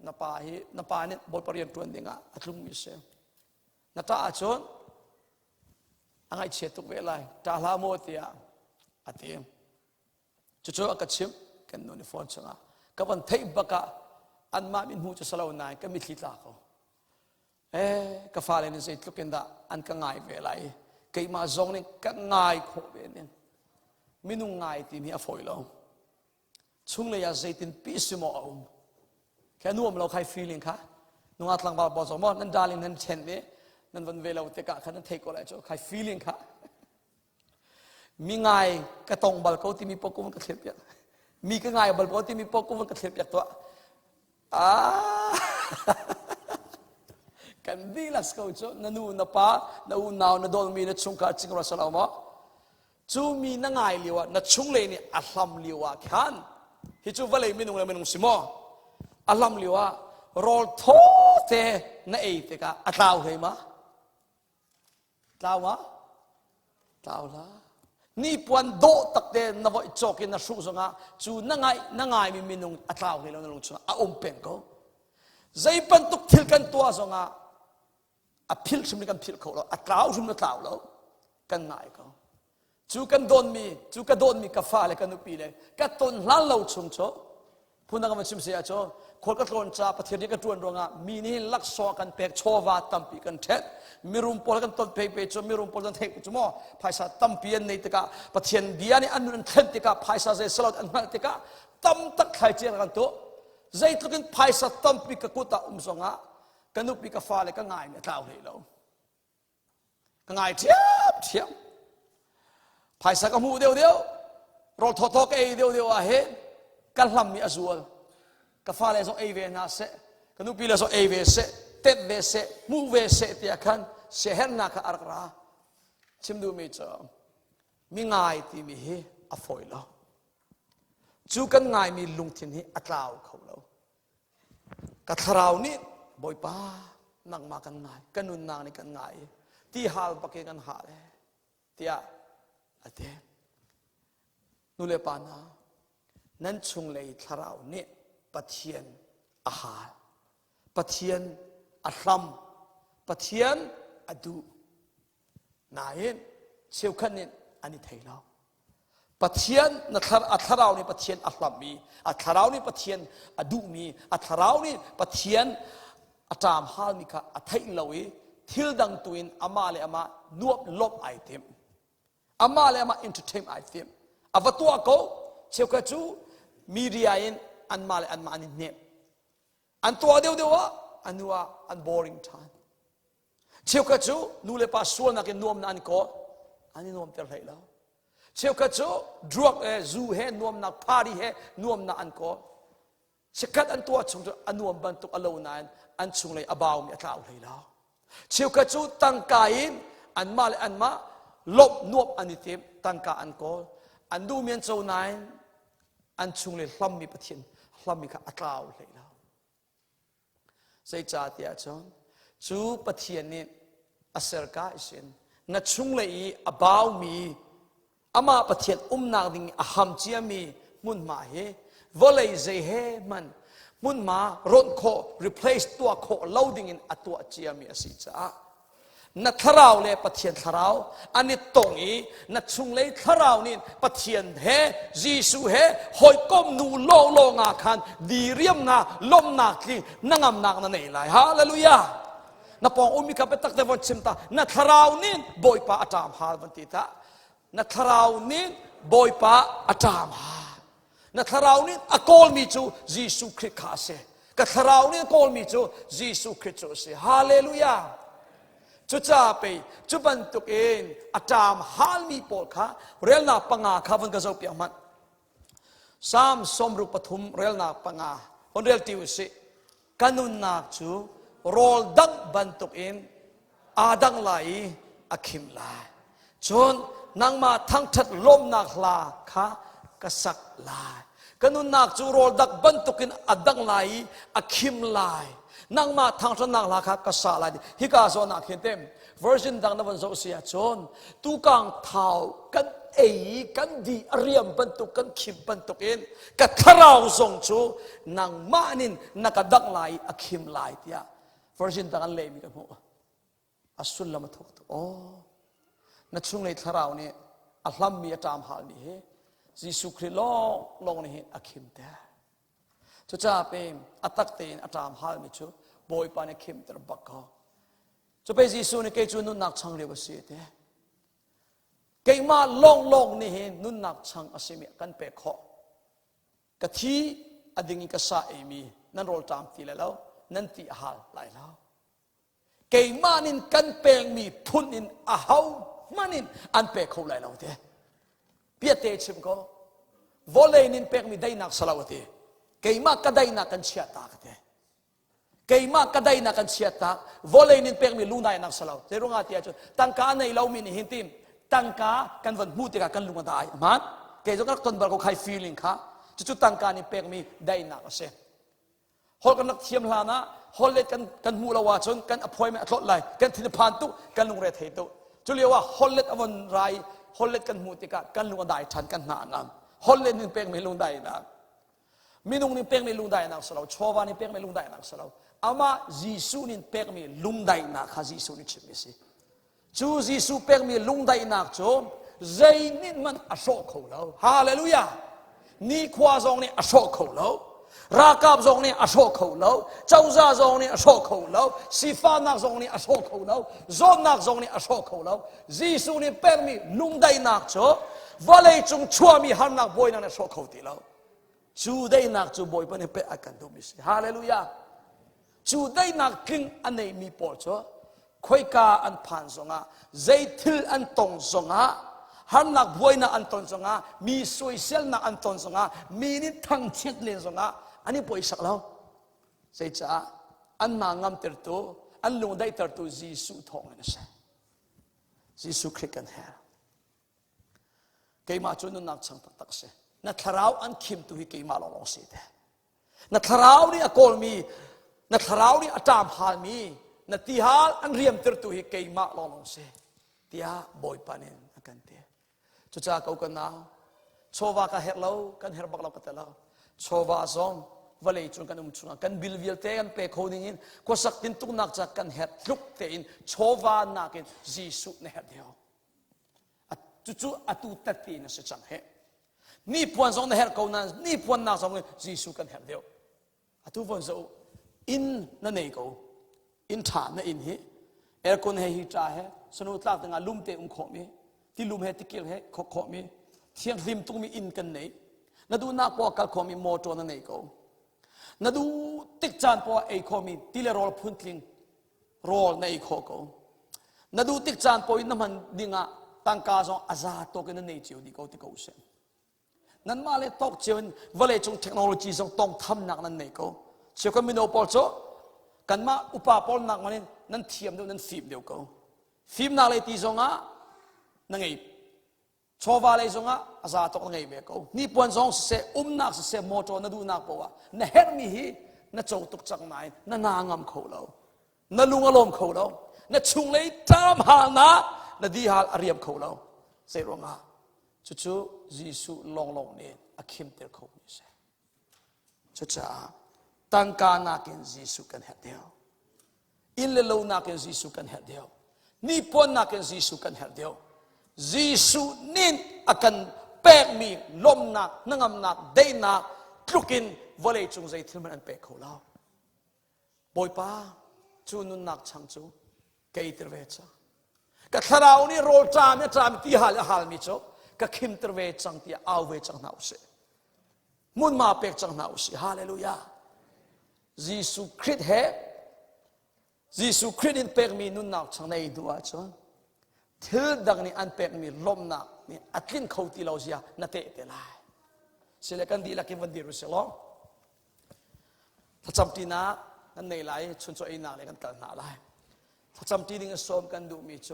น้าป้านี่บทเรียนตัวนี้งะอัตลุงมิเซลน่าจ่าชนอังไงเชื่อตุกเวลัยจ่าลาโมเดียอัตเองจู่ๆก็ชิมกันนู่นฟอนชงะกับวันเทบักะอันมาบินหูจะสลาวนายก็มิดลิตาเขากฟ้าเลยนี่สิทุกคนด่าอันก็ง่ายเวลัยเกี่ยมาจงนี่ก็ง่ายขบเวนี่มินุ่งง่ายที่มีอภัยแล้วช่วงเลยอาศัยตินปีสมอมแค่นุ่มเราใคร feeling ค่ะนุ่งอัดหลังบาลบอสมอนั่นดาริงนั่นเช่นนี้นั่นวันเวลาอุตกะขันนั่นเทกอะไรจ้ะใคร feeling ค่ะมีง่ายกระตงบาลเขาที่มีปกุมันกระเทียบยักมีก็ง่ายบาลเขาที่มีปกุมันกระเทียบยักตัวกันดีลัสเขาจ้ะนั่นนู่นป้านั่นนาวนั่นโดนมีนั่นชงกัดจิงรัสลามะจูมีนั่งง่ายเลียวนั่นชงเลยนี่อัลลัมเลียวขันฮิจูวะเลยมินุงเลยมินุงสิมออัลลัมเลียวรอลโทเตนั่นเองเตกะอัตลาวเหรอมะลาวะลาวละนี่ปวนโดตักเดนนวจกินนัสุสงะจูนั่งไงมีมินุงอัตลาวเหรอนั่นลงชนะอาอมเป็นก็ใจปันตุกทิลกันตัวสงะอภิลชิมกันพิลเขาแล้วอัตลาวชิมนัตลาวแล้วกันไงก็จูกันโดนมีกาฟ้าเลยกันนุปีเลยกันต้นล้านเราชมโชพูดนักมันชิมเสียโชคนก็ตรวจจับประเทศนี้ก็ตรวจรองะมีนี่ลักษณะกันเปกโชวาตัมปีกันเท็ดมีรุมพอลกันต้นเปย์โชมีรุมพอลกันเทกจุโมภายษาตัมปีนในตะกะประเทศเดียนี่อันนั้นเท็ดตะกะภายษาเจสลดอันนั้นตะกะตัมตักใครเจอกันตัวใจทุกินภายษาตัมปีกกุตาสงะกันนุปีกฟ้าเลยก็ง่ายเนี่ยเท่าเลยแล้วก็ง่ายเทียบภายษากมูเดียวรอทอก็เดียวอ่ะเฮกันลำมีอซูลกฟ้าเลยส่งเวน่าเสกันนุปีเลยส่งเวเสเต็ดเวเสมูเวเสที่อาคันเสเห็นนักอาร์กราชิมดูไม่เจอมีง่ายที่มีเฮอฟอยแล้วจูกันง่ายมีลุงทินเฮอัตลาวเขาแล้วกัทราวนี่บ่อยป้านั่งมากันง่ายกันนุนนางนี่กันง่ายที่ฮาลปักกันหาเลยที่อาเดนุเลปานานั้นชงเลยทาราวนี่ปัทเทียนอาหารปัทเทียนอัลลัมปัทเทียนอดูนายเชี่ยวขันนี่อันนี้ไทยแล้วปัทเทียนนัทอัทราวนี่ปัทเทียนอัลลัมมีอัทราวนี่ปัทเทียนอดูมีอัทราวนี่ปัทเทียนอาจามฮาลมิกะอัทไทยเลวีทิลดังตุอินอามาเลอามานวบลบไอเทมอามาเลมา entertain ไอเทมอวตัวเขาเชื่อกันจูมีเรียนอันมาเลอันมาอันนี้เนี่ยอันตัวเดียวว่าอันนัวอัน boring time เชื่อกันจูนูเลปัสส่วนนักนวมนันก็อันนี้นวมเท่าไหร่แล้วเชื่อกันจูดรักจูเฮนวมนักพารีเฮนวมนักอันก็เชื่อกันอันตัวชงอันนวมบรรทุกอโลนันอันชงเลยอบาวมีอัตราอะไรแล้วเชื่อกันจูตั้งกายอันมาเลอันมาลบนวบอันนี้เต็มตั้งกาอันก็อันดูเมียนโจนายอันชุงเลยหลัมมีปะเทียนหลัมมีข้าอัตราวเลยแล้วใส่จ่าเตียจอนจูปะเทียนนี่อาศัยกาอิสินนัดชุงเลยอบาวมีอามาปะเทียนนางดิ่งอาหามเจียมีมุนมาเฮวเลยเจเฮมัน มุนมาร่นโค replace ตัวโค loading in อตัวเจียมีอสิจ้านัทราวเลยปะเทียนทราวอันนี้ตรงนี้นัทชุงเลยทราวนี่ปะเทียนเฮจีสุเฮหอยก้มนูโลงาคันดีเรียมนาลมนาคีนังอำนักนั่นเองเลยฮาเลลูยานับปองอุมิกับเปตักเดวันชิมตานัทราวนี่บอยปะอาจามฮาวันติตานัทราวนี่บอยปะอาจามฮานัทราวนี่อกอลมีจูจีสุคริสต์ขาเซกัทราวนี่อกอลมีจูจีสุคริสต์เซฮาเลลูยาจุจ้าไปจุบันตุกเองอาจารย์ฮัลมีปอดค่ะเรียลนาปังอาข้าวันกระเจ้าเปียมันสามสมรูปทุมเรียลนาปังอาคนเรียลติวสิกันุนนักจูโรลดังบันตุกเองอาดังไหลอาคิมไหลจนนางมาทั้งทัดลมนักลาค่ะกษักไหลกันุนนักจูโรลดักบันตุกเองอาดังไหลอาคิมไหลนังมาทางชนนังลาคักกษาลายฮิกาโซนักเห็นเต็ม version ดังนั้นวันโซเซียชนตุกังเท้ากันกันดีเรียมบรรทุกกันขิมบรรทุกเองกัทราวทรงชูนังมานินนักดังลายอคิมลายเตีย version ดังนั้นเลยมีกันหัวอสุลละมาทุกตัวโอ้นัดช่วงในทราวนี่อัลลัมมีอาจารย์ฮาลนี่เยซูคริสต์ลงนี่อคิมเตจุจ้าเป็นอัตตักเตนอาจารย์ฮาลมิจูบอยปานคิมตระบักเขาจะไปเยซูนี่เกจูนุนักช่างเรียกว่าเสียเตเกยมาลงนี่เห็นนุนักช่างอาศัยมีกันเปะเขากะทีอดิ่งกษาเอมีนั่นโรลตามตีแล้วนั่นตีฮาลไหลแล้วเกยมานินกันเปงมีพุนนินอาเฮามานินอันเปะเขาไหลแล้วเตเปียเตชิมก็วอลเลนินเปงมีได้นักสลาวเตเกยมาก็ได้นักกันเชียตากเตเกยมาก็ได้นักกันเชียตากวอลเลนินเปงมีลุงได้นักสลาวเจรุงอาเตียจุตั้งการในเรามีนี่หินติมตั้งการกันวันมูติกากันลุงได้มันเกยจุกันต้นบาร์ก็ใคร feeling ค่ะจุตั้งการนี่เปงมีได้นักเสียฮอลกันนักเทียมลานะฮอลเลกันมูลาวาชนกันอภัยไม่อัตลายกันทินพานตุกันลุงเรทเหตุจุเรียกว่าฮอลเลอวันไรฮอลเลกันมูติกากันลุงได้ทันกันหนางามฮอลเลนินเปงมีลุงได้นะมีนุ่งนี่เปงไม่ลุงได้นักสลาวชาวบ้านนี่เปงไม่ลุงได้นักสลาวอามาเยซูนี่เปงไม่ลุงได้นักข้าเยซูนี่ชิมิสิจูเยซูเปงไม่ลุงได้นักโจใจนี่มันอโศกเขาแล้วฮาเลลูยานี่ขวาจงนี่อโศกเขาแล้วรากาบจงนี่อโศกเขาแล้วเจ้าจ่าจงนี่อโศกเขาแล้วสีฟ้านักจงนี่อโศกเขาแล้วโจนักจงนี่อโศกเขาแล้วเยซูนี่เปงไม่ลุงได้นักโจว่าเลยจงชัวมีหันนักบอยนั่นอโศกเขาตีแล้วจูได้นักจูบอยปนเปอากันดูมิสิฮาเลลูยาจูได้นักกิงอันไหนมีปอดจ้ะคุยกาอันผ่านสงะใจทิลอันตรงสงะหันนักบอยน่ะอันตรงสงะมีสวยเซลน่ะอันตรงสงะมีนิทั้งเช็ดเลนสงะอันนี้ปอยสักแล้วใจจ้าอันนางามเติร์ตัวอันลงได้เติร์ตัวเยซูทองนั่นใช่เยซูคริสต์กันแฮร์เกี่ยมาจนนักช่างตักเสนัทราวอันคิมตุฮิเกยมาลองเสียเดนัทราวนี่อกอลมีนัทราวนี่อาจามฮาลมีนัทติฮาลอันเรียมติร์ตุฮิเกยมาลองเสียเตียบอยปานินอากันเตียจุจ้าเขากันนาโชวากันเฮร์ลาวกันเฮร์บักลาวกันเตลาวโชวาซองวะเลยจุนกันจุนกันบิลวิลเตกันเปโคนิงินก็สักตินตุกนักจากกันเฮร์ลุกเตอินโชวานักินเยซูเนเฮร์เดียวจุอตุตัดตีนสุดจังเฮนี่พวนสองในเฮร์เขานั้นนี่พวนนักสองเลยเยซูกันเฮร์เดียวอตุพวนจะอินนั่นเองเขาอินฐานนั่นอินเฮคนเฮฮิตราเฮสนุตลาตั้งลุมเตขมีที่ลุมเฮติเกลเฮขมีเทียงริมตุ้งมีอินกันเนี่ยนาดูนักปอกัลขมีโมโตนั่นเองเขานาดูติกจานปอเอขมีที่เลโรลพุ่นทิ้งโรลในเขานาดูติกจานปออินน้ำมันดิ่งตั้งกาซองอาซาโตกันนั่นเองเจียวดีเขาที่เขาเสนั่นมาเลยตกเจียวว่าเลยจงเทคโนโลยีจงต้องทำหนักนั่นเองเขาเชื่อกันมิโนปอลโซกันมาอุปาปอลหนักมันนั่นเทียมเดียวนั่นฟิล์มเดียวเขาฟิล์มหนักเลยตีจงนั่นไงชาวบ้านเลยจงอาซาตกนั่นไงเบเขานี่ปวนจงเสหนักเสโมโตนั่นดูหนักปะวะนั่นเฮร์มีฮีนั่นโจตุกจังไหนนั่นนางามเขาแล้วนั่นลุงอารมณ์เขาแล้วนั่นชุงเลยตามหานะนั่นดีหาอาเรียมเขาแล้วเสรองจู่ๆเยซูลองเนี่ยอาคิมเตอร์เขาเนี่ยเสจู่ ตังกานาเกนจีสุกันเฮเดียวอินเลโลนาเกนจีสุกันเฮเดียวนี่ปนนาเกนจีสุกันเฮเดียวจีสุนินอากันเปกมีลมนักนังอำนักได้นักทุกินวเลจงใจที่มันอันเปกเขาเล่าบอยป้าจูนุนนักช่างจูเกยตรเวชกะทราวนี่โรจามเนี่ยจามที่หาลมิโจกะคิมตรเวจังที่เอาเวจังนาอุเสมุนมาเปกจังนาอุเสฮาเลลูยายิสุคริสต์เฮยิสุคริสต์อินเปกมีนุนนักช่างในดัวจนทิลดังนี่อันเปกมีลมนักนี่อัดลินเขาที่เราเสียนาเตะเตลายเสร็จกันดีลักกินวันดีรู้สึกหรอถ้าจำตีนักกันในหลายชนชนไอ้นักเลยกันกันหนาหลายถ้าจำตีดิ่งซ้อมกันดูมิโจ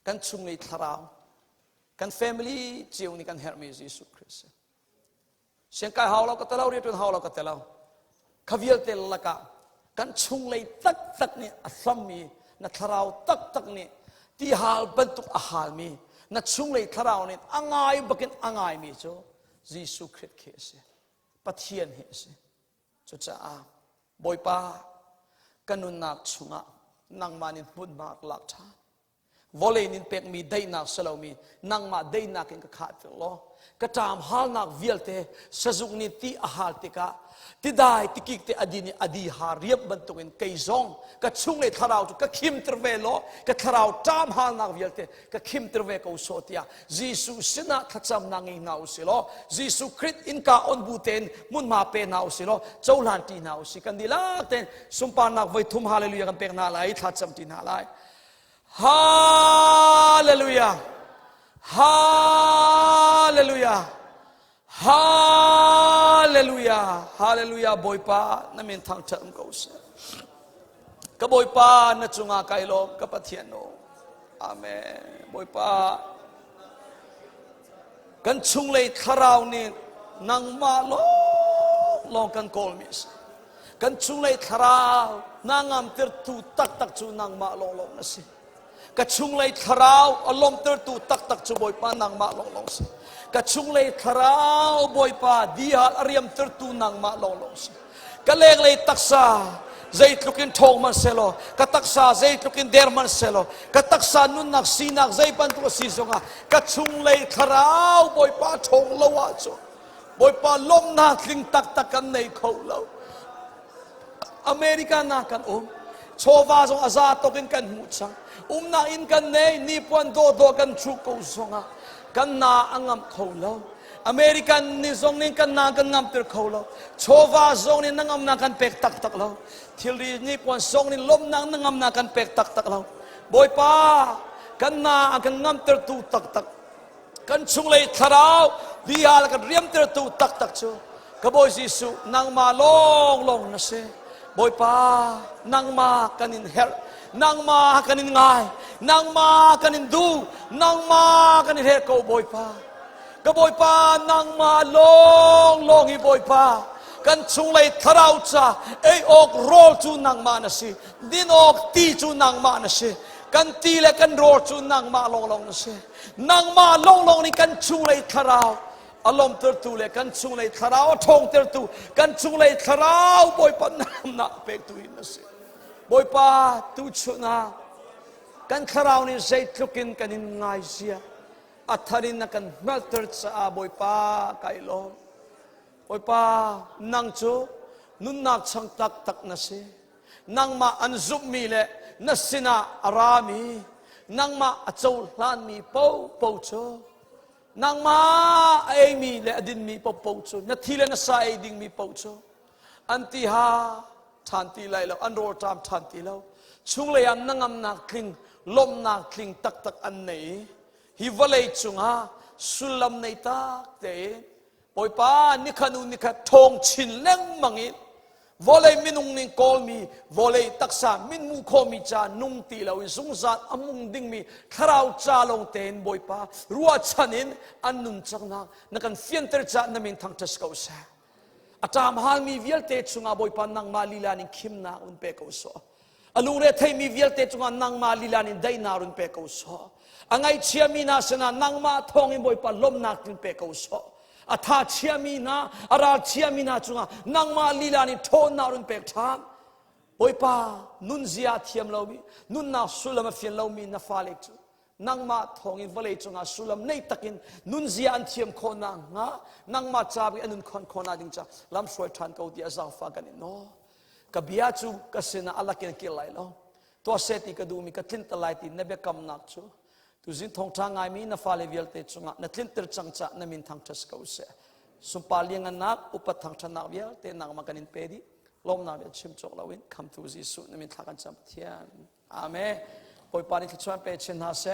กันชุงในทาราวกันแฟมิลี่เจียวนี่กันเฮร์มิยิสุคริสต์เสียงกายหาวเราก็เตล่าเรียกจนหาวเราก็เตล่าขวิลเตลละกันชุงเลยตักนี่อัศมีนัทาราวตักนี่ที่หาลบรรทุกอาหารมีนัดชุงเลยทาราวนี่อ่างไงบักินอ่างไงมีโจยิสุคริสต์เคสปะเทียนเฮสจุดจ้าบอยป้ากันนุนนักชุงะนางมานินบุญมากหลักฐานวอลเลนินเป็กมีได้นักสลามีนางมาได้นักอินกขาดตลอดกระจามฮาลนักวิลเตสจุกนิตีอาหารติกาติได้ติกิกเตอดีนี่อดีหาเรียบบรรทุกินเกยซองกระชุงเลยทาราวจุกคิมตรเวโลกระทาราวจามฮาลนักวิลเตกระคิมตรเวกอุโสติยายิสุสินะทัจำนางอินาอุสิโลยิสุคริสต์อินกาอนบูเตนมุนมาเปนาอุสิโลเจ้าหลานตีนาอุสิกันดีลาเตนสุมปานักไว้ทุ่มฮาเลลูยากันเป็กนาไลทัจำตีนาไลฮาเลลูยาฮาเลลูยาฮาเลลูยาฮาเลลูยาบอยป้านั่นเป็นทางเชิงเขาเสียก็บอยป้านั่นจุงอาไกลก็ปะเทียนโนอาเมนบอยป้ากันชุงเลยคราวนี้นางมาลองกันโกลมิสกันชุงเลยคราวนางงามเติร์ตูตักจูนางมาลองนะสิกระชุงเลยคราวอารมณ์เติร์ตูตักจูบอยป้านางมาลองสิกระชุงเลยคราวบอยป้าดีฮัลเรียมเติร์ตูนางมาลองสิกะเลงเลยตักษาใจลุกินทองมันเซโลกะตักษาใจลุกินเดร์มันเซโลกะตักษานุนนักสีนักใจปันตัวสีสงะกระชุงเลยคราวบอยป้าทองละวะจูบอยป้าล้มนักลิงตักกันในเขาเราอเมริกานักกันโชวาจงอาซาตกินกันมุชังนาอินกันเนยนิพวันโดกันชุกเขาสงะกันนาอังมเขาเราอเมริกันนี่ทรงนี่กันนากันงามเตอร์เขาเราโชวาทรงนี่นังนากันเป็กตักเราทิลรีนิพวันทรงนี่ล้มนังนากันเป็กตักเราบอยป้ากันนากันงามเตอร์ตูตักกันชุงเลยทาราววิหารกันเรียมเตอร์ตูตักชัวกบอยยิสุนางมาลงนะเซบอยป้านางมากันอินเฮร์นางมากันอินง่ายนางมากันอินดูนางมากันอินเฮร์กบอยป้ากบอยป้านางมาลงอีบอยป้ากันชุงเลยทาราวจ้าไอออกโรลจูนางมานะสิดินออกตีจูนางมานะสิกันตีและกันโรลจูนางมาลงนะสินางมาลงนี่กันชุงเลยทาราวอารมณ์เติร์ตูเลยกันชุงเลยทาราวทองเติร์ตูกันชุงเลยทาราวบอยป้านามนักเป็กตุยนะสิบอยป้าตุชุนากันทาราวนี่ใจทุกินกันอินง่ายเสียอัฐรินนักันเมลเตอร์ซาบอยป้าไกลลมบอยป้านังจูนุนนักช่างตักนะสินังมาอันซุบมีเลยนัสินาอารามีนังมาอโจลานมีปูโจนางมาไอมีเลอดินมีปูโจนาทีเลนสายดิ่งมีปูโจอันที่หาทันทีเลยแล้วอันโรตามทันทีแล้วชุงเลยอันนังอำนักคลิงลมนักคลิงตักอันไหนฮิวเลยจุงฮาสุลมในตักเตะปอยป้านิขานุนิขาทองชินเล่งมังอินวอลเลยมินุงนิโกลมีวอลเลยตักษามินมุโคมิจานุ่งตีเราอิสุงซัดอามุงดิ่งมีคราวจาลงเตนบอยป้ารัวชันินอันนุนจังนักเฟียนเตอร์จานามินทางทัศกาวเสอาจารย์ฮาลมีวิลเตจุงอาบอยป้านังมาลีลานิคิมนาอุนเปกาวสอลุงเรทัยมีวิลเตจุงอานังมาลีลานิได้นารุนเปกาวสอังไอเชียมีนาสนานังมาทองอินบอยป้าล้มนักนินเปกาวส อาธาเชียมีนาอาราเชียมีนาจุงะนางมาลีลานิโทนนารุนเป็กทามโอยป้านุนเสียเทียมเรามีนุนนาสุลมาเฟียนเรามีนาฟาเล็กจูนางมาทองอินวเลจุงะสุลมในตักินนุนเสียอันเทียมคนนางงะนางมาจาบิอันนุนคนนาดิงจ้าลำสวยทันเขาที่อาซาฟากันโนกับบิอาจูกัสนาอัลลักเกนกิลไลโลตัวเซติกดูมีกัทลินตไลตินเนเบกัมนักจูตุจินทองทางไงมีนาฟาเลวิลเตจุงะนัทลินเตอร์จังจ้านามินทางทัสเขาเสสุปาเลียงนักอุปทางชนะวิลเตนางมากันอินเปดีลมนาเวชิมจกลาวินคำทูจิสุนามินทางกันจำเทียนอาเมนปอยปานิทิชวนเปชินฮาเซ